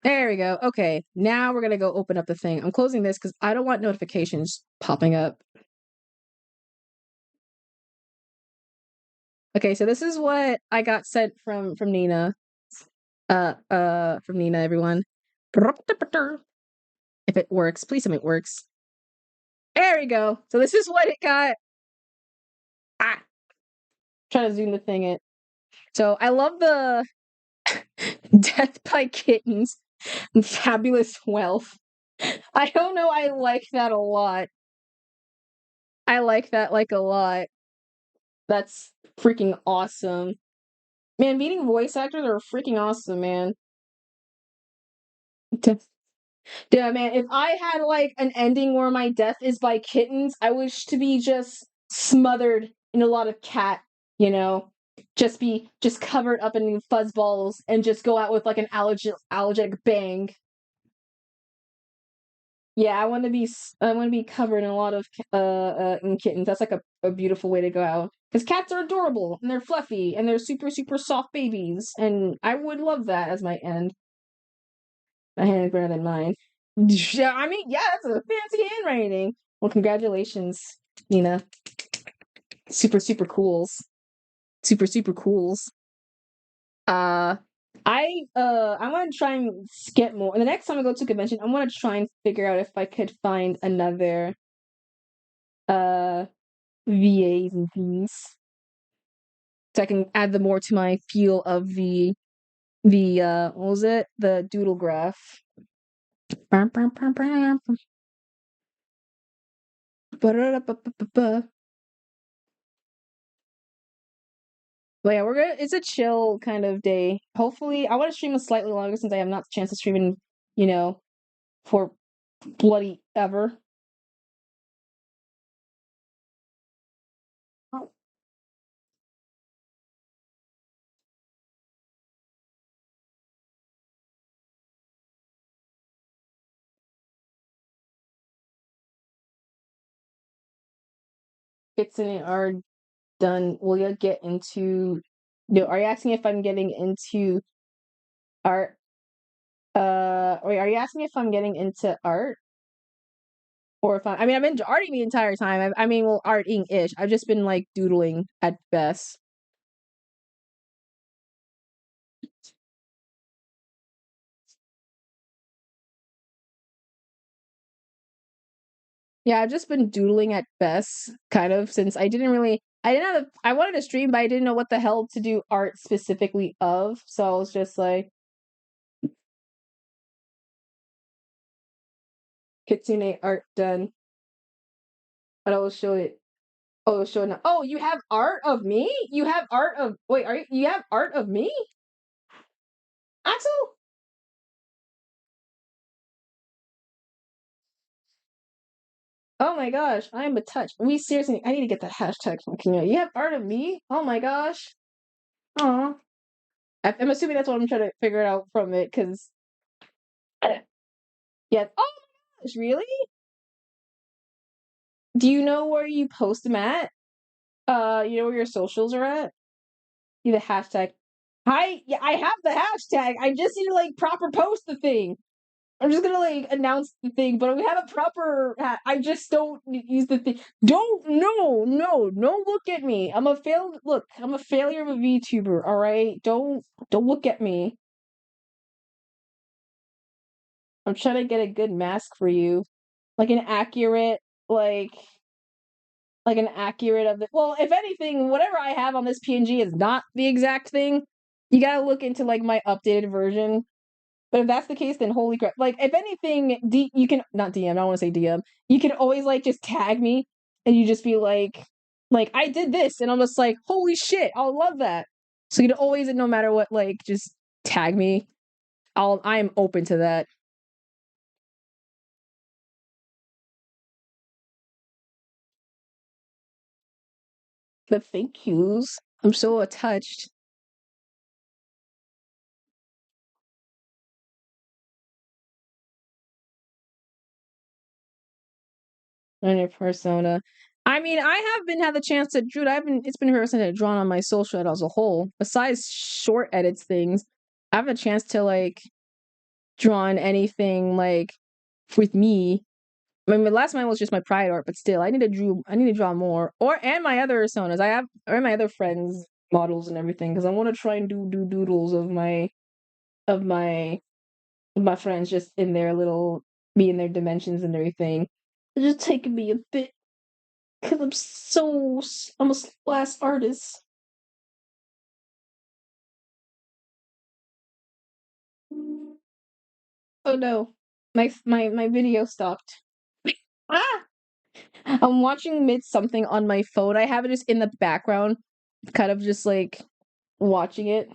There we go. Okay, now we're gonna go open up the thing. I'm closing this because I don't want notifications popping up. Okay, so this is what I got sent from Nina. From Nina, everyone. If it works, please tell me it works. There we go. So this is what it got. Ah, trying to zoom the thing in. So I love the Death by Kittens and Fabulous Wealth. I don't know. I like that a lot. I like that like a lot. That's freaking awesome. Man, meeting voice actors are freaking awesome, man. Yeah, man, if I had like an ending where my death is by kittens, I wish to be just smothered in a lot of cat, you know? Just covered up in fuzzballs and just go out with like an allergic bang. Yeah, I want to be covered in a lot of in kittens. That's like a beautiful way to go out. Because cats are adorable and they're fluffy and they're super super soft babies and I would love that as my end. My hand is better than mine. Yeah, I mean, yeah, that's a fancy handwriting. Well, congratulations, Nina. Super, super cools. Super, super cools. Uh, I want to try and get more. And the next time I go to a convention, I want to try and figure out if I could find another uh VAs and things, so I can add them more to my feel of the what was it? The doodle graph. Ba-da-da-ba-ba-ba-ba. But yeah, we're gonna. It's a chill kind of day. Hopefully, I want to stream a slightly longer since I have not the chance to stream in, you know, for bloody ever. Kitsune are done. Will you get into? No, are you asking if I'm getting into art? Wait, are you asking if I'm getting into art? Or if I mean, I've been arting the entire time. I mean, well, arting-ish. I've just been like doodling at best. Yeah, I've just been doodling at best, kind of, since I didn't have, I wanted to stream, but I didn't know what the hell to do art specifically of. So I was just like, Kitsune art done. And I will show it. Oh, show it now. Oh, you have art of me? You have art of, wait, you have art of me? Axel? Oh my gosh, I am a touch. We seriously, I need to get that hashtag fucking out. You have art of me? Oh my gosh. Aw. I'm assuming that's what I'm trying to figure out from it, because yeah. Oh my gosh, really? Do you know where you post them at? You know where your socials are at? You the hashtag. Yeah, I have the hashtag. I just need to like proper post the thing. I'm just gonna like announce the thing, but we have a proper. I just don't use the thing. Don't no look at me. I'm a failure of a VTuber. All right, don't look at me. I'm trying to get a good mask for you, like an accurate, like an accurate of the. Well, if anything, whatever I have on this PNG is not the exact thing. You gotta look into like my updated version. But if that's the case, then holy crap! Like, if anything, you can not DM. I don't want to say DM. You can always like just tag me, and you just be like I did this, and I'm just like, holy shit, I'll love that. So you can always, no matter what, like just tag me. I'm open to that. But thank yous. I'm so touched. On your persona. I mean, I have been had the chance to draw. It's been her since I drawn on my social edit as a whole. Besides short edits things, I have a chance to like draw on anything like with me. I mean, the last mine was just my pride art, but still, I need to draw more, and my other personas. I have or my other friends models and everything because I want to try and do doodles of my of my friends just in their little be in their dimensions and everything. It's just taking me a bit because I'm a last artist. Oh no, my video stopped. Ah, I'm watching mid something on my phone. I have it just in the background, kind of just like watching it.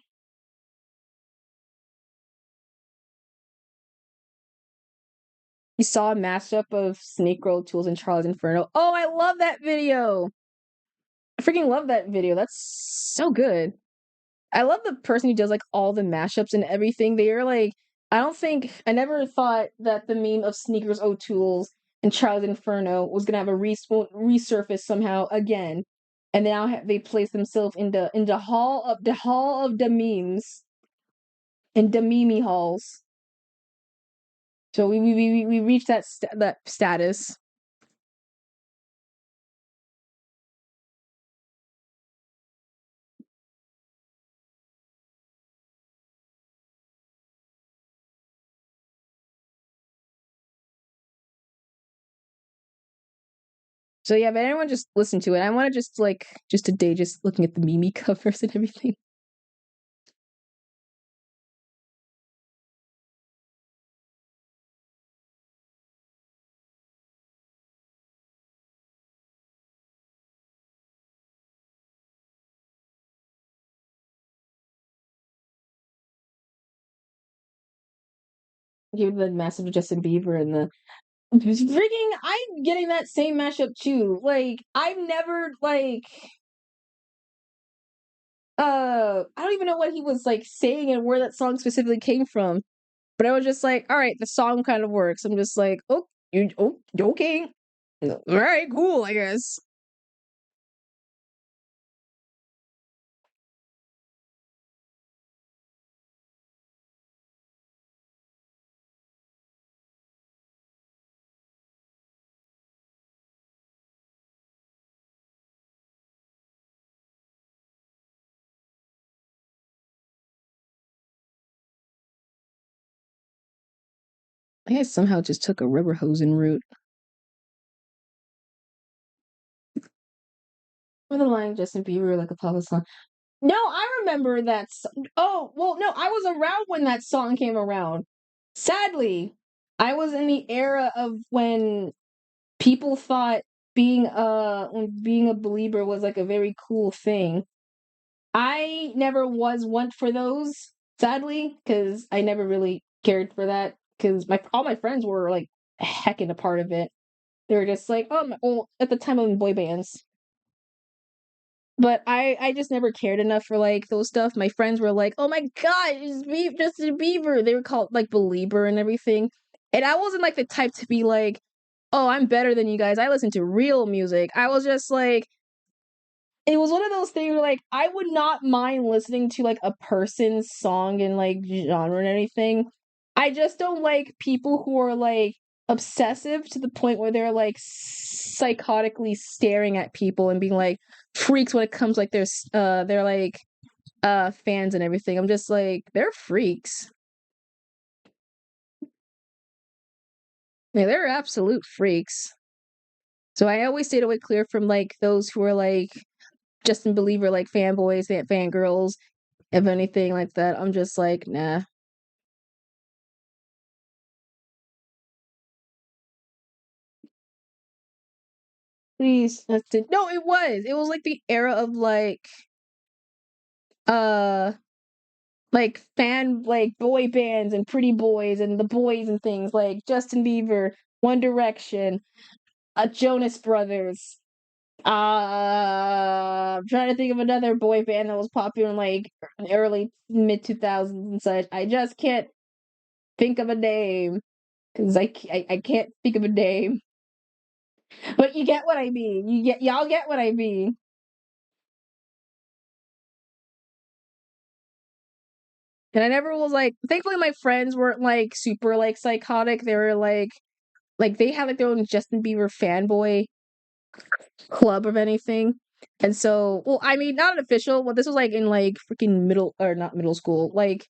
You saw a mashup of Snake Girl Tools and Charles Inferno. Oh, I love that video. I freaking love that video. That's so good. I love the person who does like all the mashups and everything. They're like, I never thought that the meme of Sneakers O'Toole's and Charles Inferno was gonna have a resurface somehow again, and now they place themselves in the hall of the memes in the meme halls. So we reached that status. So yeah, but anyone just listen to it. I want to just like just today, just looking at the Mimi covers and everything. Give the massive Justin Bieber and the freaking. I'm getting that same mashup too. Like I've never like I don't even know what he was like saying and where that song specifically came from. But I was just like, all right, the song kind of works. I'm just like, oh, you okay. All right, cool, I guess. I guess somehow just took a rubber hosing route. With the line Justin Bieber like a pop song. No, I remember that. Oh, well, no, I was around when that song came around. Sadly, I was in the era of when people thought being a believer was like a very cool thing. I never was one for those, sadly, because I never really cared for that. Because my all my friends were like hecking a part of it. They were just like, oh, well, at the time of boy bands. But I just never cared enough for like those stuff. My friends were like, "Oh my god, it's Justin Bieber." They were called like Belieber and everything. And I wasn't like the type to be like, "Oh, I'm better than you guys. I listen to real music." I was just like it was one of those things where like I would not mind listening to like a person's song and like genre and anything. I just don't like people who are like obsessive to the point where they're like psychotically staring at people and being like freaks when it comes like they're like fans and everything. I'm just like they're freaks. Yeah, they're absolute freaks. So I always stayed away clear from like those who are like Justin Believer like fanboys, fangirls, if anything like that. I'm just like, nah. Please. That's it. No, it was. It was like the era of uh like fan like boy bands and pretty boys and the boys and things like Justin Bieber, One Direction, Jonas Brothers. I'm trying to think of another boy band that was popular in like early mid 2000s and such. I just can't think of a name because I can't think of a name. But you get what I mean. Y'all get what I mean. And I never was like thankfully my friends weren't like super like psychotic. They were like they had like their own Justin Bieber fanboy club of anything. And so well, I mean not an official, well this was like in like freaking middle or not middle school, like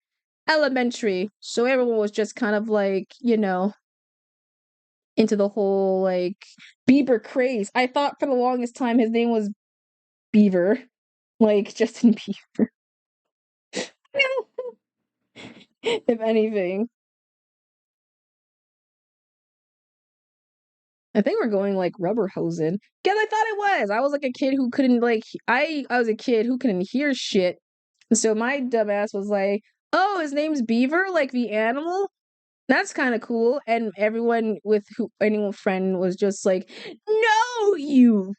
elementary. So everyone was just kind of like, into the whole like Bieber craze. I thought for the longest time his name was Beaver, like Justin Bieber, if anything. I think we're going like rubber hosing. Because I thought it was. I was like a kid who couldn't like I was a kid who couldn't hear shit. So my dumbass was like, "Oh, his name's Beaver, like the animal? That's kind of cool." And everyone with who anyone friend was just like, "No, you."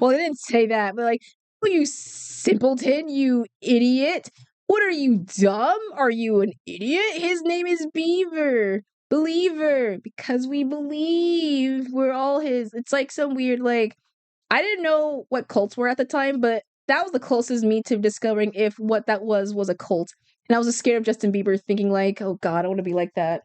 Well, they didn't say that, but like, "Oh, you simpleton, you idiot. What are you dumb? Are you an idiot? His name is Beaver." Believer, because we believe we're all his. It's like some weird like I didn't know what cults were at the time, but that was the closest me to discovering if what that was a cult. And I was just scared of Justin Bieber thinking like, "Oh god, I want to be like that."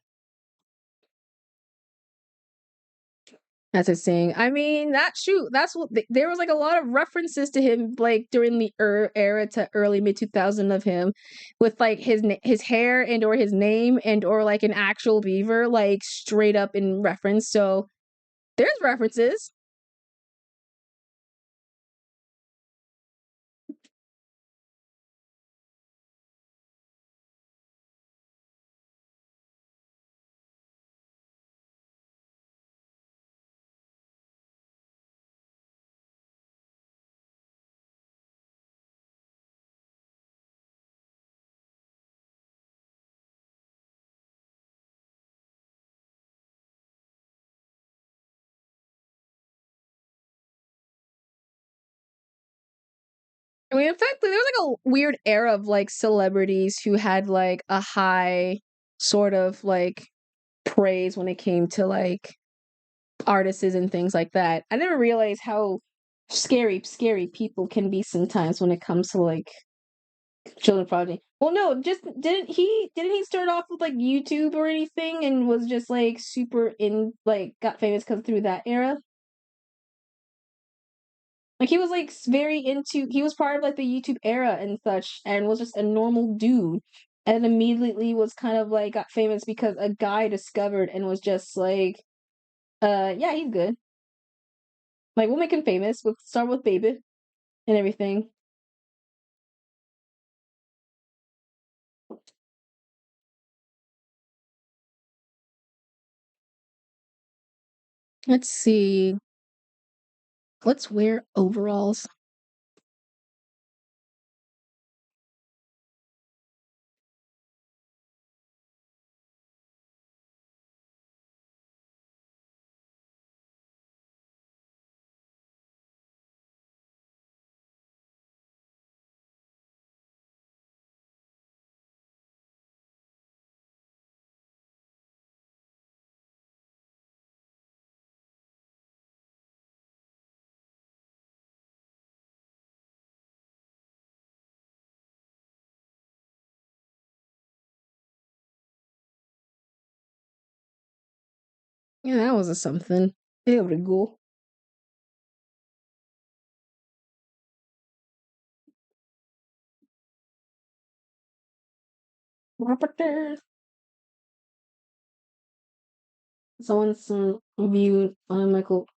That's his saying. I mean, that shoot, that's what there was like a lot of references to him like during the era to early mid 2000 of him with like his hair and or his name and or like an actual beaver like straight up in reference. So There's references. I mean, in fact, there was like a weird era of like celebrities who had like a high sort of like praise when it came to like artists and things like that. I never realized how scary people can be sometimes when it comes to like children prodigy. Well, no, just didn't he start off with like YouTube or anything and was just like super in like got famous because through that era? Like he was like very into he was part of like the YouTube era and such and was just a normal dude. And immediately was kind of like got famous because a guy discovered and was just like, yeah, he's good. Like we'll make him famous. We'll start with Baby and everything. Let's see. Let's wear overalls. Yeah, that was a something. They were go. Someone's reviewed on Michael.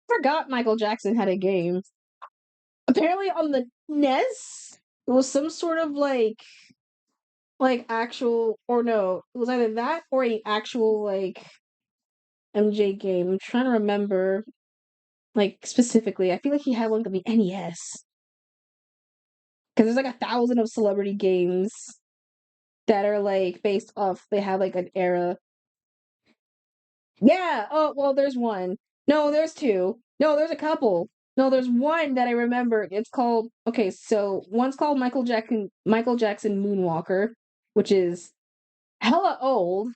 Forgot Michael Jackson had a game. Apparently on the NES, it was some sort of like actual or no, it was either that or a actual like MJ game. I'm trying to remember like specifically. I feel like he had one on the NES because there's like 1,000 of celebrity games that are like based off. They have like an era. Yeah. Oh well, there's one. No, there's two. No, there's a couple. No, there's one that I remember. It's called okay. So one's called Michael Jackson Moonwalker, which is hella old,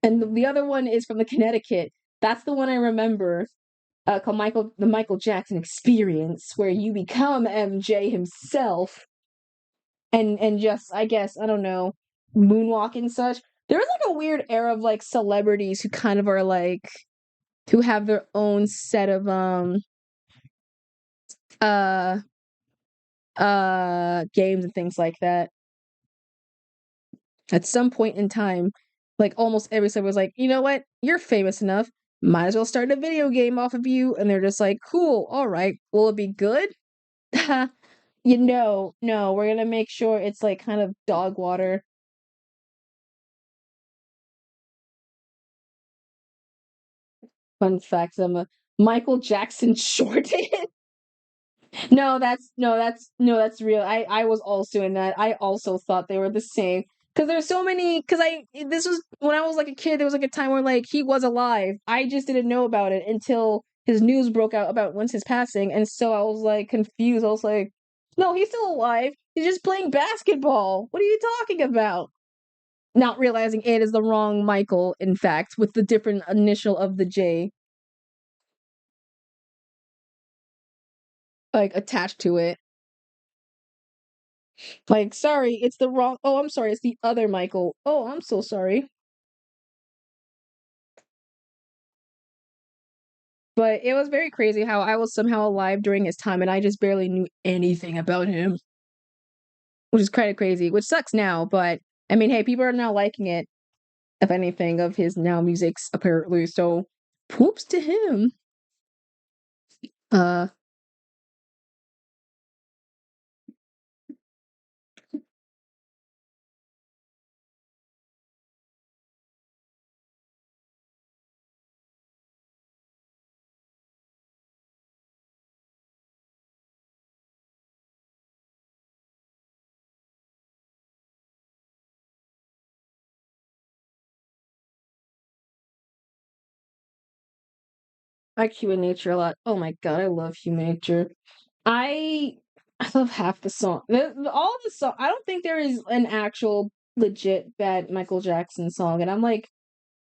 and the other one is from the Connecticut. That's the one I remember. Called the Michael Jackson Experience, where you become MJ himself, and just I guess I don't know, moonwalk and such. There was like a weird era of like celebrities who kind of are like who have their own set of uh games and things like that. At some point in time, like almost every side was like, you know what, you're famous enough, might as well start a video game off of you, and they're just like, cool, all right, will it be good? No, we're gonna make sure it's like kind of dog water. Fun fact, I'm a Michael Jackson shorted. No, that's real. I was also in that. I also thought they were the same. Because there's so many because I this was when I was like a kid, there was like a time where like he was alive. I just didn't know about it until his news broke out about once his passing, and so I was like confused. I was like, no, he's still alive. He's just playing basketball. What are you talking about? Not realizing it is the wrong Michael, in fact, with the different initial of the J, like attached to it. Like, sorry, it's the wrong. Oh, I'm sorry, it's the other Michael. Oh, I'm so sorry. But it was very crazy how I was somehow alive during his time and I just barely knew anything about him, which is kind of crazy, which sucks now. But I mean, hey, people are now liking it. if anything, of his now musics apparently. So, whoops to him. Uh, I like Human Nature a lot. Oh my god, I love Human Nature. I I love half the song. All the song. I don't think there is an actual legit bad Michael Jackson song, and I'm like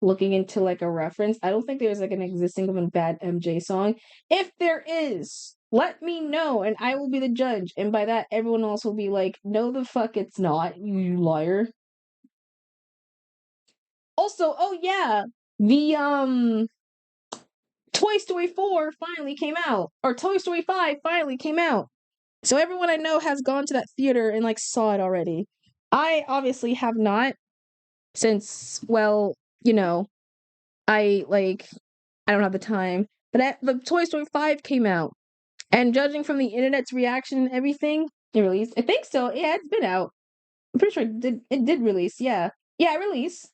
looking into like a reference. I don't think there's like an existing of a bad MJ song. If there is, let me know, and I will be the judge. And by that, everyone else will be like, "No, the fuck, it's not, you liar." Also, oh yeah, the Toy Story 4 finally came out, or Toy Story 5 finally came out. So everyone I know has gone to that theater and like saw it already. I obviously have not, since, well, you know, I like I don't have the time. But the Toy Story 5 came out, and judging from the internet's reaction and everything, it released. I think so. Yeah, it's been out. I'm pretty sure it did release. Yeah. Yeah, release.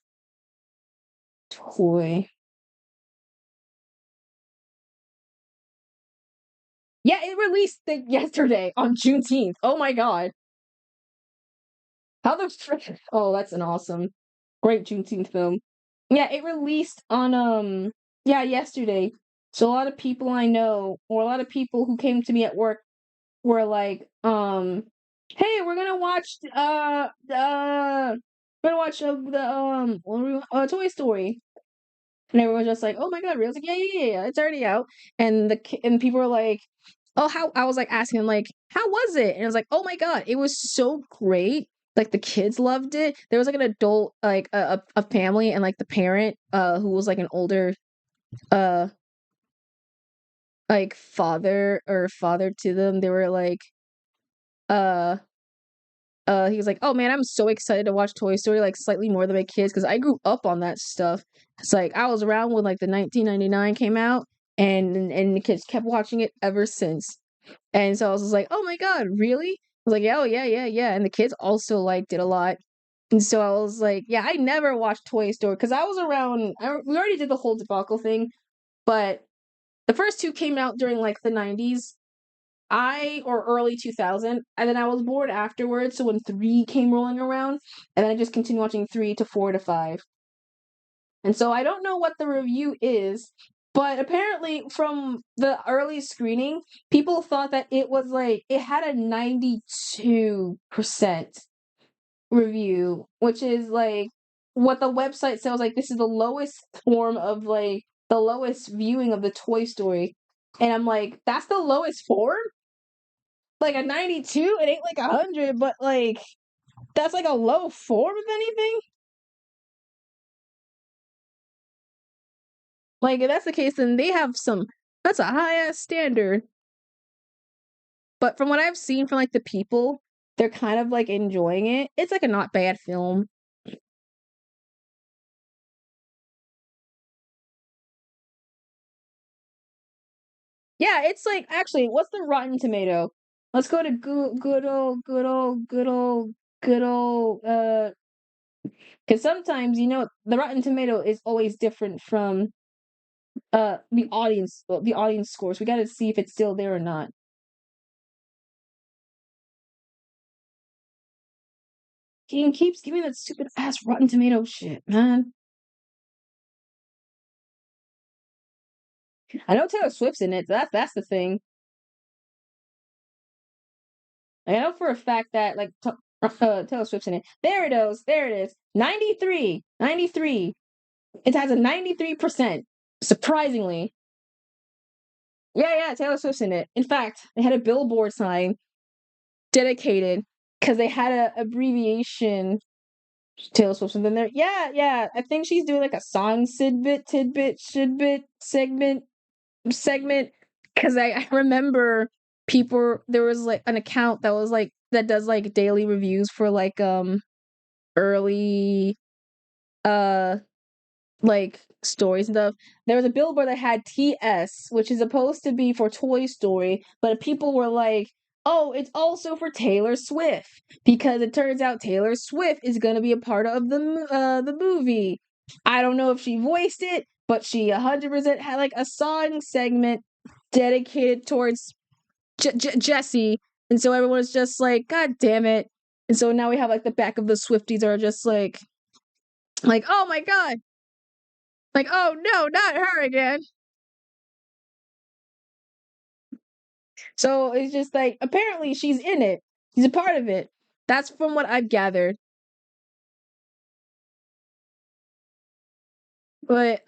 Toy. Yeah, it released yesterday on Juneteenth. Oh my god. How the frick? Oh, that's an awesome, great Juneteenth film. Yeah, it released on yeah, yesterday. So a lot of people I know, or a lot of people who came to me at work were like, hey, we're gonna watch Toy Story. And everyone was just like, "Oh my god, really?" I was like, "Yeah, yeah, yeah, yeah, it's already out." And and people were like, "Oh, how?" I was like asking them like, "How was it?" And I was like, "Oh my god, it was so great." Like the kids loved it. There was like an adult, like a family, and like the parent, who was like an older, uh, like father to them. They were like, uh, he was like, "Oh man, I'm so excited to watch Toy Story like slightly more than my kids because I grew up on that stuff." It's like I was around when like the 1999 came out, and the kids kept watching it ever since. And so I was just like, "Oh my god, really?" I was like, "Yeah, oh yeah, yeah, yeah." And the kids also liked it a lot. And so I was like, "Yeah, I never watched Toy Story because I was around. We already did the whole debacle thing, but the first two came out during like the 90s, or early 2000, and then I was bored afterwards. So when three came rolling around, and then I just continued watching three to four to five. And so I don't know what the review is, but apparently from the early screening, people thought that it was like it had a 92% review, which is like what the website says. Like this is the lowest form of like the lowest viewing of the Toy Story. And I'm like, that's the lowest form? Like a 92, it ain't like 100, but like that's like a low form of anything. Like if that's the case, then they have some. That's a high ass standard. But from what I've seen from like the people, they're kind of like enjoying it. It's like a not bad film. Yeah, it's like actually, what's the Rotten Tomato? Let's go to good old. Because sometimes the Rotten Tomato is always different from the audience scores. We got to see if it's still there or not. He keeps giving that stupid ass Rotten Tomato shit, man. I know Taylor Swift's in it. That's the thing. I know for a fact that like Taylor Swift's in it. There it is. There it is. 93. 93. It has a 93%. Surprisingly. Yeah, yeah, Taylor Swift's in it. In fact, they had a billboard sign dedicated because they had a abbreviation Taylor Swift and then there. Yeah, yeah. I think she's doing like a song tidbit, shidbit segment because I remember people there was like an account that was like that does like daily reviews for like early like stories and stuff. There was a billboard that had TS, which is supposed to be for Toy Story, but people were like, "Oh, it's also for Taylor Swift because it turns out Taylor Swift is gonna be a part of the movie." I don't know if she voiced it, but she 100% had like a song segment dedicated towards Jesse, and so everyone's just like, "God damn it!" And so now we have like the back of the Swifties are just like, "Oh my god." Like, oh no, not her again. So it's just like apparently she's in it. She's a part of it. That's from what I've gathered. But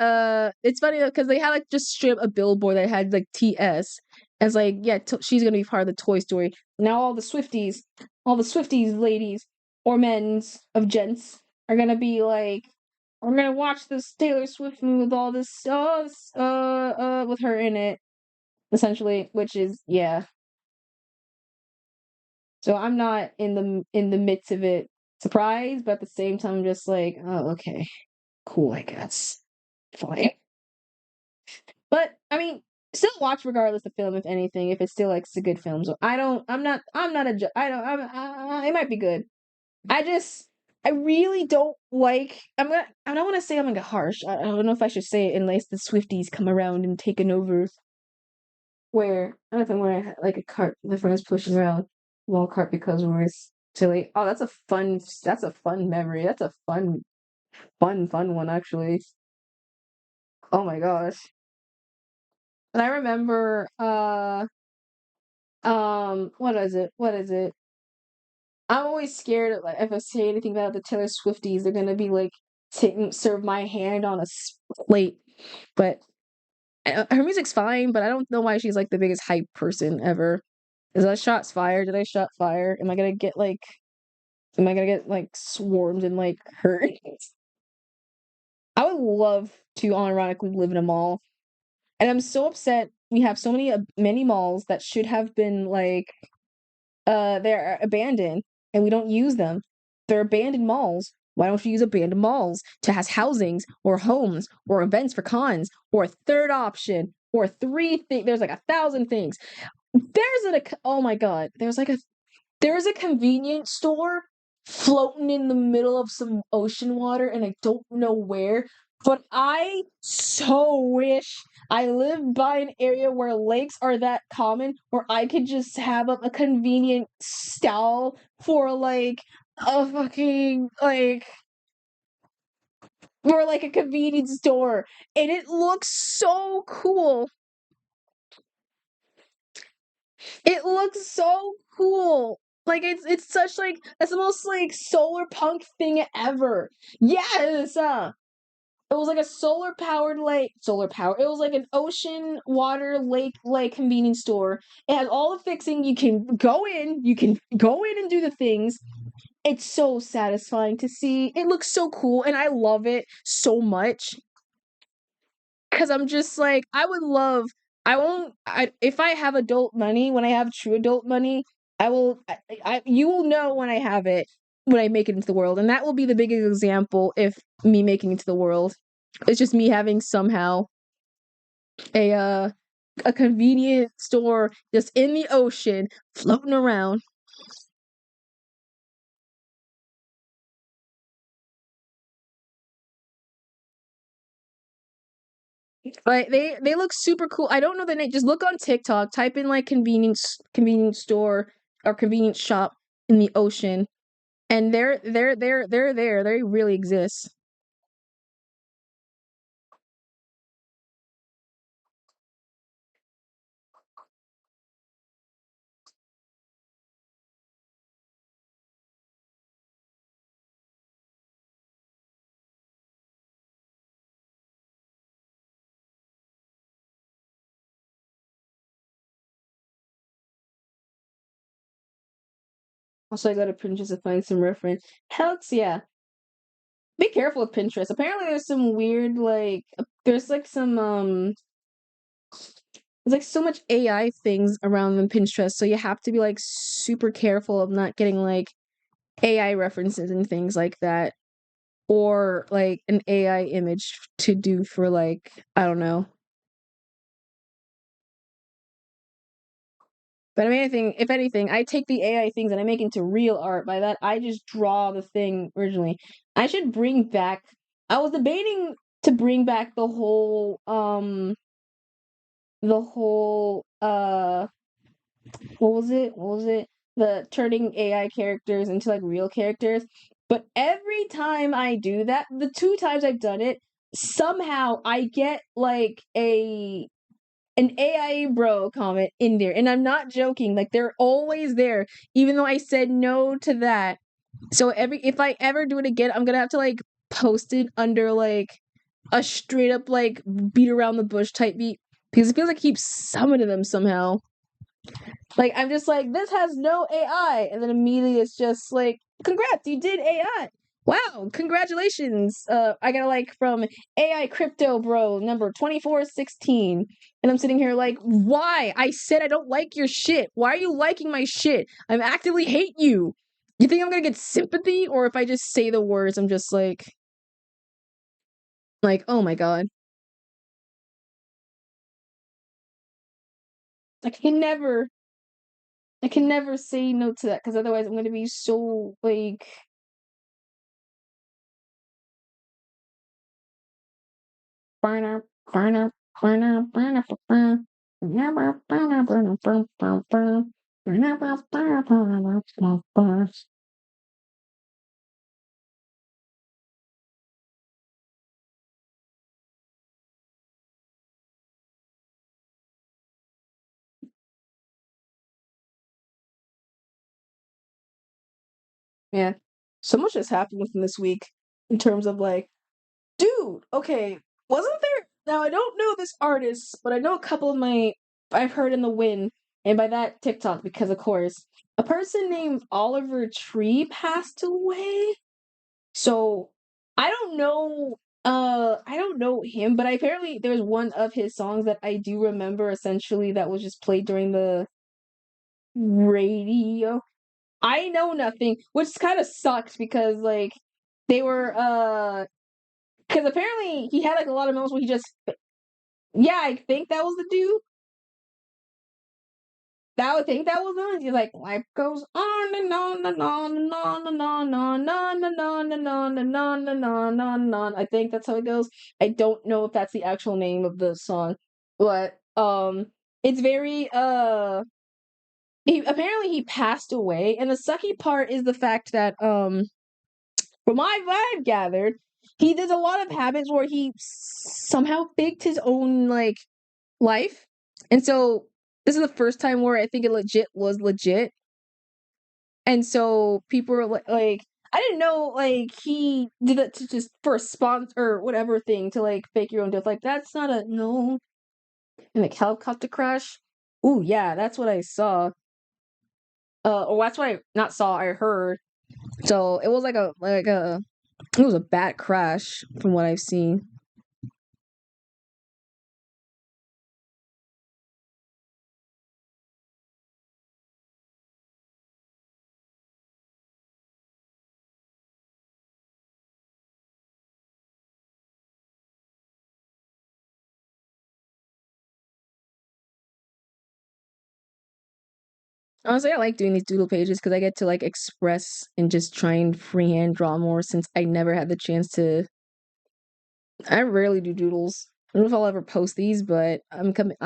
it's funny though because they had like just strip a billboard that had like TS as like yeah she's gonna be part of the Toy Story. Now all the Swifties ladies or men's of gents are gonna be like we're gonna watch this Taylor Swift movie with all this with her in it essentially, which is yeah. So I'm not in the midst of it surprised, but at the same time, I'm just like, oh, okay, cool, I guess, fine. But I mean, still watch regardless of film, if anything, if it's still like it's a good film. So I'm not a, I don't, it might be good. I just, I really don't like. I don't want to say I'm gonna get harsh. I don't know if I should say it unless the Swifties come around and taken over. Where I don't know if I'm wearing like a cart my friend's pushing around wall cart because we're silly. Oh, that's a fun memory. That's a fun one actually. Oh my gosh. And I remember what is it? What is it? I'm always scared of, like if I say anything about the Taylor Swifties, they're gonna be like serve my hand on a plate. But her music's fine, but I don't know why she's like the biggest hype person ever. Is that shots fired? Did I shot fire? Am I gonna get like swarmed and like hurt? I would love to unironically live in a mall. And I'm so upset we have so many malls that should have been like they're abandoned and we don't use them. They're abandoned malls. Why don't you use abandoned malls to has housings or homes or events for cons or a third option or three things? There's like 1,000 things. Oh my god, there's a convenience store floating in the middle of some ocean water, and I don't know where. But I so wish I lived by an area where lakes are that common, where I could just have a convenient stall for like a fucking like or like a convenience store, and it looks so cool. It looks so cool. Like it's such like that's the most like solar punk thing ever. Yes. It was like a solar power. It was like an ocean water lake convenience store. It has all the fixing. You can go in and do the things. It's so satisfying to see. It looks so cool and I love it so much. Cause I'm just like, I won't, if I have adult money, when I have true adult money, you will know when I have it, when I make it into the world. And that will be the biggest example if me making it to the world. It's just me having somehow a, uh, a convenient store just in the ocean floating around. Like they look super cool. I don't know the name. Just look on TikTok, type in like convenience store or convenience shop in the ocean, and they're there. They really exist. Also, I go to Pinterest to find some reference. Helps, yeah. Be careful with Pinterest. Apparently, there's some weird like there's like some there's like so much AI things around the Pinterest, so you have to be like super careful of not getting like AI references and things like that. or like an AI image to do for like, I don't know. But I mean, anything, if anything, I take the AI things and I make into real art. By that, I just draw the thing originally. I should bring back. I was debating to bring back the whole what was it? What was it? The turning AI characters into like real characters. But every time I do that, the two times I've done it, somehow I get like an AI bro comment in there. And I'm not joking. Like they're always there, even though I said no to that. So if I ever do it again, I'm gonna have to like post it under like a straight up like beat around the bush type beat. Because it feels like I keep summoning them somehow. Like I'm just like, this has no AI, and then immediately it's just like, congrats, you did AI. Wow, congratulations. I got a like from AI Crypto Bro number 2416. And I'm sitting here like, why? I said I don't like your shit. Why are you liking my shit? I'm actively hate you. You think I'm gonna get sympathy? Or if I just say the words, I'm just like, oh my god. I can never I can never say no to that because otherwise I'm gonna be so like burner, burner, burner, burner, burner. Yeah. So much has happened within this week in terms of like, dude, okay, wasn't there now I don't know this artist, but I know a couple of my I've heard in the wind, and by that TikTok, because of course, a person named Oliver Tree passed away. So I don't know him, but apparently there was one of his songs that I do remember essentially that was just played during the radio. I know nothing, which kind of sucks because like they were because apparently he had like a lot of moments where he just yeah, I think that was the dude. That would think that was the one. He's like, life goes on and on and on and on and on and on and on and on and on and on and on and on. I think that's how it goes. I don't know if that's the actual name of the song, but it's very he apparently he passed away, and the sucky part is the fact that from my vibe gathered, he did a lot of habits where he somehow faked his own like life, and so this is the first time where I think it legit was legit. And so people were like, I didn't know like he did it to just for a sponsor or whatever thing to like fake your own death. Like that's not a no. And like helicopter crash. Ooh yeah, that's what I saw. Or that's what I not saw. I heard. So it was like a it was a bad crash from what I've seen. Honestly, I like doing these doodle pages because I get to like express and just try and freehand draw more since I never had the chance to. I rarely do doodles. I don't know if I'll ever post these, but I'm coming.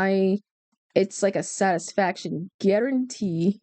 It's like a satisfaction guarantee.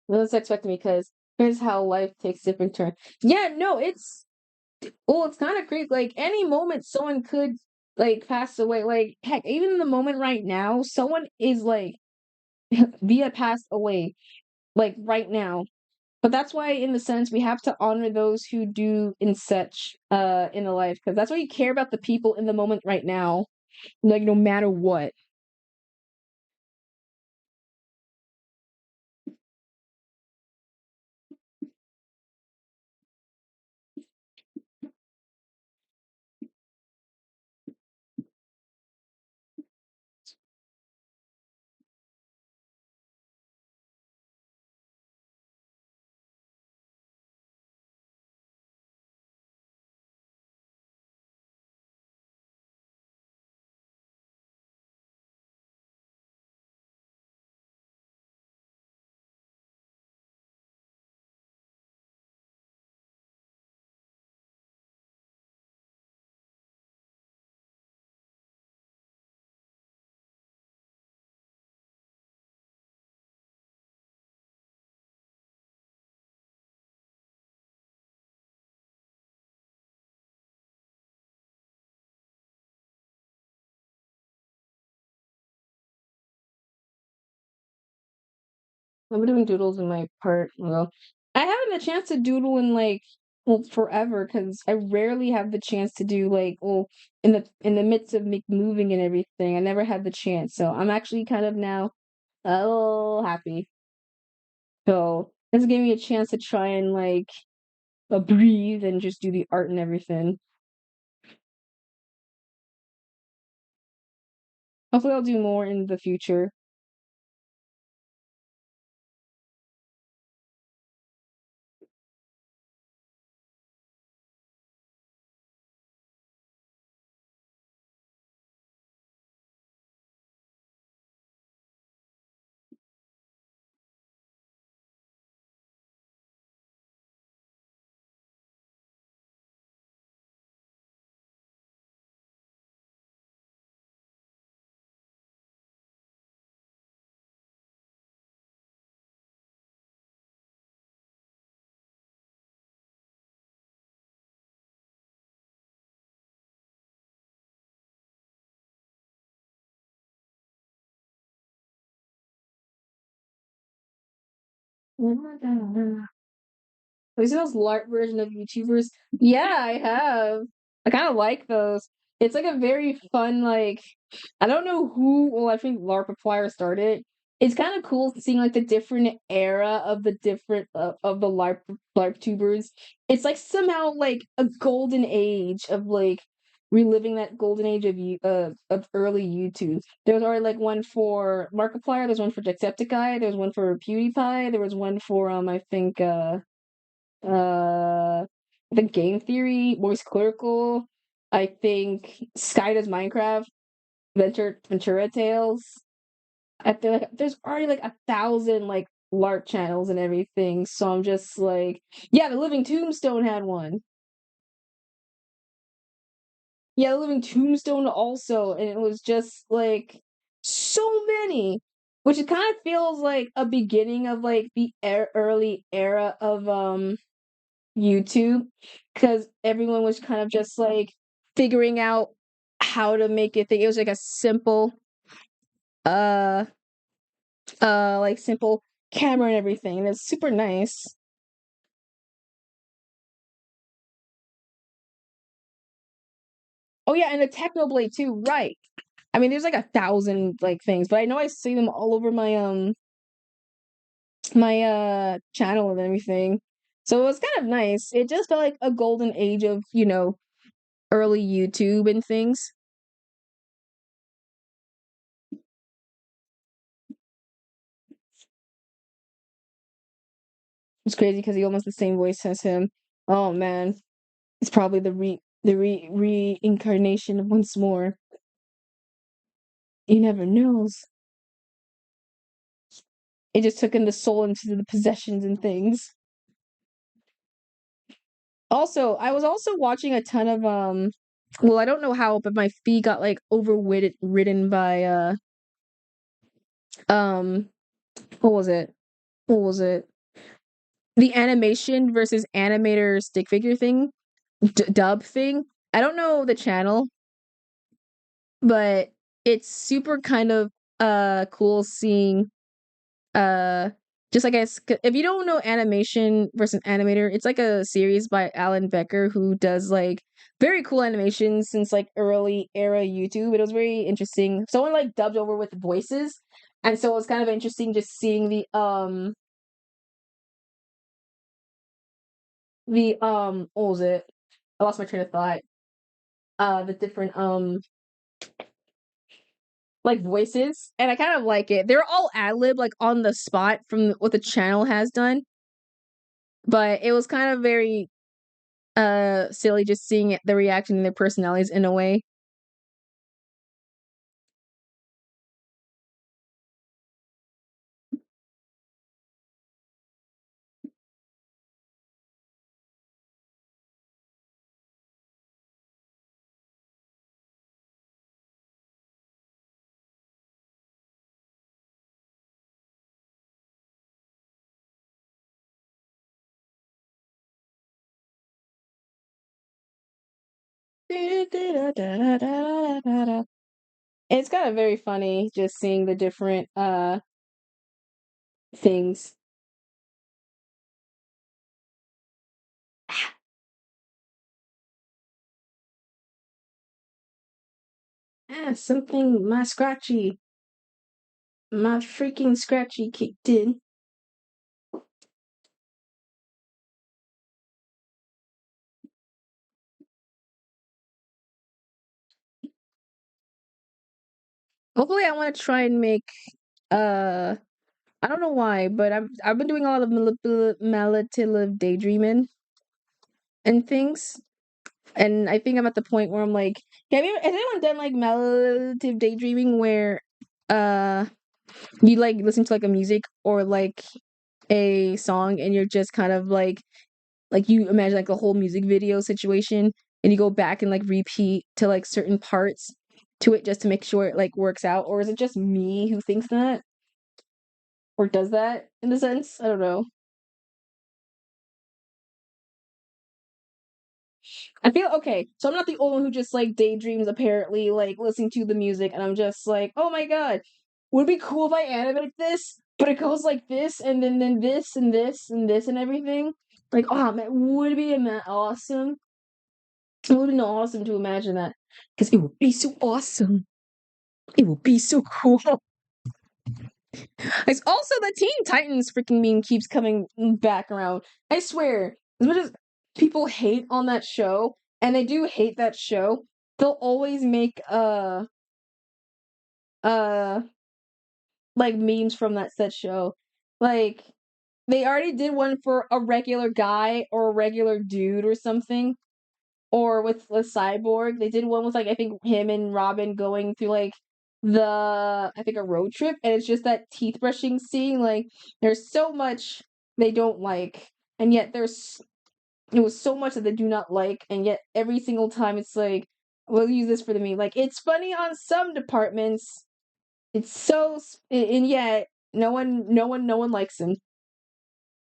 That's expecting me because here's how life takes different turns. Yeah, no, it's kind of crazy. Like any moment, someone could like pass away. Like heck, even in the moment right now, someone is like via passed away, like right now. But that's why, in the sense, we have to honor those who do in such in a life, because that's why you care about the people in the moment right now, like no matter what. I've been doing doodles in my part. Well, I haven't had a chance to doodle in like well forever because I rarely have the chance to do like well in the midst of me moving and everything. I never had the chance, so I'm actually kind of now a little happy. So this gave me a chance to try and like breathe and just do the art and everything. Hopefully, I'll do more in the future. Have you seen those LARP version of YouTubers? Yeah, I have. I kind of like those. It's like a very fun, like, I don't know who, well, I think LARP Applier started. It's kind of cool seeing like the different era of the different of the LARP tubers. It's like somehow like a golden age of like reliving that golden age of early YouTube. There was already like one for Markiplier, there's one for Jacksepticeye, there's one for PewDiePie, there was one for I think uh, the game theory, Moist Clerical. I think Sky does Minecraft, Ventura Tales. I feel like there's already like 1,000 like LARP channels and everything. So I'm just like, yeah, the Living Tombstone had one. Yeah, the Living Tombstone also, and it was just like so many, which it kind of feels like a beginning of like the early era of YouTube because everyone was kind of just like figuring out how to make it think it was like a simple uh like simple camera and everything and it's super nice. Oh yeah, and the Technoblade too, right. I mean there's like 1,000 like things, but I know I see them all over my channel and everything. So it was kind of nice. It just felt like a golden age of, early YouTube and things. It's crazy because he almost the same voice as him. Oh man. It's probably the reincarnation of once more. You never knows. It just took in the soul into the possessions and things. Also, I was also watching a ton of well, I don't know how, but my feed got like overwitted ridden by um what was it? What was it? The animation versus animator stick figure thing, dub thing. I don't know the channel, but it's super kind of cool seeing just like if you don't know animation versus animator, it's like a series by Alan Becker who does like very cool animations since like early era YouTube. It was very interesting. Someone like dubbed over with voices, and so it was kind of interesting just seeing the what was it? I lost my train of thought. The different like voices, and I kind of like it. They're all ad lib like on the spot from what the channel has done, but it was kind of very silly just seeing the reaction and their personalities in a way. It's kind of very funny just seeing the different things. Something my freaking scratchy kicked in. Hopefully, I want to try and make I don't know why, but I've been doing a lot of manipulative daydreaming and things, and I think I'm at the point where I'm like, has anyone done like manipulative daydreaming where uh you like listen to like a music or like a song and you're just kind of like you imagine like a whole music video situation and you go back and like repeat to like certain parts to it just to make sure it like works out, or is it just me who thinks that or does that in a sense? I don't know. I feel okay. So I'm not the only one who just like daydreams apparently, like listening to the music, and I'm just like, oh my god, would it be cool if I animated this? But it goes like this, and then this and this and this and everything. Like, oh man, would it be awesome? It would be awesome to imagine that because it would be so awesome. It would be so cool. It's also the Teen Titans freaking meme keeps coming back around. I swear, as much as people hate on that show, and they do hate that show, they'll always make uh like memes from that set show. Like they already did one for a regular guy or a regular dude or something. Or with the cyborg, they did one with like I think him and Robin going through like I think a road trip, and it's just that teeth brushing scene. Like there's so much they don't like, and yet it was so much that they do not like, and yet every single time it's like we'll use this for the meme. Like it's funny on some departments. It's and yet no one likes him.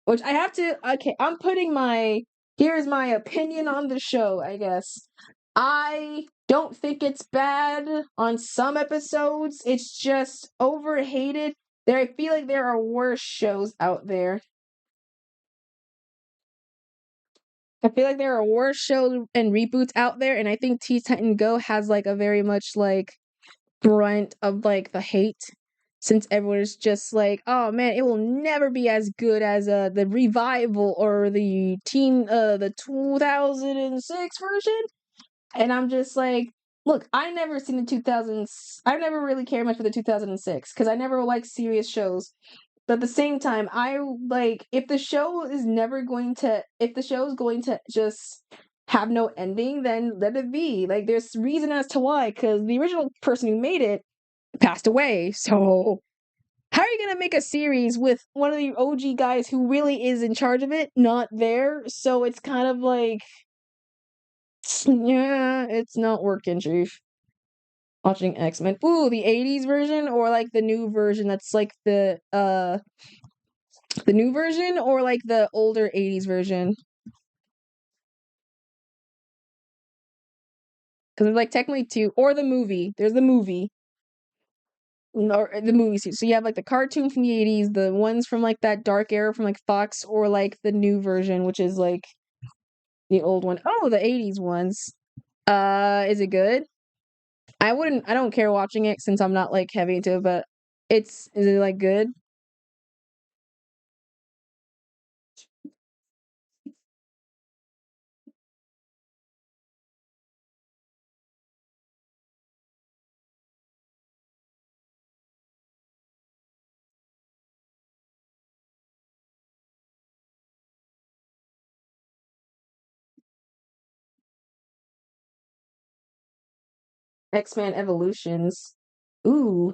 Which I have to okay, I'm putting my here's my opinion on the show, I guess. I don't think it's bad on some episodes. It's just overhated. I feel like there are worse shows out there. I feel like there are worse shows and reboots out there, and I think Teen Titan Go has like a very much like brunt of like the hate since everyone's just like, oh man, it will never be as good as the revival or the 2006 version. And I'm just like, look, I never seen the 2000s. I never really cared much for the 2006 because I never liked serious shows. But at the same time, I like if the show is going to just have no ending, then let it be. Like there's reason as to why, because the original person who made it passed away. So how are you gonna make a series with one of the OG guys who really is in charge of it not there? So it's kind of like, yeah, it's not working, Chief. Watching X-Men. Ooh, the 80s version or like the new version that's like the new version or like the older 80s version? Because there's like technically two, or the movie. There's the movie. Or the movie series. So you have like the cartoon from the 80s, the ones from like that dark era from like Fox, or like the new version, which is like the old one. Oh, the 80s ones. Is it good? I don't care watching it since I'm not like heavy into it, but is it like good? X-Men Evolutions. Ooh.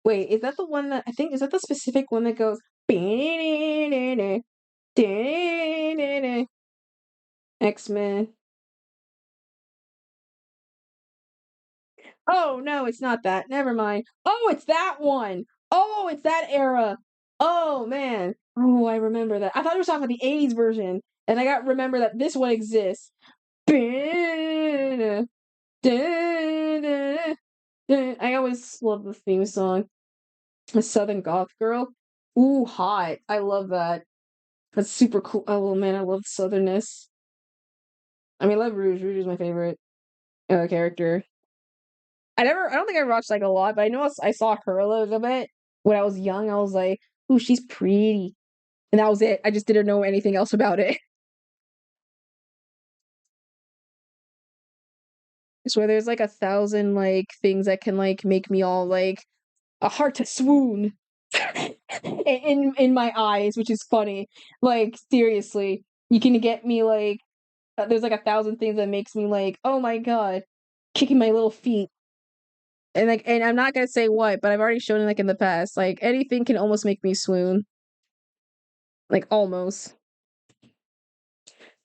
Wait, is that the one that I think is that the specific one that goes X-Men? Oh no, it's not that. Never mind. Oh, it's that one. Oh, it's that era. Oh man. Oh, I remember that. I thought you were talking about the 80s version, and I got remember that this one exists. I always love the theme song. A Southern Goth Girl. Ooh, hot. I love that. That's super cool. Oh man, I love southernness. I mean, I love Rouge. Rouge is my favorite character. I don't think I watched like a lot, but I know I saw her a little bit when I was young. I was like, ooh, she's pretty. And that was it. I just didn't know anything else about it. So there's like 1,000 like things that can like make me all like a heart to swoon in my eyes, which is funny. Like seriously, you can get me like there's like 1,000 things that makes me like, oh my god, kicking my little feet. And like, and I'm not gonna say what, but I've already shown it like in the past. Like anything can almost make me swoon. Like almost.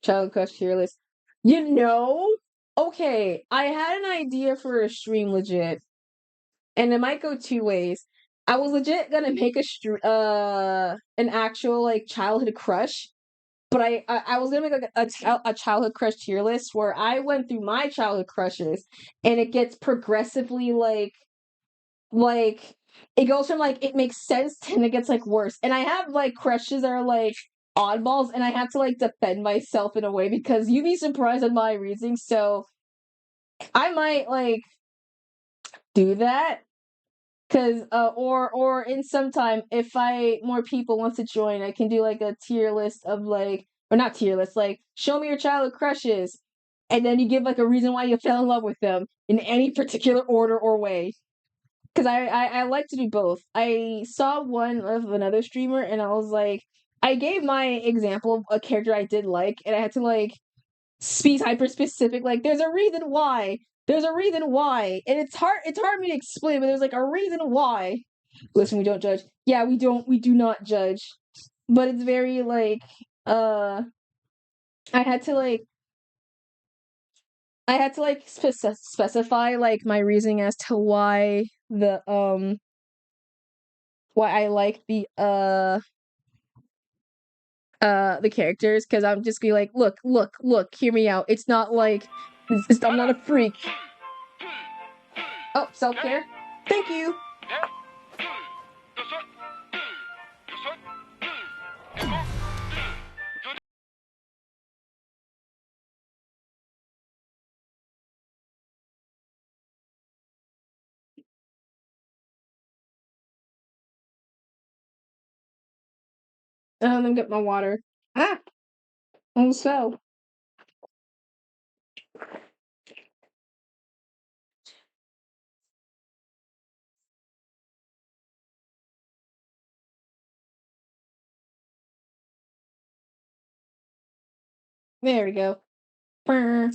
Child crush tier list. You know? Okay, I had an idea for a stream legit, and it might go two ways. I was legit gonna make an actual like childhood crush, but I was gonna make like a childhood crush tier list where I went through my childhood crushes, and it gets progressively like it goes from like it makes sense and it gets like worse. And I have like crushes that are like oddballs, and I have to like defend myself in a way because you'd be surprised at my reasoning. So I might like do that because or in some time if I more people want to join, I can do like a tier list of like or not tier list like show me your childhood crushes, and then you give like a reason why you fell in love with them in any particular order or way. Because I like to do both. I saw one of another streamer and I was like, I gave my example of a character I did like, and I had to like speak hyper specific. Like, there's a reason why. There's a reason why, and it's hard for me to explain, but there's like a reason why. Listen, we don't judge. Yeah, we do not judge. But it's very like, uh, I had to like, I had to like specify like my reasoning as to why I like the characters, because I'm just be like, look, hear me out. It's not like I'm not a freak. Oh, self-care. Thank you. Let me get my water. Ah, almost fell. There we go. Brr.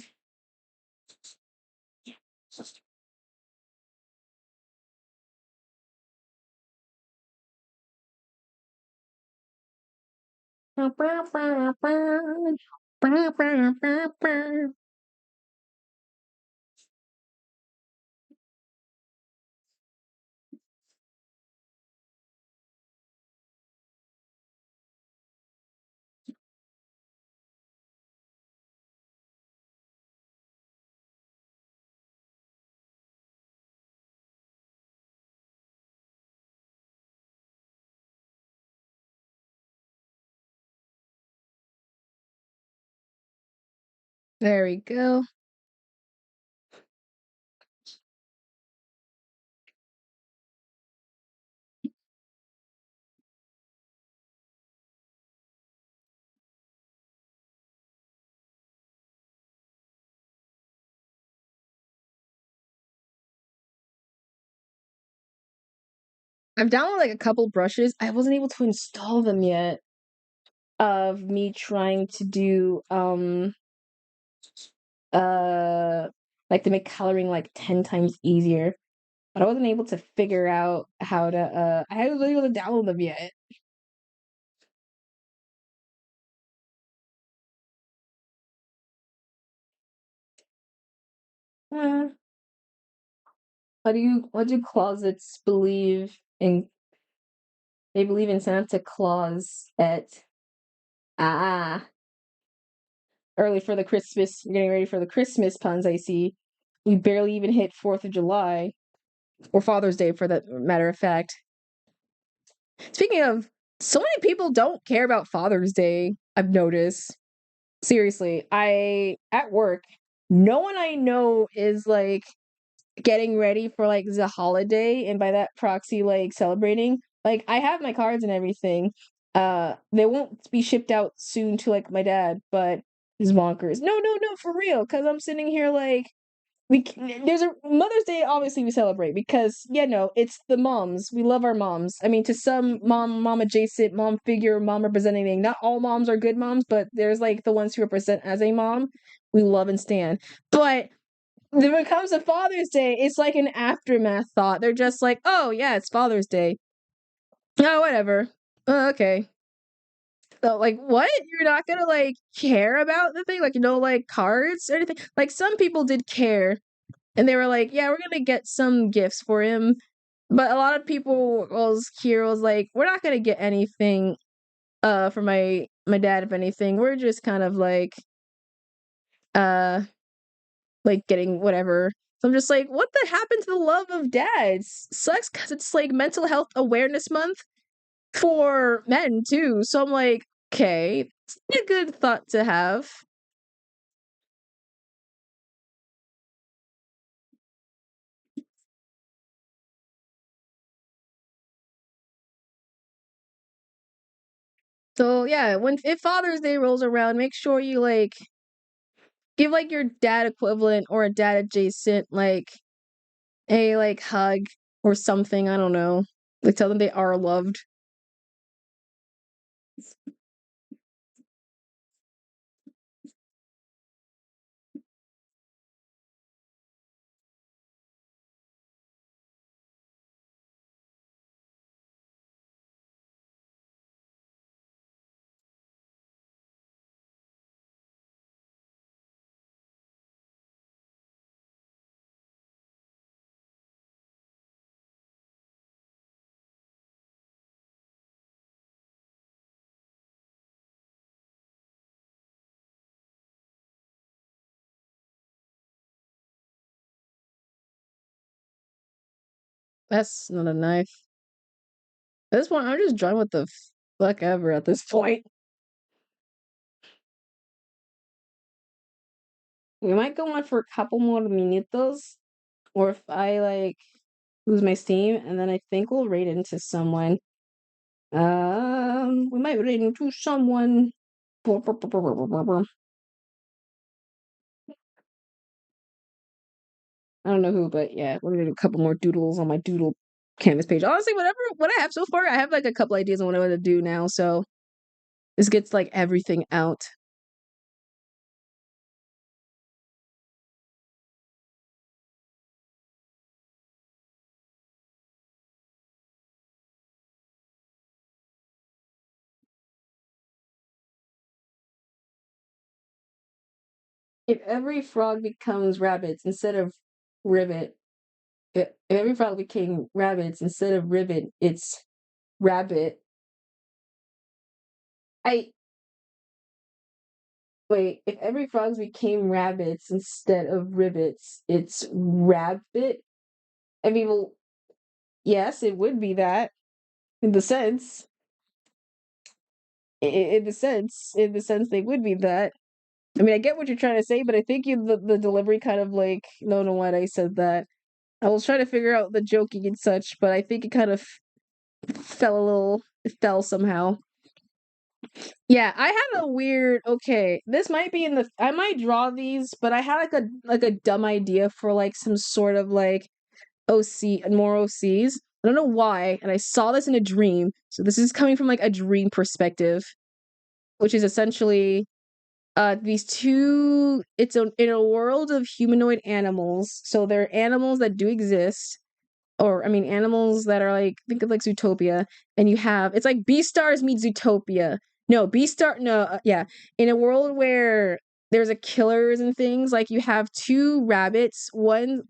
There we go. I've downloaded like a couple brushes. I wasn't able to install them yet. Of me trying to do uh like to make coloring like 10 times easier. But I wasn't able to figure out how to I haven't been able to download them yet. Uh, what do closets believe in? They believe in Santa Claus at ah early for the Christmas. You're getting ready for the Christmas puns, I see. We barely even hit 4th of July or Father's Day for that matter of fact. Speaking of So many people don't care about Father's Day, I've noticed. Seriously, at work, no one I know is like getting ready for like the holiday and by that proxy like celebrating. Like I have my cards and everything. They won't be shipped out soon to like my dad, but it's bonkers. No, no, no, for real. Because I'm sitting here like there's a Mother's Day. Obviously, we celebrate because yeah, no, it's the moms. We love our moms. I mean, to some mom adjacent, mom figure, mom representing. Not all moms are good moms, but there's like the ones who represent as a mom. We love and stand. But then when it comes to Father's Day, it's like an aftermath thought. They're just like, oh yeah, it's Father's Day. Oh, whatever. Okay. So like what? You're not gonna like care about the thing? Like, like cards or anything? Like some people did care and they were like, yeah, we're gonna get some gifts for him. But a lot of people was like, we're not gonna get anything for my dad, if anything. We're just kind of uh like getting whatever. So I'm just like, what the happened to the love of dads? Sucks because it's like mental health awareness month for men too. So I'm like, okay, it's a good thought to have. So yeah, when if Father's Day rolls around, make sure you like give like your dad equivalent or a dad adjacent like a like hug or something. I don't know. Like tell them they are loved. That's not a knife. At this point, I'm just drawing what the fuck ever at this point. We might go on for a couple more minutos, or if I like lose my steam, and then I think we'll raid into someone. We might raid into someone. I don't know who, but yeah, we're gonna do a couple more doodles on my doodle canvas page. Honestly, what I have so far, I have like a couple ideas on what I want to do now, so this gets like everything out. If every frog becomes rabbits instead of ribbit, if every frog became rabbits instead of ribbit, it's rabbit. I Wait, if every frogs became rabbits instead of ribbits, it's rabbit? I mean, well, yes, it would be that in the sense. In the sense, they would be that. I mean, I get what you're trying to say, but I think the delivery kind of like, no, no, what I said that. I was trying to figure out the joking and such, but I think it kind of it fell somehow. Yeah, I had a weird okay, this might be in the I might draw these, but I had like a dumb idea for like some sort of like OC and more OCs. I don't know why, and I saw this in a dream. So this is coming from like a dream perspective, which is essentially these two in a world of humanoid animals. So they're animals that do exist or I mean animals that are like think of like Zootopia and you have it's like Beastars meets Zootopia. No, Beastar no, yeah. In a world where there's a killers and things, like you have two rabbits, one's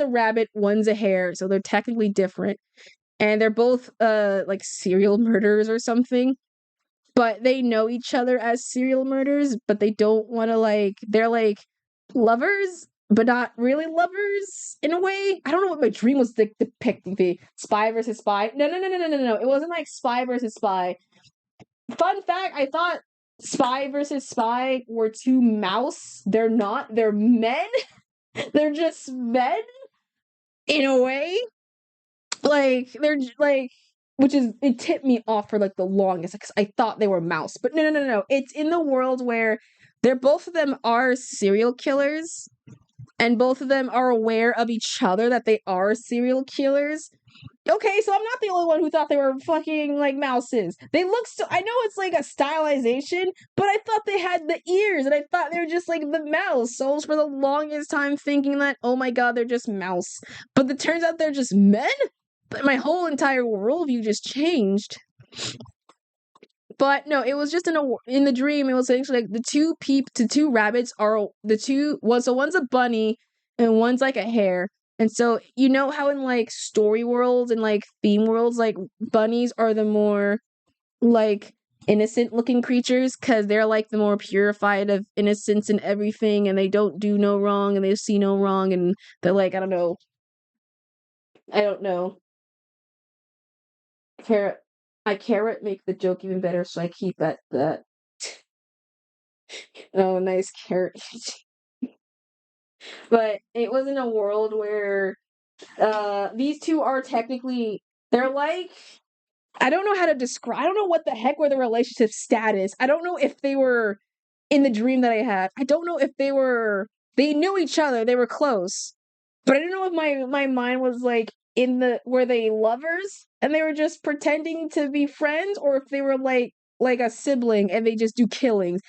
a rabbit, one's a hare, so they're technically different. And they're both like serial murderers or something, but they know each other as serial murders, but they don't want to like they're like lovers, but not really lovers in a way. I don't know what my dream was depicting. The spy versus spy. No, no, no, no, no, no, no. It wasn't like spy versus spy. Fun fact, I thought Spy versus Spy were two mouse. They're not. They're men. They're just men in a way. Like they're like, which is it tipped me off for like the longest because I thought they were mouse. But no. It's in the world where they're both of them are serial killers, and both of them are aware of each other that they are serial killers. Okay, so I'm not the only one who thought they were fucking like mouses. They look so. I know it's like a stylization, but I thought they had the ears, and I thought they were just like the mouse. So I was for the longest time thinking that, oh my god, they're just mouse. But it turns out they're just men. But my whole entire worldview just changed. But no, it was just in the dream. It was actually like the two rabbits are the two. Well, so one's a bunny and one's like a hare. And so you know how in like story worlds and like theme worlds, like bunnies are the more like innocent looking creatures because they're like the more purified of innocence and everything, and they don't do no wrong and they see no wrong, and they're like I don't know. Carrot, carrot make the joke even better, so I keep that. Oh, nice carrot. But it was in a world where these two are technically they're like I don't know how to describe I don't know what the heck were the relationship status. I don't know if they were in the dream that I had. I don't know if they knew each other, they were close. But I don't know if my mind was like in the were they lovers and they were just pretending to be friends, or if they were like a sibling and they just do killings.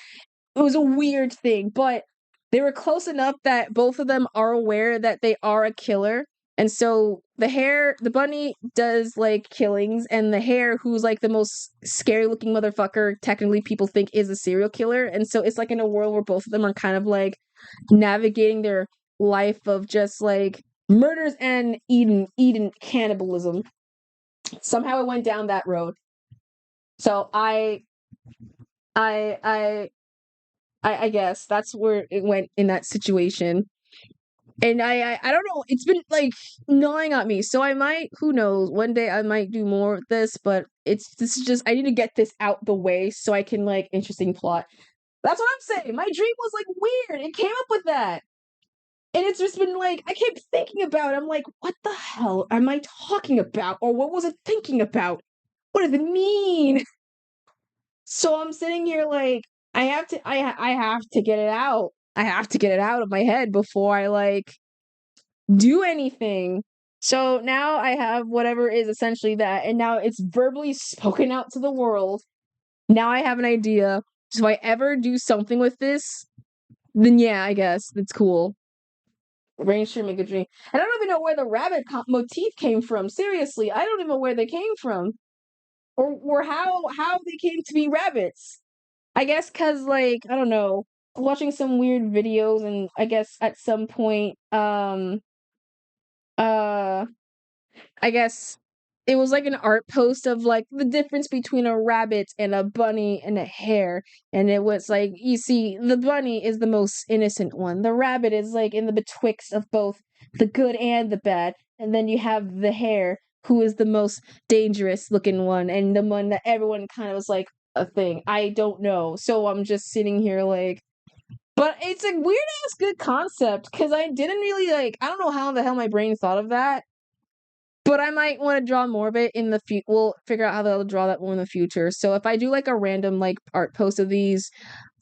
It was a weird thing, but they were close enough that both of them are aware that they are a killer. And so the bunny does like killings, and the hare, who's like the most scary looking motherfucker, technically people think is a serial killer. And so it's like in a world where both of them are kind of like navigating their life of just like murders and eating cannibalism. Somehow it went down that road. So I, I, I guess that's where it went in that situation. And I don't know, it's been like gnawing at me. So I might, who knows, one day I might do more of this, but this is just I need to get this out the way so I can like interesting plot. That's what I'm saying. My dream was like weird. It came up with that. And it's just been like I kept thinking about it. I'm like, what the hell am I talking about? Or what was it thinking about? What does it mean? So I'm sitting here like I have to get it out. I have to get it out of my head before I like do anything. So now I have whatever is essentially that, and now it's verbally spoken out to the world. Now I have an idea. So if I ever do something with this, then yeah, I guess that's cool. Rain sure make a dream. And I don't even know where the rabbit motif came from. Seriously, I don't even know where they came from, or how they came to be rabbits. I guess because like I don't know, watching some weird videos, and I guess at some point, uh I guess it was like an art post of like the difference between a rabbit and a bunny and a hare. And it was like, you see, the bunny is the most innocent one. The rabbit is like in the betwixt of both the good and the bad. And then you have the hare, who is the most dangerous looking one, and the one that everyone kind of was like a thing. I don't know. So I'm just sitting here like, but it's a weird ass good concept because I didn't really like, I don't know how the hell my brain thought of that, but I might want to draw more of it in the future. We'll figure out how they'll draw that more in the future. So if I do like a random like art post of these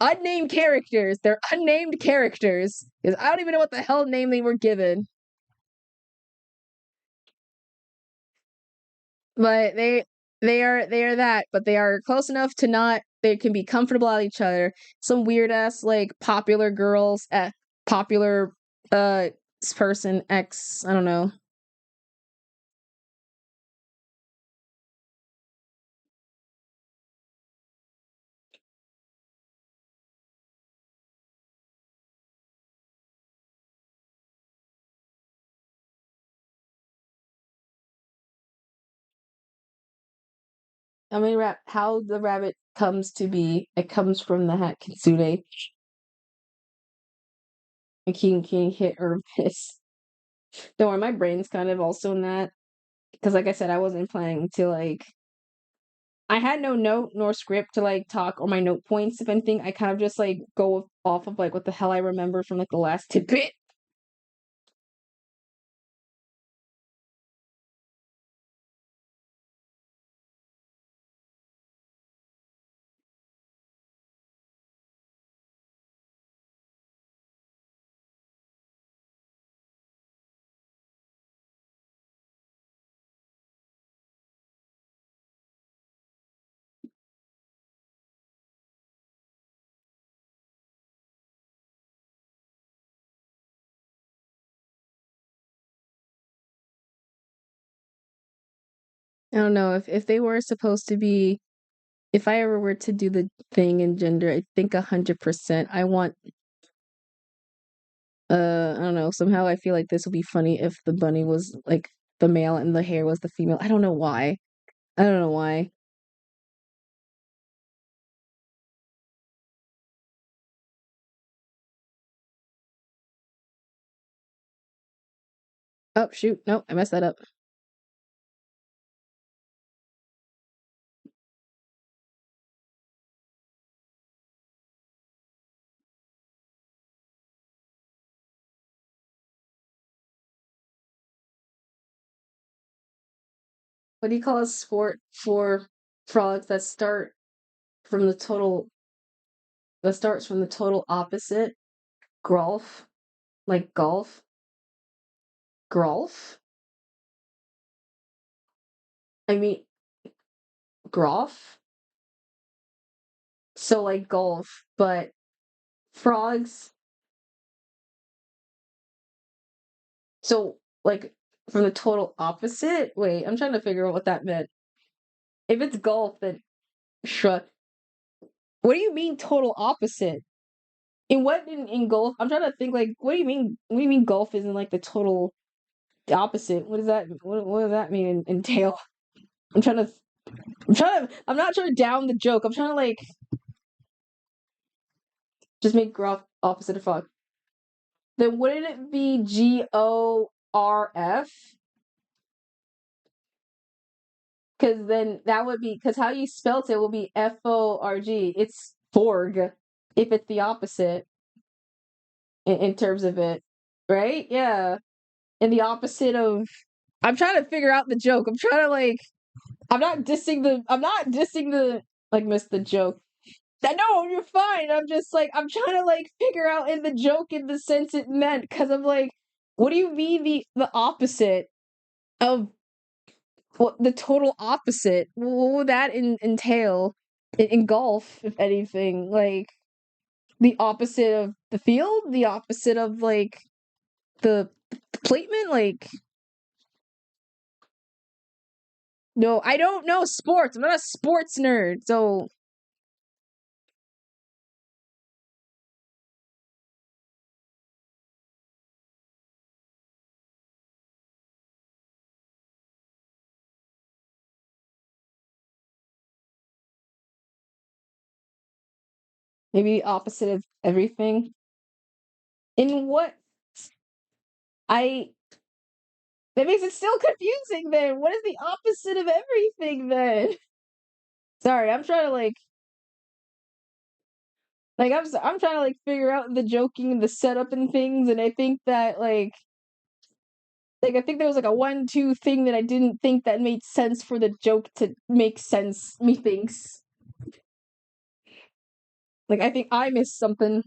unnamed characters, they're unnamed characters because I don't even know what the hell name they were given. But they are that, but they are close enough to not. They can be comfortable at each other. Some weird ass like popular girls at popular uh person X. I don't know. I mean, how the rabbit comes to be. It comes from the hat kitsune. And can hit or miss. Don't worry, my brain's kind of also in that because, like I said, I wasn't planning to like I had no note nor script to like talk or my note points. If anything, I kind of just like go off of like what the hell I remember from like the last tidbit. I don't know if they were supposed to be. If I ever were to do the thing in gender, I think 100%. I want. I don't know. Somehow I feel like this would be funny if the bunny was like the male and the hair was the female. I don't know why. I don't know why. Oh shoot! No, I messed that up. What do you call a sport for frogs from the total that starts from the total opposite? Golf? Like golf? Golf? I mean golf? So like golf, but frogs. So like from the total opposite? Wait, I'm trying to figure out what that meant. If it's golf, then shrug. What do you mean total opposite? In golf? I'm trying to think like what do you mean? What do you mean golf isn't like the total opposite? What does that? What does that mean entail? I'm trying to. I'm not trying to down the joke. I'm trying to like just make graph opposite of frog. Then wouldn't it be GORF? Because then that would be because how you spelt it will be FORG. It's forg if it's the opposite in terms of it, right? Yeah, and the opposite of. I'm trying to figure out the joke. I'm trying to like. I'm not dissing the. I'm not dissing the. Like miss the joke. I know you're fine. I'm just like I'm trying to like figure out in the joke in the sense it meant because I'm like, what do you mean the opposite of what the total opposite? What would that entail in golf, if anything? Like the opposite of the field, the opposite of like the placement. Like no, I don't know sports. I'm not a sports nerd, so maybe opposite of everything. In what I that makes it still confusing then. What is the opposite of everything then? Sorry, I'm trying to I'm trying to like figure out the joking and the setup and things, and I think that I think there was like a 1, 2 thing that I didn't think that made sense for the joke to make sense, methinks. Like I think I missed something.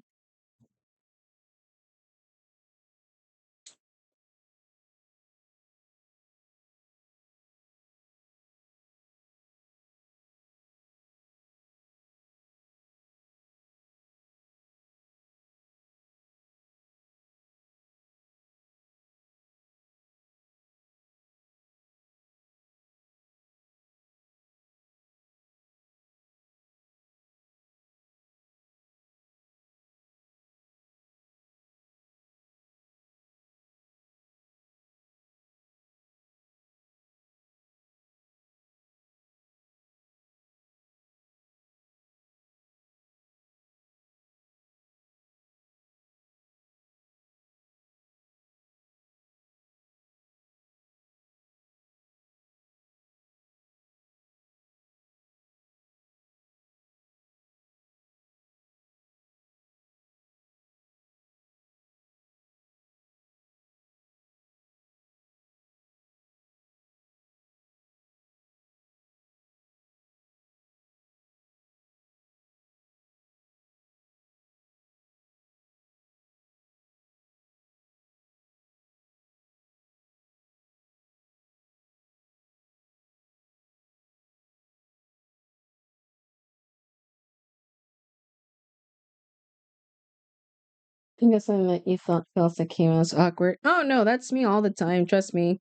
I guess I met you thought felt that came out as awkward. Oh no, that's me all the time. Trust me.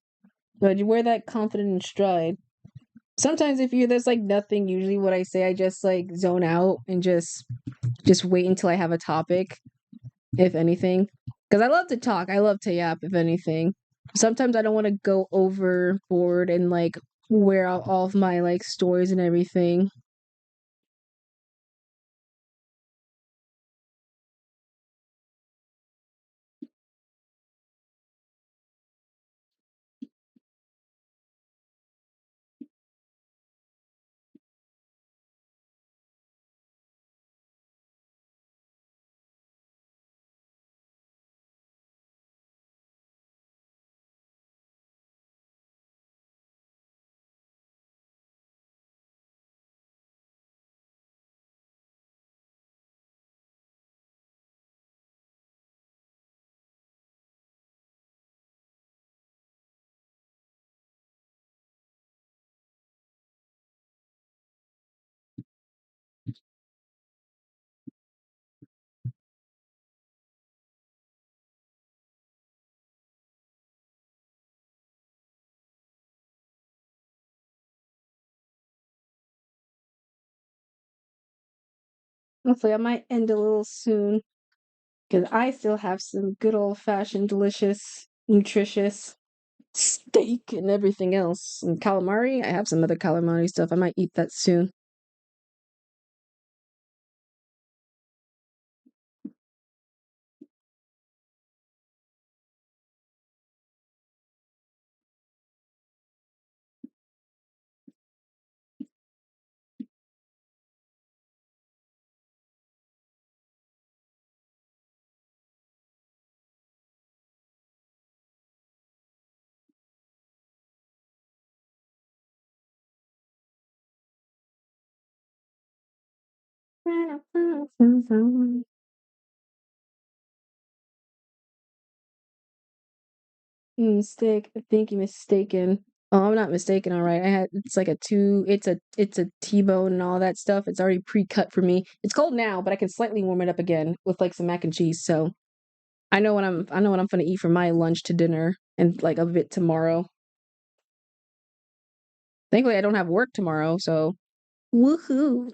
But you wear that confident in stride. Sometimes if you there's like nothing usually what I say, I just like zone out and just wait until I have a topic, if anything. Because I love to talk. I love to yap, if anything. Sometimes I don't want to go overboard and like wear out all of my like stories and everything. Hopefully, I might end a little soon because I still have some good old fashioned, delicious, nutritious steak and everything else. And calamari, I have some other calamari stuff. I might eat that soon. Mistake. I think you mistaken. Oh, I'm not mistaken. All right. I had it's like a two. It's a T-bone and all that stuff. It's already pre-cut for me. It's cold now, but I can slightly warm it up again with like some mac and cheese. So I know what I'm gonna eat for my lunch to dinner and like a bit tomorrow. Thankfully, I don't have work tomorrow, so woohoo!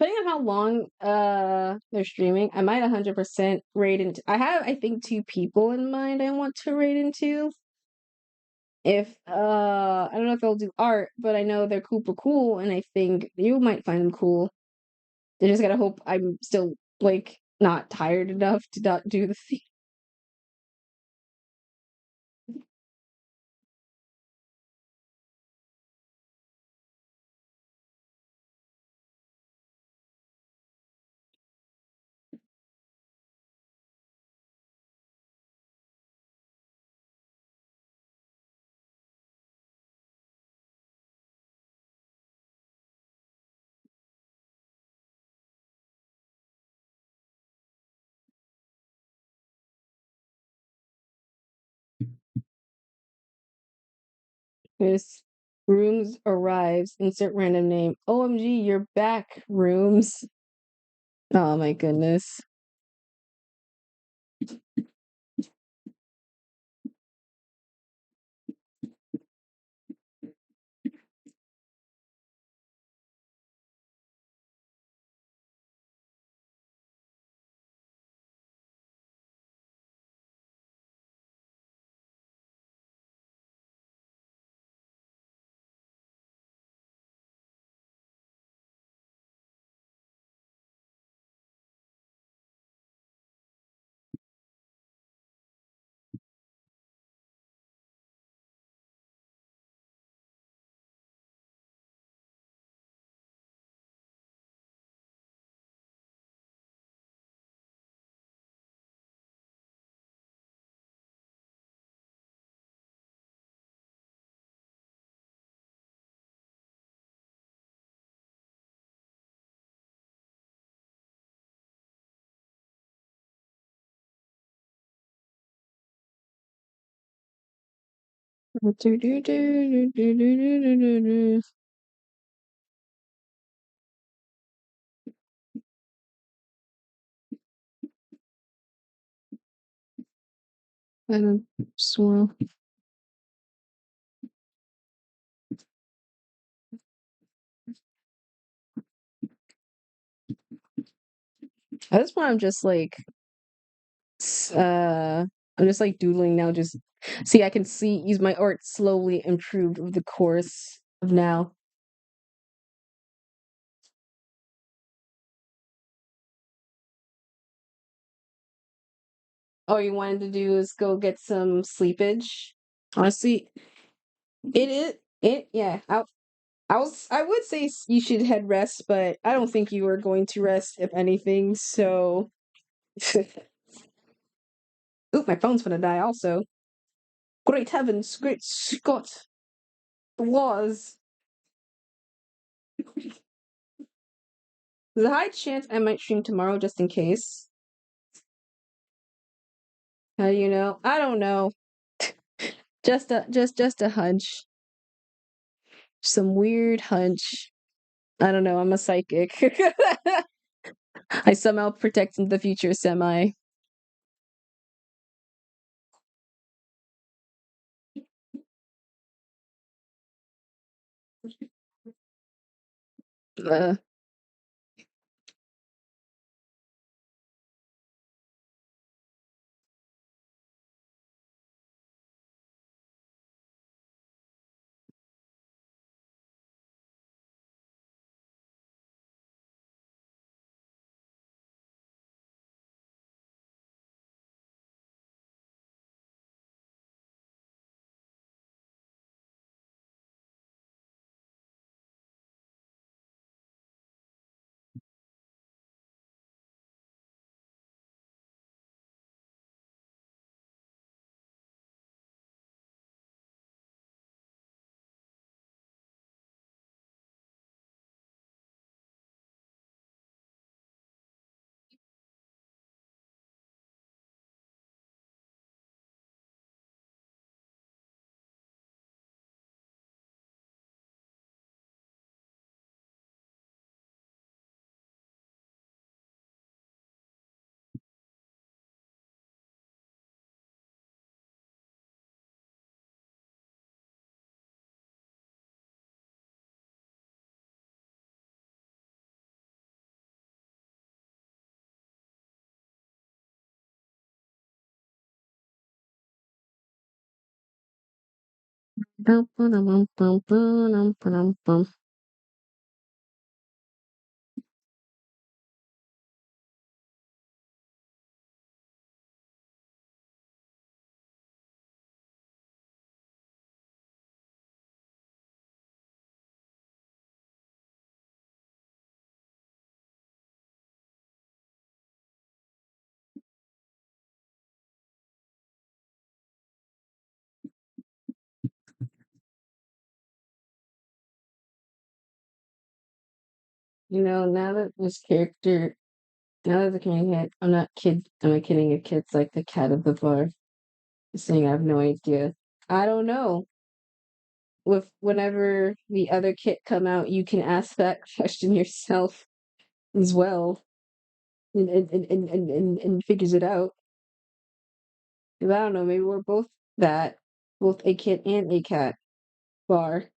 Depending on how long they're streaming, I might 100% raid into. I have I think two people in mind I want to raid into. If I don't know if they'll do art, but I know they're Koopa cool, and I think you might find them cool. I just gotta hope I'm still like not tired enough to not do the thing. This rooms arrives. Insert random name. OMG, you're back, rooms. Oh my goodness. I don't swirl. At this point, I'm just like, I'm just like doodling now. Just see, I can see use my art slowly improved over the course of now. All you wanted to do is go get some sleepage. Honestly, yeah. I would say you should head rest, but I don't think you are going to rest if anything. So, oop, my phone's gonna die. Also, great heavens, great Scott, the laws. There's a high chance I might stream tomorrow just in case. How do you know? I don't know. Just a hunch. Some weird hunch. I don't know. I'm a psychic. I somehow protect the future semi. Uh, now that this character, now that the community, I'm not kidding. A kid's like the cat of the bar. Just saying, I have no idea. I don't know. With whenever the other kit come out, you can ask that question yourself as well, and figures it out. 'Cause I don't know, maybe we're both that. Both a kit and a cat bar.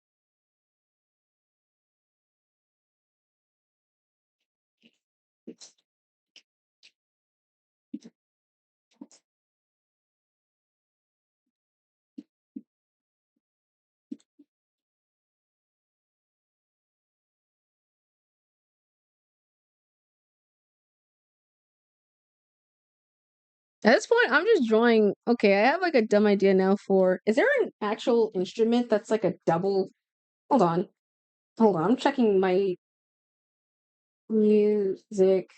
At this point, I'm just drawing. Okay, I have like a dumb idea now for. Is there an actual instrument that's like a double? Hold on. Hold on. I'm checking my music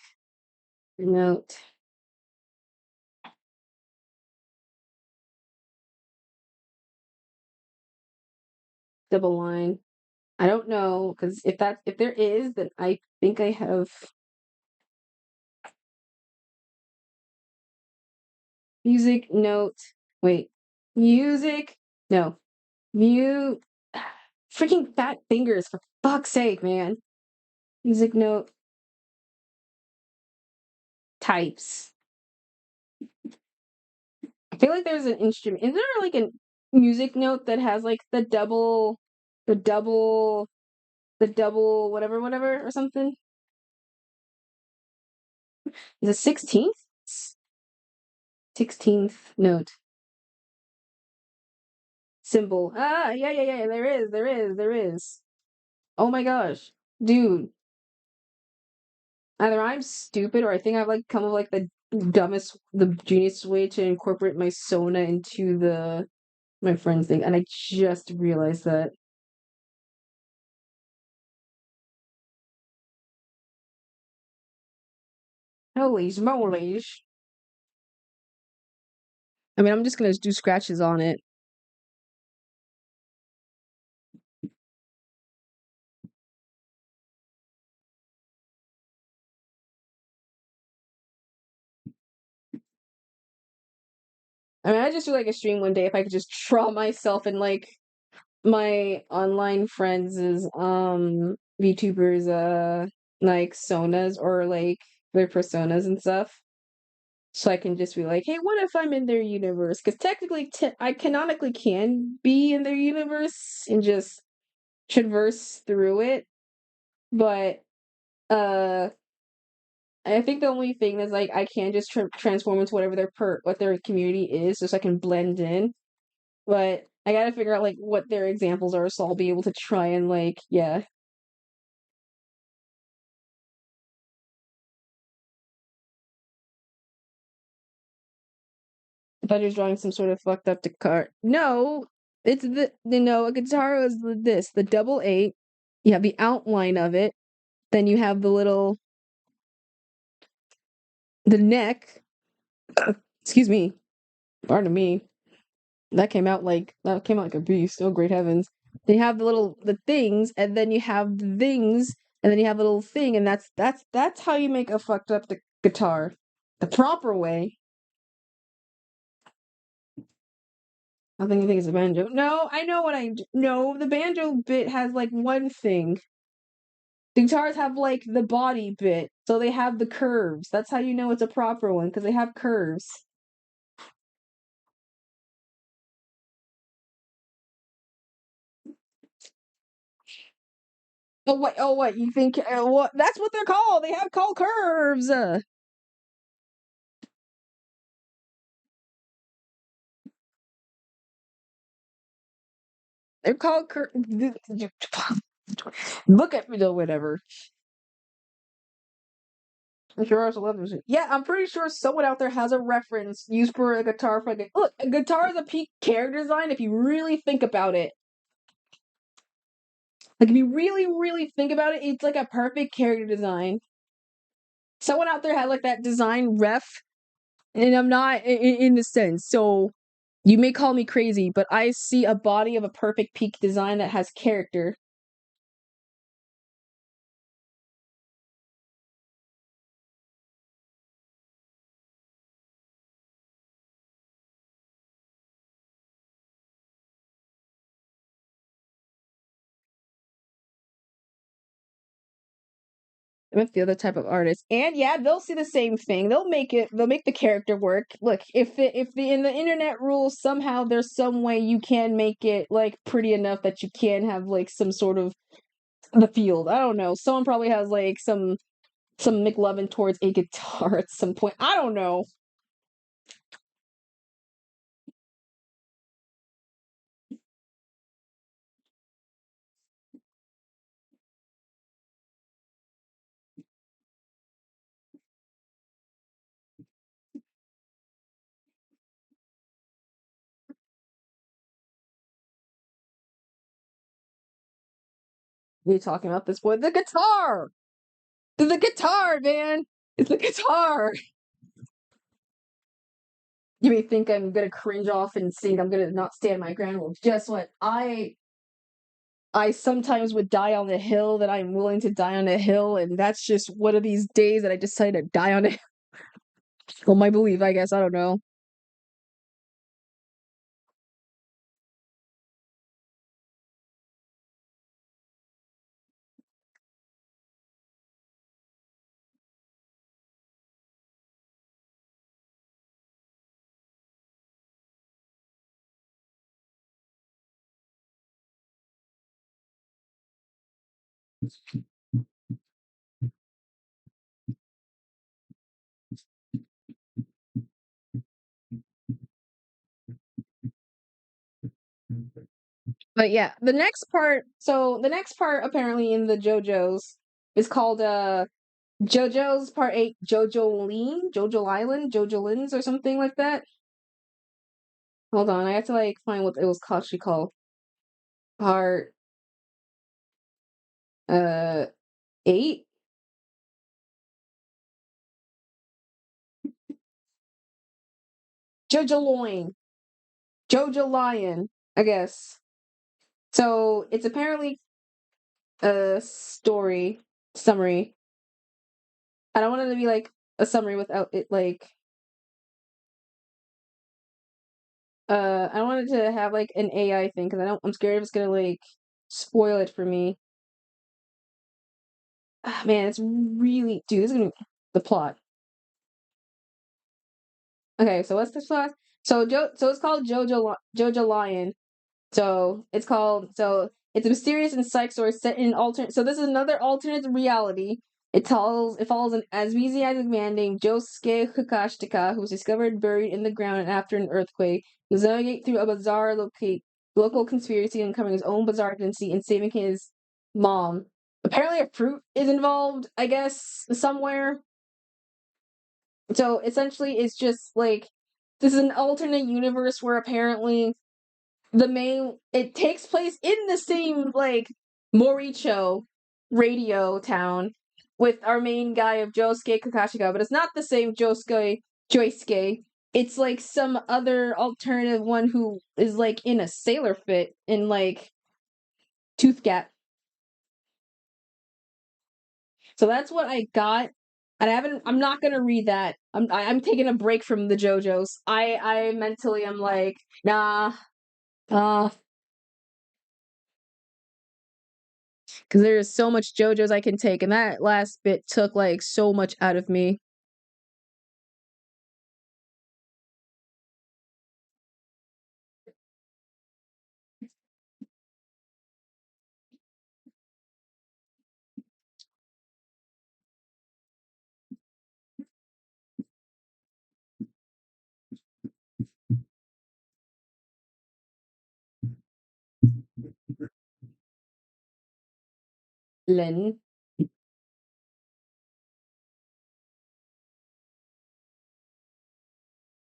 note. Double line. I don't know, because if there is, then I think I have music note. Wait. Music. No. Mu freaking fat fingers for fuck's sake, man. Music note types. I feel like there's an instrument. Is there like a music note that has like the double, the double, whatever, whatever, or something? Is it 16th? 16th note. Symbol. Ah, yeah, yeah, yeah. There is. Oh my gosh. Dude, either I'm stupid or I think I've like come up with like the genius way to incorporate my Sona into the my friend's thing, and I just realized that. Holy moly. I mean, I'm just gonna do scratches on it. I mean, I just do like a stream one day if I could just draw myself and like my online friends' VTubers like sonas or like their personas and stuff. So I can just be like, hey, what if I'm in their universe? Because technically, I canonically can be in their universe and just traverse through it. But uh, I think the only thing is like I can just transform into whatever what their community is, just so I can blend in. But I gotta figure out like what their examples are, so I'll be able to try and like yeah. I thought he was drawing some sort of fucked up card. No, it's no, a guitar is the double eight. You have the outline of it. Then you have the neck. Excuse me. Pardon me. That came out like a beast. Oh great heavens. Then you have the things, and then you have the things, and then you have a little thing, and that's how you make a fucked up the guitar. The proper way. I think you think it's a banjo. No, I know what I do. No, the banjo bit has like one thing. The guitars have like the body bit, so they have the curves. That's how you know it's a proper one because they have curves. Oh what? Oh what? You think what? That's what they're called. They have called curves. They're called curves. Look at me though. Whatever. I'm sure also love music. Yeah, I'm pretty sure someone out there has a reference used for a guitar. Look, a guitar is a peak character design if you really think about it. Like if you really, really think about it, it's like a perfect character design. Someone out there had like that design ref, and I'm not in the sense. So you may call me crazy, but I see a body of a perfect peak design that has character. with the other type of artist. And yeah, they'll see the same thing. They'll make the character work. Look, if the in the internet rules somehow there's some way you can make it like pretty enough that you can have like some sort of the field. I don't know. Someone probably has like some McLovin towards a guitar at some point. I don't know. What are you talking about this boy? The guitar! The guitar, man! It's the guitar! You may think I'm gonna cringe off and sing I'm gonna not stand my ground. Well, guess what? I sometimes would die on the hill that I'm willing to die on a hill, and that's just one of these days that I decided to die on a hill. Well, my belief, I guess. I don't know. But yeah, the next part apparently in the JoJo's is called JoJo's Part 8 Jojo Island, Jojo Lins or something like that. Hold on, I have to like find what it was actually called. Part 8? Jojo Loin. Jojo Lion, I guess. So it's apparently a story summary. I don't want it to be like a summary without it like I don't want it to have like an AI thing because I'm scared it's gonna like spoil it for me. Ah, man, it's really dude, this is gonna be the plot. Okay, so what's the plot? So it's called Jojo Lion. So it's a mysterious and psych story set in an alternate. So this is another alternate reality. It follows an amnesiac man named Josuke Hikashitaka who was discovered buried in the ground after an earthquake. He was navigate through a bizarre local conspiracy, uncovering his own bizarre identity and saving his mom. Apparently, a fruit is involved. I guess somewhere. So essentially, it's just like this is an alternate universe where apparently the main it takes place in the same like Moricho radio town with our main guy of Josuke Kakashika, but it's not the same Josuke. It's like some other alternative one who is like in a sailor fit in like Tooth Gap. So that's what I got. And I'm not gonna read that. I'm taking a break from the JoJo's. I mentally am like, nah, uh, because there is so much JoJo's I can take, and that last bit took like so much out of me. Lin,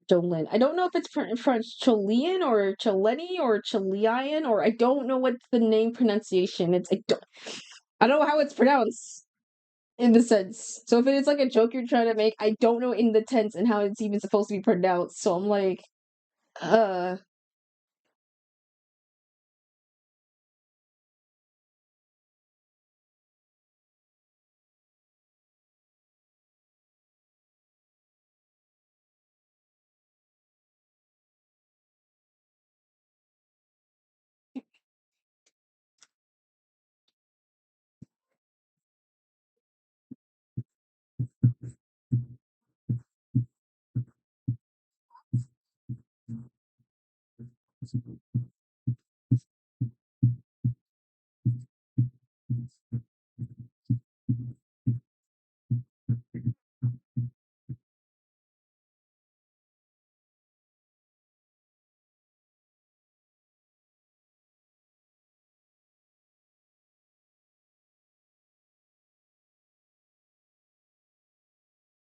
Jolin. I don't know if it's French Chilean or Chileni or Chilean or I don't know what's the name pronunciation. I don't know how it's pronounced in the sense. So if it is like a joke you're trying to make, I don't know in the tense and how it's even supposed to be pronounced. So I'm like, uh,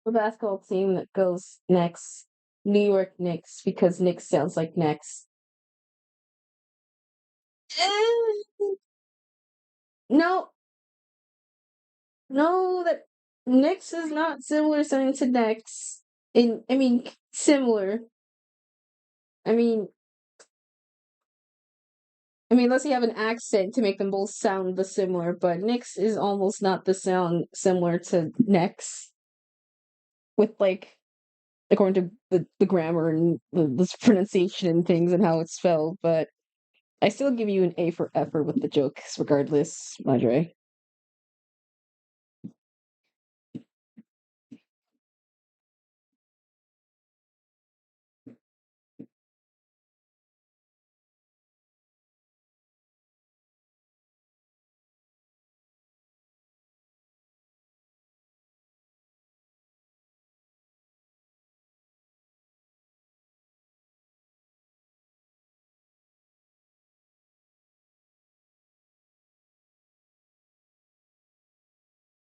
The basketball team that goes next, New York Knicks, because Knicks sounds like next. Eh, no, no, that Knicks is not similar sounding to Next. I mean, similar. I mean, unless you have an accent to make them both sound the similar, but Nix is almost not the sound similar to Nex, with like according to the grammar and the pronunciation and things and how it's spelled. But I still give you an A for effort with the jokes, regardless, Madre.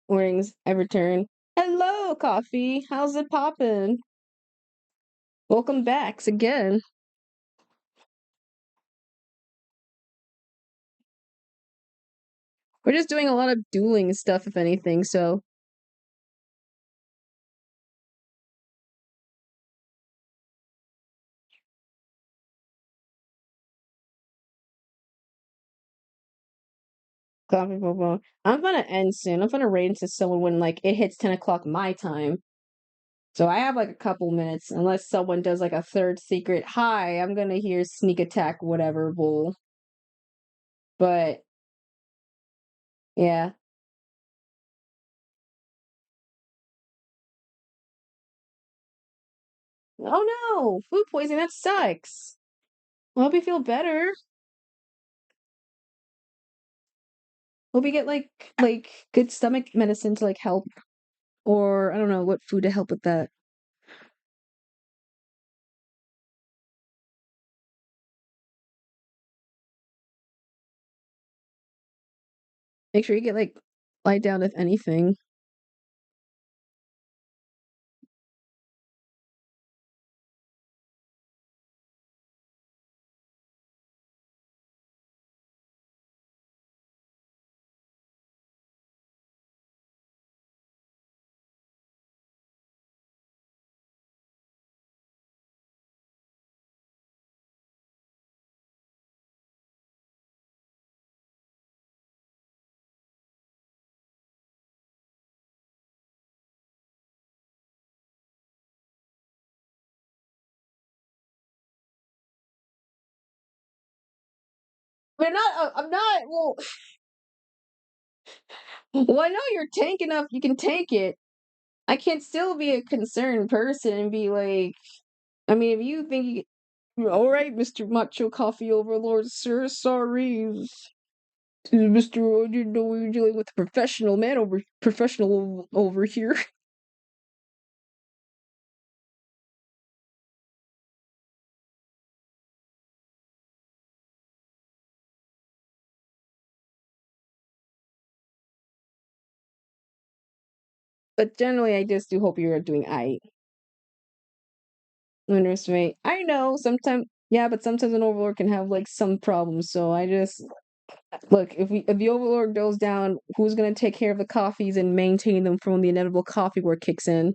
Mornings, I return. Hello, coffee. How's it poppin'? Welcome back again. We're just doing a lot of dueling stuff, if anything, so coffee bubble. I'm gonna end soon. I'm gonna raid into someone when like it hits 10 o'clock my time. So I have like a couple minutes, unless someone does like a third secret. Hi, I'm gonna hear sneak attack, whatever bull. But yeah. Oh no, food poisoning. That sucks. I hope you feel better. Hope you get like good stomach medicine to like help, or I don't know what food to help with that. Make sure you get like lie down if anything. We're not. I'm not. Well, well, I know you're tank enough. You can take it. I can still be a concerned person and be like, if you think all right, Mr. Macho Coffee Overlord, sir, sorry. Mr. I didn't know we were dealing with a professional over here. But generally, I just do hope you're doing I underestimate. I know sometimes, yeah, but sometimes an overlord can have like some problems. So I just look if the overlord goes down, who's gonna take care of the coffees and maintain them from when the inevitable coffee war kicks in?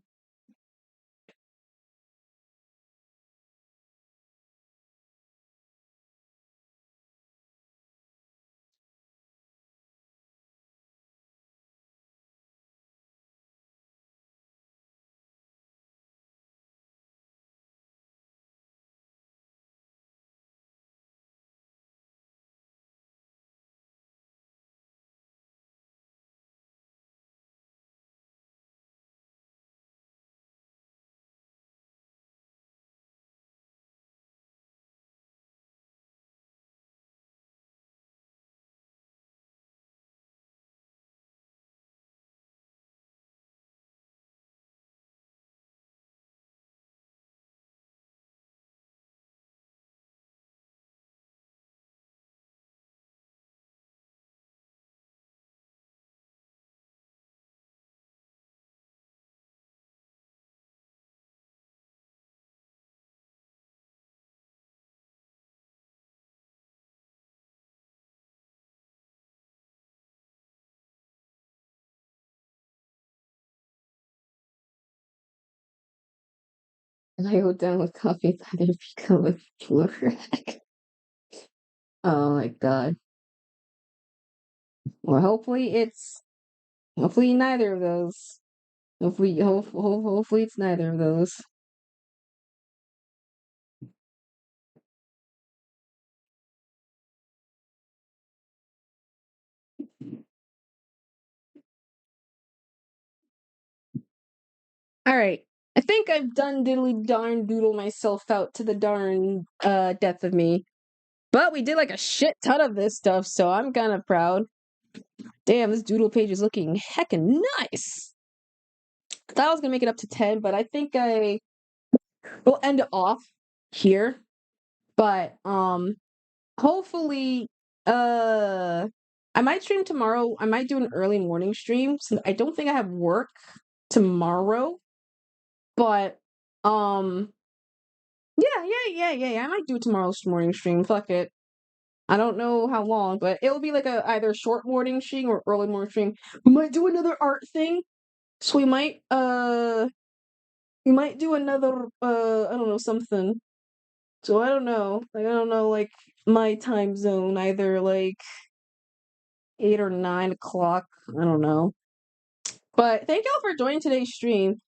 And I go down with coffee, it's either become a floor rack. Oh my god. Well, hopefully neither of those. Hopefully it's neither of those. All right. I think I've done diddly darn doodle myself out to the darn death of me. But we did like a shit ton of this stuff, so I'm kind of proud. Damn, this doodle page is looking heckin' nice. I thought I was gonna make it up to 10, but I think I will end it off here. But hopefully I might stream tomorrow. I might do an early morning stream since I don't think I have work tomorrow. But yeah. I might do tomorrow's morning stream. Fuck it. I don't know how long, but it'll be like a either short morning stream or early morning stream. We might do another art thing. So we might do another I don't know, something. So I don't know. Like I don't know like my time zone, either like 8 or 9 o'clock. I don't know. But thank y'all for joining today's stream.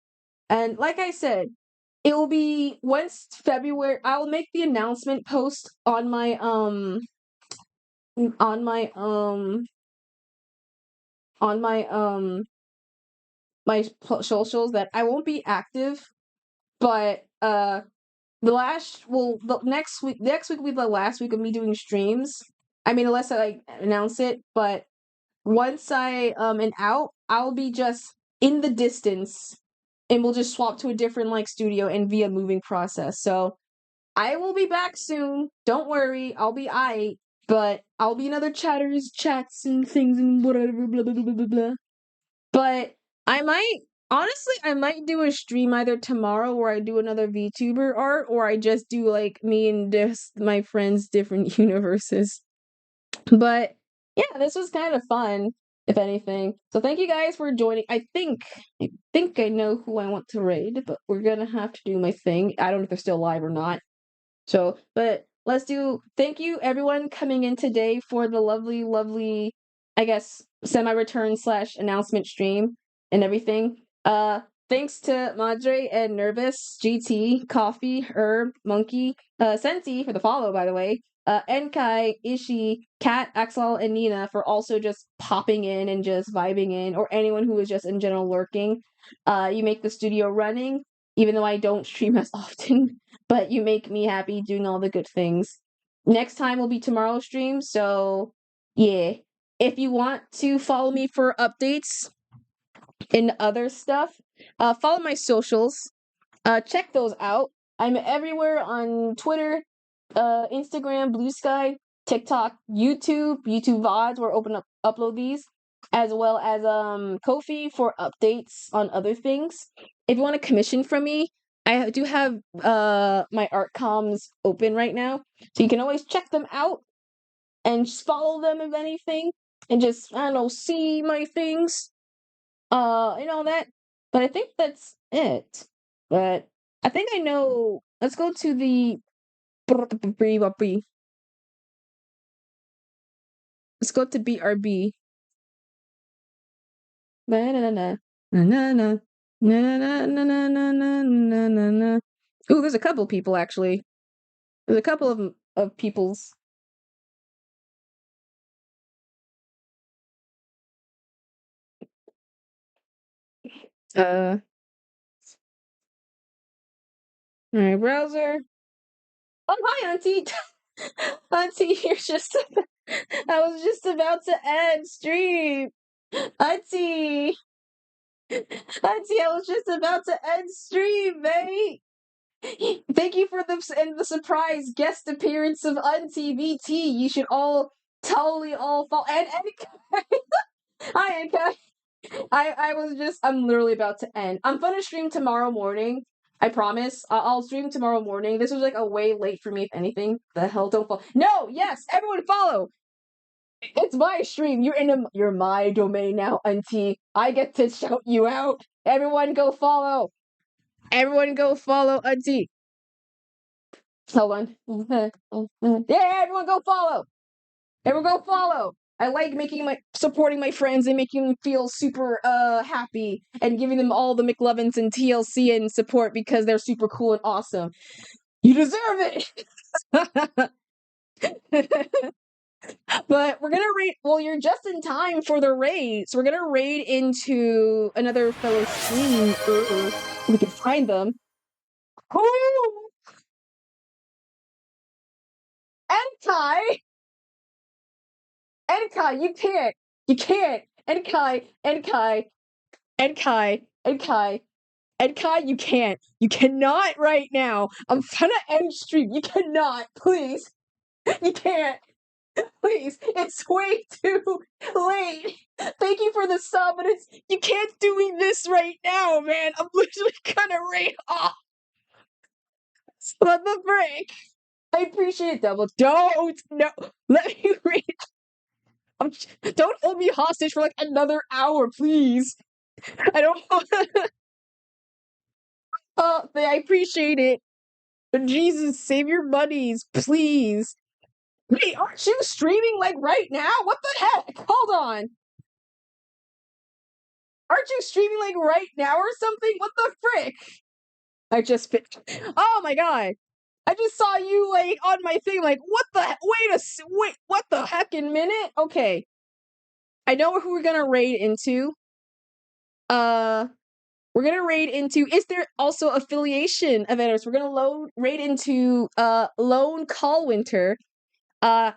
And like I said, it will be once February. I will make the announcement post on my on my on my my socials that I won't be active, but the next week will be the last week of me doing streams. I mean, unless I like announce it, but once I am out, I'll be just in the distance and we'll just swap to a different like studio and via moving process. So I will be back soon. Don't worry, I'll be aight, but I'll be in other chats and things and whatever, blah blah blah blah blah. But I might do a stream either tomorrow where I do another VTuber art or I just do like me and just my friends' different universes. But yeah, this was kind of fun, if anything. So thank you guys for joining. I think I know who I want to raid, but we're gonna have to do my thing. I don't know if they're still alive or not. So, but thank you everyone coming in today for the lovely, lovely, I guess, semi-return / announcement stream and everything. Thanks to Madre and Nervous, GT, Coffee, Herb, Monkey, Senti for the follow, by the way. Enkai, Ishi, Kat, Axel, and Nina for also just popping in and just vibing in, or anyone who is just in general lurking. You make the studio running, even though I don't stream as often. But you make me happy doing all the good things. Next time will be tomorrow's stream, so yeah. If you want to follow me for updates and other stuff, follow my socials. Check those out. I'm everywhere on Twitter, Instagram, Blue Sky, TikTok, YouTube VODs where I upload these, as well as Ko-fi for updates on other things. If you want a commission from me, I do have my art comms open right now, so you can always check them out and just follow them if anything, and just I don't know, see my things, and all that. But I think that's it. But I think I know. Let's go to the. Let's go to BRB. Na-na-na-na. Na-na-na. Na-na-na-na-na-na-na-na-na. Ooh, there's a couple people actually. There's a couple of peoples. All right, browser. Oh, hi, Auntie. Auntie, you're just. I was just about to end stream. Auntie. Auntie, I was just about to end stream, mate. Thank you for the surprise guest appearance of Auntie VT. You should all totally all fall and hi Anka. I'm literally about to end. I'm gonna stream tomorrow morning. I promise. I'll stream tomorrow morning. This was like a way late for me, if anything. The hell, don't follow. No, yes, everyone follow. It's my stream. You're my domain now, Auntie. I get to shout you out. Everyone, go follow. Everyone go follow Auntie. Hold on. Yeah, everyone go follow. Everyone go follow. I like supporting my friends and making them feel super happy and giving them all the McLovins and TLC and support because they're super cool and awesome. You deserve it. But we're gonna raid. Well, you're just in time for the raid, so we're gonna raid into another fellow stream. We can find them. Ooh! Enkai, Enkai, you can't, Enkai, Enkai, Enkai, Enkai, Enkai, you cannot right now. I'm trying to end stream. You cannot, please. You can't. Please, it's way too late. Thank you for the sub, but you can't doing this right now, man. I'm literally gonna raid off. What the frick? I appreciate it, Double. Don't let me read. Don't hold me hostage for like another hour, please. I don't. I appreciate it, but Jesus, save your buddies, please. Wait, aren't you streaming like right now? What the heck? Hold on. Aren't you streaming like right now or something? What the frick? I just fit. Oh my god! I just saw you like on my thing. Like, what the? Wait! What the heck? In minute? Okay, I know who we're gonna raid into. We're gonna raid into. Is there also affiliation eventers? We're gonna raid into Lone Callwinter.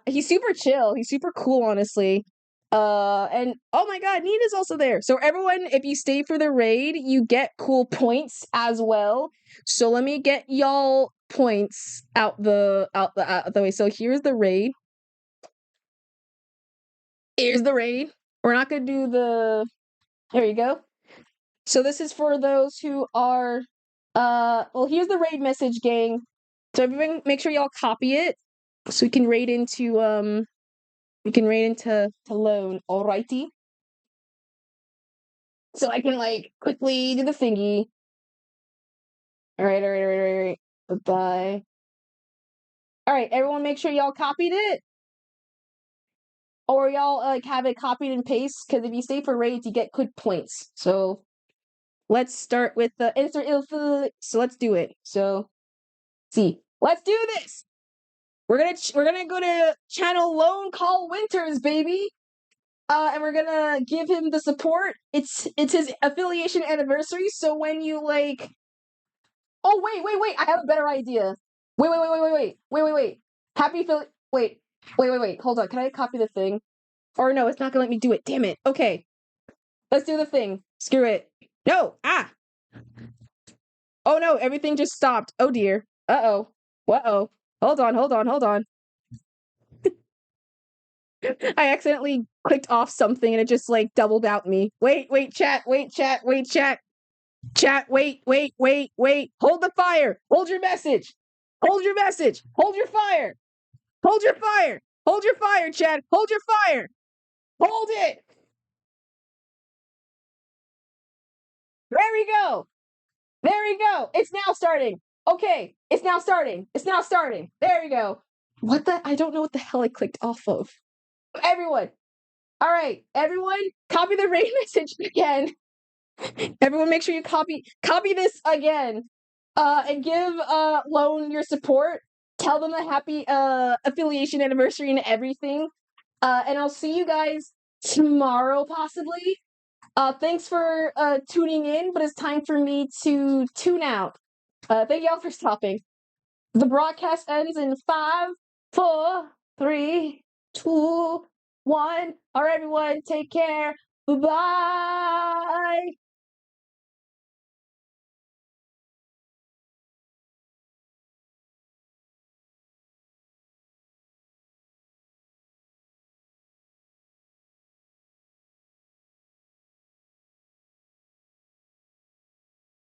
He's super chill. He's super cool, honestly. And oh my god, Nina's also there. So everyone, if you stay for the raid, you get cool points as well. So let me get y'all points out the way. So here's the raid. Here's the raid. We're not gonna do the. There you go. So this is for those who are. Well, here's the raid message, gang. So everyone, make sure y'all copy it so we can raid into We can raid into Lone, alrighty? So I can like quickly do the thingy. Alright. Bye. Alright, everyone make sure y'all copied it. Or y'all like have it copied and paste, because if you stay for raids, you get good points. So let's start with the insert info. So let's do it. So see. Let's do this! We're gonna go to channel Lone Call Winters, baby! And we're gonna give him the support. It's his affiliation anniversary, so when you like. Oh wait! I have a better idea. Wait! Happy wait! Hold on. Can I copy the thing? Or no, it's not gonna let me do it. Damn it. Okay, let's do the thing. Screw it. No. Oh no! Everything just stopped. Oh dear. Uh oh. Hold on. I accidentally clicked off something and it just like doubled out me. Wait, chat. Chat, wait. Hold the fire. Hold your message. Hold your fire. Hold your fire, chat. Hold your fire. Hold it. There we go. It's now starting. Okay, it's now starting. There we go. What the? I don't know what the hell I clicked off of. Everyone. All right, everyone, copy the raid message again. Everyone, make sure you copy this again. And give Lone your support. Tell them a happy affiliation anniversary and everything. And I'll see you guys tomorrow, possibly. Thanks for tuning in, but it's time for me to tune out. Thank y'all for stopping. The broadcast ends in 5, 4, 3, 2, 1. All right, everyone, take care. Bye-bye.